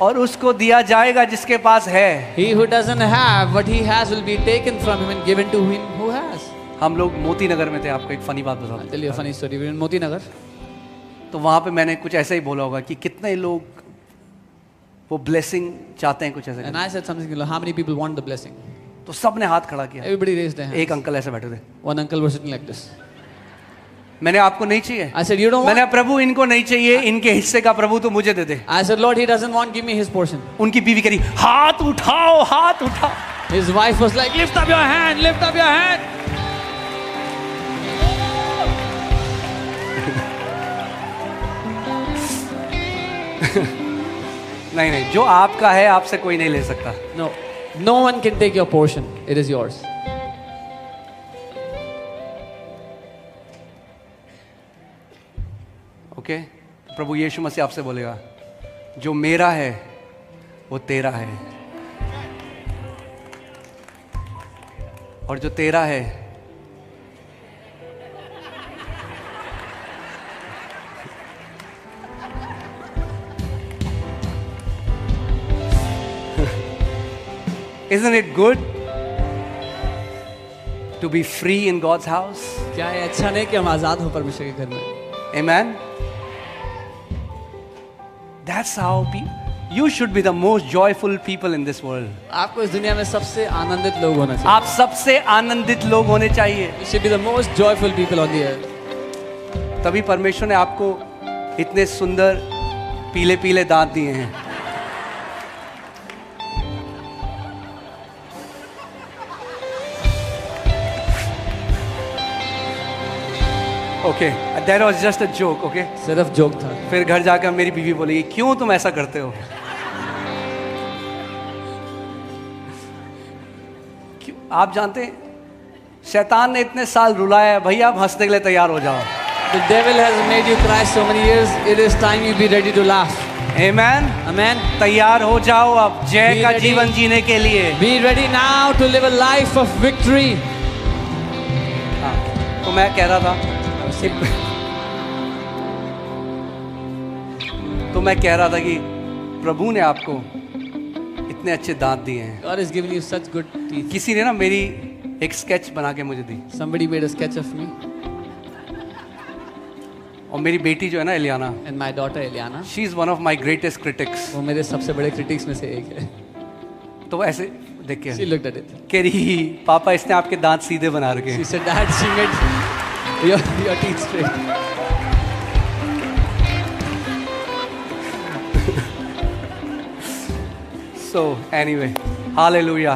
और उसको दिया जाएगा जिसके पास है। He who doesn't have what he has will be taken from him and given to him who has. हम लोग मोती नगर में थे, आपको एक फनी बात I'll बताता tell you a funny story. We're in Moti Nagar. हूं। तो वहां पे मैंने कुछ ऐसा ही बोला होगा कि कितने लोग वो ब्लेसिंग चाहते हैं, कुछ ऐसे And I said something like, how many people want the blessing? तो सब ने हाथ खड़ा किया। Everybody raised their hands. एक अंकल ऐसे बैठे थे। One uncle was sitting like this. मैंने आपको नहीं चाहिए। I said, you don't मैंने want? प्रभु इनको नहीं चाहिए, इनके हिस्से का प्रभु तो मुझे दे दे। I said, Lord, he doesn't want, give me his portion. उनकी बीवी करी हाथ उठाओ हाथ उठाओ। His wife was like, lift up your hand, lift up your hand. नहीं नहीं, जो आपका है आपसे कोई नहीं ले सकता। No, no one can take your portion. It is yours. Okay, प्रभु यीशु मसीह आपसे बोलेगा जो मेरा है वो तेरा है, और जो तेरा है Isn't it good to be free in God's house? क्या ये अच्छा नहीं कि हम आजाद हो परमेश्वर के घर में? Amen. That's how You should be the most joyful people in this world. आपको इस दुनिया में सबसे आनंदित लोग होना चाहिए. आप सबसे आनंदित लोग होने चाहिए. You should be the most joyful people on the earth. तभी परमेश्वर ने आपको इतने सुंदर पीले पीले दांत दिए हैं. Okay, that was just a joke. Okay, सिर्फ जोक था. फिर घर जाकर मेरी बीवी बोलेगी क्यों तुम ऐसा करते हो. क्यों? आप जानते हैं शैतान ने इतने साल रुलाया है, भैया आप हंसने के लिए तैयार हो जाओ. The devil has made you cry so many years. It is time you be ready to laugh. Amen. Amen. तैयार हो जाओ अब जय Be का ready. जीवन जीने के लिए. Be ready now to live a life of victory. हाँ, तो मैं कह रहा था तो मैं कह रहा था कि प्रभु ने आपको इतने अच्छे दांत दिए हैं. God has given you such good teeth. किसी ने ना मेरी एक स्केच बना के मुझे दी. Somebody made a sketch of me और मेरी बेटी जो है ना Ileana, and my daughter Eliana. She is one of my greatest critics. वो मेरे सबसे बड़े critics में से एक है. तो वो ऐसे देख के She looked at it. कह रही पापा इसने आपके दांत सीधे बना रखे हैं. She said, Dad, she made your teeth straight. So anyway, hallelujah.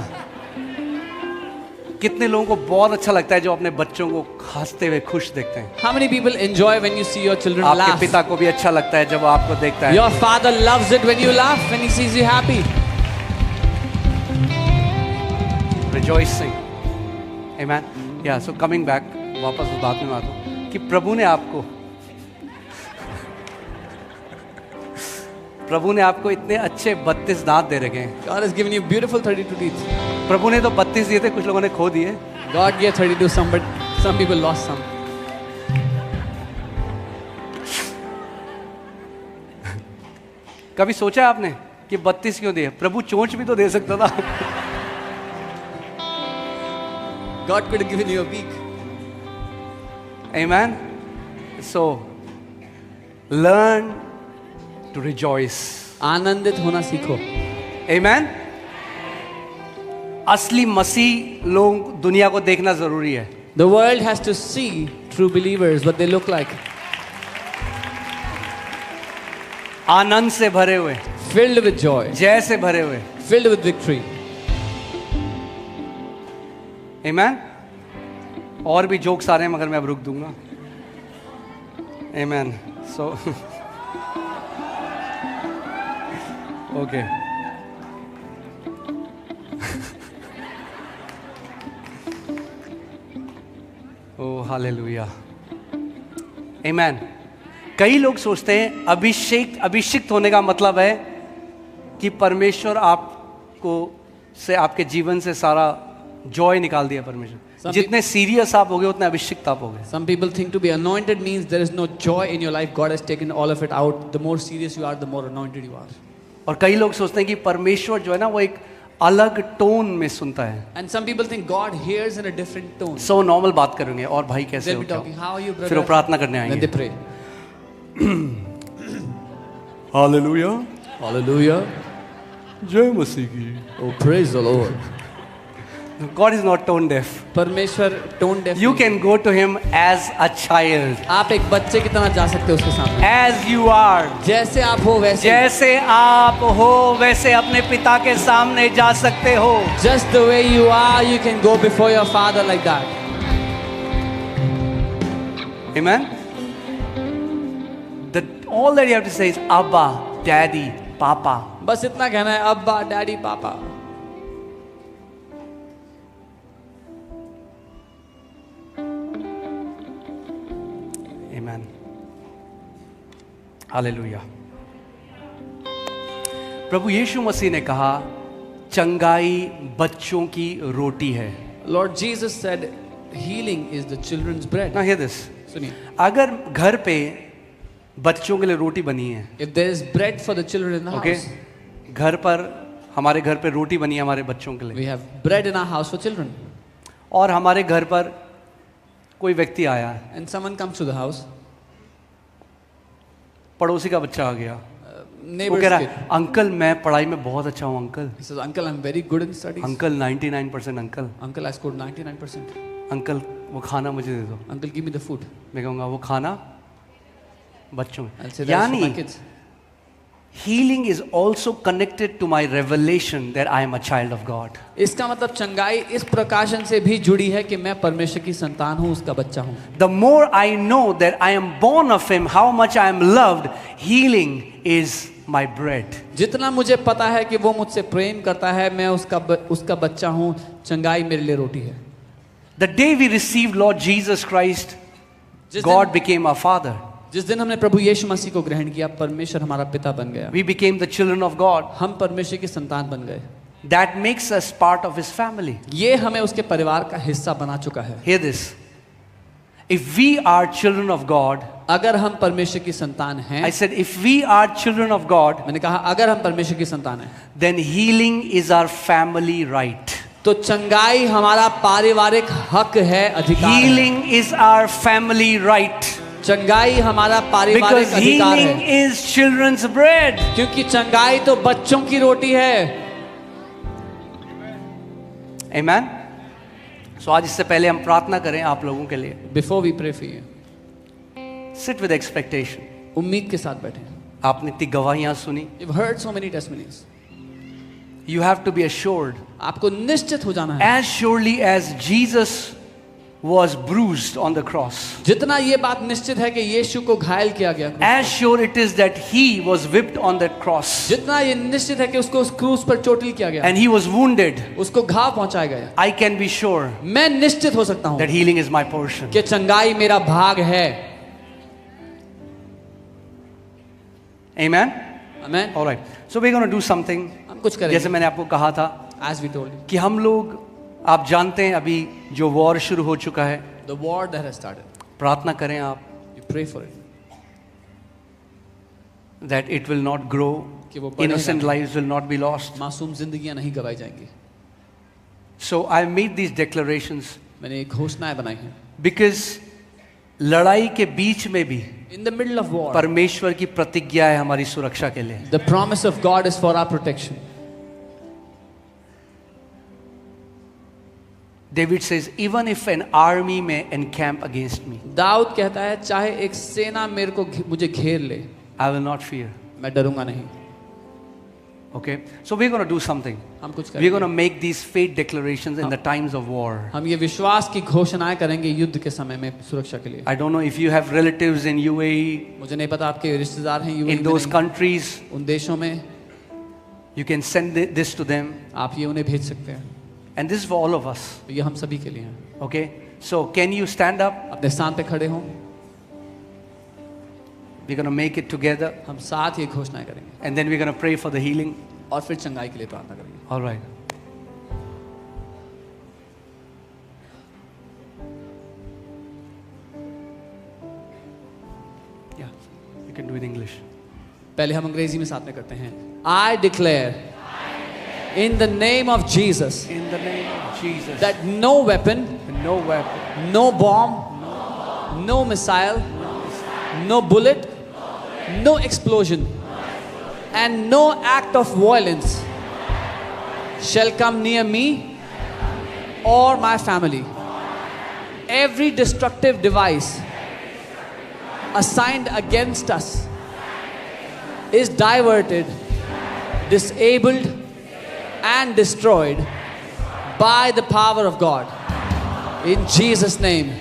कितने लोगों को बहुत अच्छा लगता है जो अपने बच्चों को हंसते हुए खुश देखते हैं. How many people enjoy when you see your children आपके laugh? पिता को भी अच्छा लगता है जब वो आपको देखता है. Your father loves it when you laugh, when he sees you happy. Rejoicing. Amen. Yeah, so coming back, वापस उस बात में आता हूँ कि प्रभु ने आपको इतने अच्छे 32 दांत दे रखे हैं. God has given you beautiful 32 teeth. प्रभु ने तो 32 दिए थे, कुछ लोगों ने खो दिए. God gave 32 some, but some people lost some. कभी सोचा है आपने कि 32 क्यों दिए? प्रभु चोंच भी तो दे सकता था. God could have given you a beak. Amen. So learn to rejoice. आनंदित होना सीखो. Amen. असली मसीह लोग दुनिया को देखना जरूरी है. The world has to see true believers, what they look like. आनंद से भरे हुए, Filled with joy, जय से भरे हुए. filled with victory. Amen. और भी जोक्स आ रहे हैं मगर मैं अब रुक दूंगा. Amen. So okay. Oh, hallelujah. Amen. कई लोग सोचते हैं अभिषिक्त होने का मतलब है कि परमेश्वर आपको से आपके जीवन से सारा जॉय निकाल दिया. परमेश्वर जितने सीरियस आप होगे उतने अभिषिक्त आप होगे. Some people think to be anointed means there is no joy in your life. God has taken all of it out. The more serious you are, the more anointed you are. और कई लोग सोचते हैं कि परमेश्वर जो है ना वो एक अलग टोन में सुनता है. And some people think God hears in a different tone. So normal बात करेंगे और भाई कैसे They'll हो be क्या talking, हो? how are you, brother? फिर वो प्रार्थना करने Then they आएंगे. pray. Hallelujah, Hallelujah. जय मसीह की. Oh, praise the Lord. God is not tone deaf. परमेश्वर tone deaf. You नहीं can go to him as a child, है. आप एक बच्चे की तरह जा सकते हो उसके सामने. as you are. जैसे आप हो वैसे. जैसे आप हो वैसे अपने पिता के सामने जा सकते हो. Just the way you are, you can go before your father like that. Amen. All that you have to say is Abba, Daddy, Papa. बस इतना कहना है, अब्बा, डैडी, पापा. Amen. Hallelujah. प्रभु यीशु मसीह ने कहा चंगाई बच्चों की रोटी है. Lord Jesus said, healing is the children's bread. Now hear this. सुनिए. अगर घर पे बच्चों के लिए रोटी बनी है, If there is bread for the children in the okay, house, घर पर हमारे घर पे रोटी बनी है हमारे बच्चों के लिए, we have bread in our house for children. और हमारे घर पर कोई व्यक्ति आया, And someone comes to the house, पड़ोसी का बच्चा आ गया, वो neighbor's कह रहा kid. है अंकल मैं पढ़ाई में बहुत अच्छा हूँ uncle. He says, Uncle, I'm very good in studies. Uncle 99% uncle. Uncle, I scored 99%. Uncle वो खाना मुझे दे दो. Uncle, give me the food. मैं कहूँगा वो खाना बच्चों में. I'll say that's for my यानी kids. healing is also connected to my revelation that I am a child of God. इसका मतलब चंगाई इस प्रकाशन से भी जुड़ी है कि मैं परमेश्वर की संतान हूँ, उसका बच्चा हूँ. The more I know that I am born of Him, how much I am loved, healing is my bread. जितना मुझे पता है कि वो मुझसे प्रेम करता है, मैं उसका बच्चा हूँ, चंगाई मेरे लिए रोटी है. The day we received Lord Jesus Christ, God became our Father. जिस दिन हमने प्रभु यीशु मसीह को ग्रहण किया, परमेश्वर हमारा पिता बन गया. We became the children of God. हम परमेश्वर की संतान बन गए. That makes us part of His family. ये हमें उसके परिवार का हिस्सा बना चुका है. Hear this. If we are children of God, अगर हम परमेश्वर की संतान हैं, I said, if we are children of God, मैंने कहा अगर हम परमेश्वर की संतान हैं, then healing is our family right. तो चंगाई हमारा पारिवारिक हक है, अधिकार है. Healing is our family right. चंगाई हमारा पारिवारिक Because अधिकार healing है, is children's bread. क्योंकि चंगाई तो बच्चों की रोटी है. Amen. So आज इससे पहले हम प्रार्थना करें आप लोगों के लिए. Before we pray for you, Sit with expectation. उम्मीद के साथ बैठे. आपने इतनी गवाहियां सुनी. You've heard so many testimonies. You have to be assured. आपको निश्चित हो जाना है. As surely as Jesus was bruised on the cross, जितना ये बात निश्चित है कि यीशु को घायल किया गया, as sure it is that He was whipped on that cross जितना ये निश्चित है कि उसको उस क्रूस पर चोटिल किया गया, and He was wounded, उसको घाव पहुंचाया गया, I can be sure मैं निश्चित हो सकता हूं that healing is my portion. कि चंगाई मेरा भाग है. Amen. Amen. All right. So we're going to do something. हम कुछ जैसे करेंगे. मैंने आपको कहा था As we told you, कि हम लोग, आप जानते हैं अभी जो वॉर शुरू हो चुका है, the war that has started, प्रार्थना करें आप you pray for it. that it will not grow, कि वो बढ़ेगा innocent नहीं. lives will not be lost. मासूम जिंदगियां नहीं गवाई जाएंगी. So I made these declarations मैंने एक घोषणाएं बनाई हैं. because लड़ाई के बीच में भी In the middle of war, परमेश्वर की प्रतिज्ञा है हमारी सुरक्षा के लिए. the promise of God is for our protection. David says, even if an army may encamp against me, Dawood कहता है चाहे एक सेना मुझे घेर ले, I will not fear. मैं डरूंगा नहीं. Okay, so we're going to do something. हम कुछ We're going to करेंगे. make these faith declarations in the times of war. हम ये विश्वास की घोषणाएं करेंगे युद्ध के समय में सुरक्षा के लिए. I don't know if you have relatives in UAE, मुझे नहीं पता आपके रिश्तेदार हैं यूएई in में those नहीं. countries, उन देशों में you can send this to them. आप ये उन्हें भेज सकते हैं. And this is for all of us. तो ये हम सभी के लिए हैं. Okay, so can you stand up? अपने स्थान पे खड़े हों. We're going to make it together हम साथ ये घोषणाएं करेंगे and then we're going to pray for the healing. और फिर चंगाई के लिए प्रार्थना करेंगे. All right. Yeah, you can do it in English. पहले हम अंग्रेजी में साथ में करते हैं. I declare in the name of Jesus In the name of Jesus, that no weapon, no weapon, no bomb, no missile, no bullet, no explosion, and no act of violence shall come near me or my family. Every destructive device assigned against us is diverted, disabled, and destroyed by the power of God. In Jesus' name.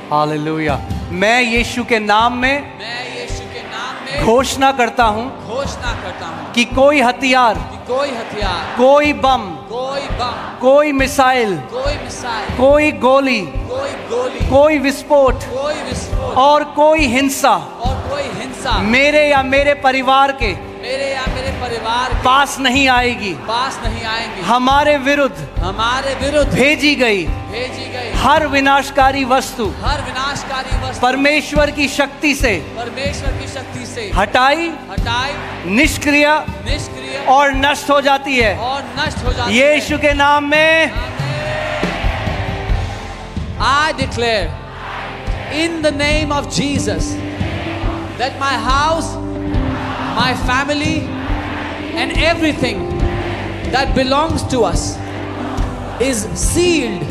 Hallelujah. मैं यीशु के नाम में मैं यीशु के नाम में घोषणा करता हूँ घोषणा करता हूँ कि कोई हथियार, कि कोई हथियार, कोई बम, कोई बम, कोई मिसाइल, कोई मिसाइल, कोई गोली, कोई गोली, कोई विस्फोट कोई विस्फोट और कोई हिंसा और कोई हिंसा मेरे या मेरे परिवार के मेरे या मेरे परिवार के पास नहीं आएगी. पास नहीं आएंगे. हमारे विरुद्ध हमारे विरुद्ध भेजी गई भेजी गई हर विनाशकारी वस्तु हर विनाशकारी वस्तु परमेश्वर की शक्ति से परमेश्वर की शक्ति से हटाई, हटाई, निष्क्रिय निष्क्रिय और नष्ट हो जाती है. और नष्ट हो जाती है. यीशु के नाम में I declare in the name of Jesus that my house, my family, and everything that belongs to us is sealed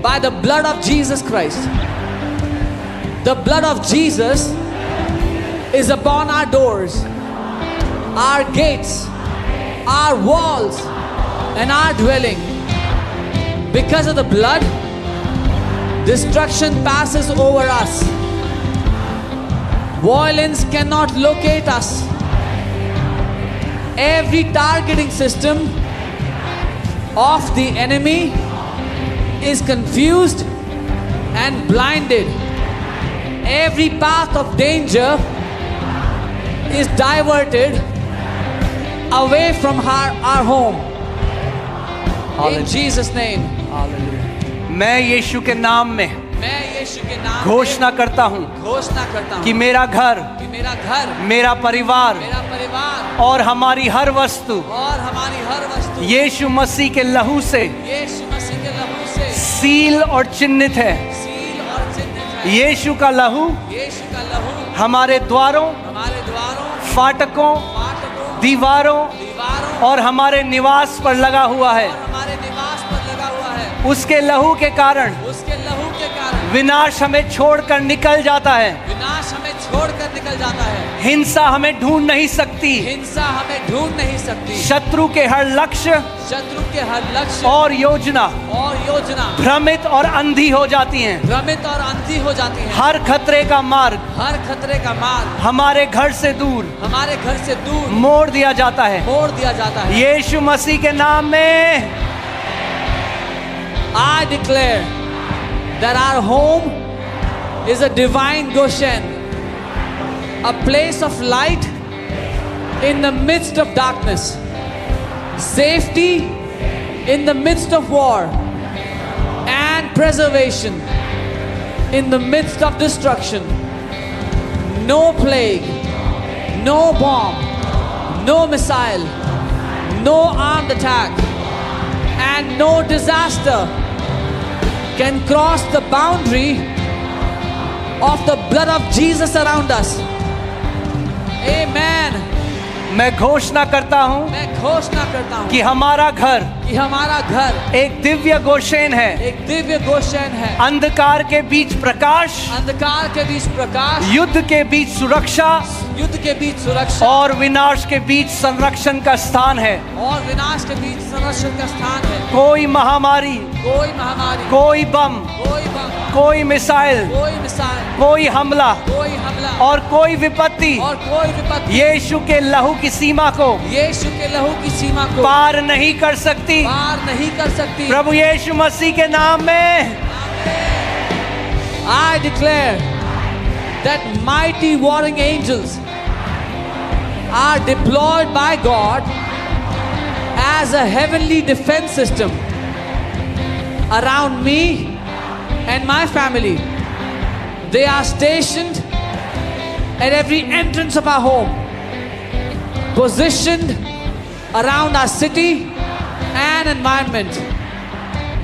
by the blood of Jesus Christ. The blood of Jesus is upon our doors, our gates, our walls, and our dwelling. Because of the blood, destruction passes over us. Violence cannot locate us. Every targeting system of the enemy is confused and blinded. Every path of danger is diverted away from our home. In Jesus' name. मैं यीशु के नाम में मैं यीशु के नाम घोषणा करता हूँ घोषणा करता हूँ कि मेरा घर, मेरा घर, मेरा परिवार मेरा परिवार और हमारी हर वस्तु और हमारी हर वस्तु यीशु मसीह के लहू से यीशु मसीह के लहू से सील और चिन्हित है। सील और चिन्हित है। यीशु का लहू यीशु का लहू हमारे द्वारों, हमारे द्वारों, फाटकों, फाटकों, दीवारों दीवारों और हमारे निवास पर लगा हुआ है। और हमारे निवास पर लगा हुआ है। उसके लहू के कारण उसके लहू के कारण विनाश हमें छोड़कर निकल जाता है। विनाश हमें छोड़कर निकल जाता है। हिंसा हमें ढूंढ नहीं सकती। हिंसा हमें ढूंढ नहीं सकती। शत्रु के हर लक्ष्य, शत्रु के हर लक्ष्य और योजना भ्रमित और अंधी हो जाती हैं। भ्रमित और अंधी हो जाती हैं। हर खतरे का मार्ग, हर खतरे का मार्ग हमारे घर से दूर, हमारे घर से दूर मोड़ दिया जाता है। मोड़ दिया जाता है। यीशु मसीह के नाम में I declare that our home is a divine Goshen, a place of light in the midst of darkness, safety in the midst of war, and preservation in the midst of destruction. No plague, no bomb, no missile, no armed attack, and no disaster can cross the boundary of the blood of Jesus around us. Amen. मैं घोषणा करता हूँ मैं घोषणा करता हूँ कि हमारा घर एक दिव्य गोशेन है। एक दिव्य गोशेन है। अंधकार के बीच प्रकाश, अंधकार के बीच प्रकाश, युद्ध के बीच सुरक्षा, युद्ध के बीच सुरक्षा, और विनाश के बीच संरक्षण का स्थान है। और विनाश के बीच संरक्षण का स्थान है। कोई महामारी, कोई बम, कोई मिसाइल, कोई हमला और कोई विपत्ति यीशु के लहू की सीमा को पार नहीं कर सकती। प्रभु यीशु मसीह के नाम में I declare that mighty warring angels are deployed by God as a heavenly defense system around me and my family. They are stationed at every entrance of our home, positioned around our city and environment,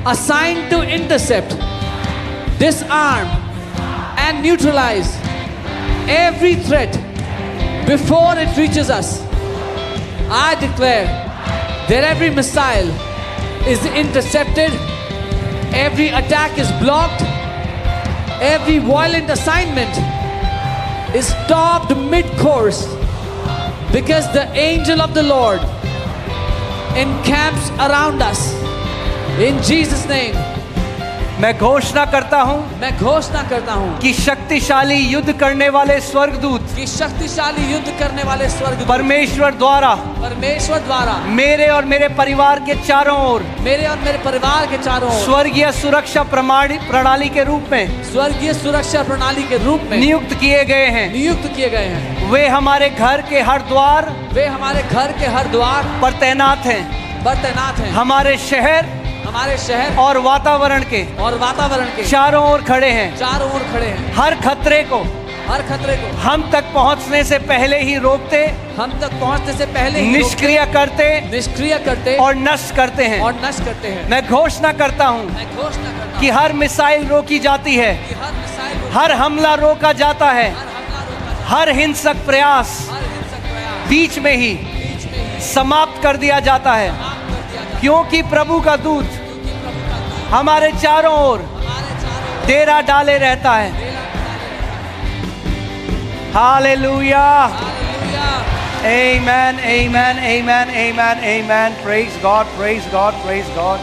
assigned to intercept, disarm and neutralize every threat before it reaches us. I declare that every missile is intercepted, every attack is blocked, every violent assignment is stopped mid-course, because the angel of the Lord encamps around us. In Jesus' name. मैं घोषणा करता हूँ कि शक्तिशाली युद्ध करने वाले स्वर्गदूत, परमेश्वर द्वारा मेरे और मेरे परिवार के चारों ओर, स्वर्गीय सुरक्षा प्रणाली के रूप में नियुक्त किए गए हैं। वे हमारे घर के हर द्वार पर तैनात हैं। हमारे शहर और वातावरण के चारों ओर खड़े हैं। हर खतरे को हम तक पहुंचने से पहले ही रोकते, निष्क्रिय करते और नष्ट करते हैं। मैं घोषणा करता हूं कि हर मिसाइल रोकी जाती है, हर हमला रोका जाता है, हर हिंसक प्रयास बीच में ही समाप्त कर दिया जाता है, क्योंकि प्रभु का दूत हमारे चारों ओर डेरा डाले रहता है। Hallelujah, amen, amen, amen, amen, amen. Praise God, praise God, praise God.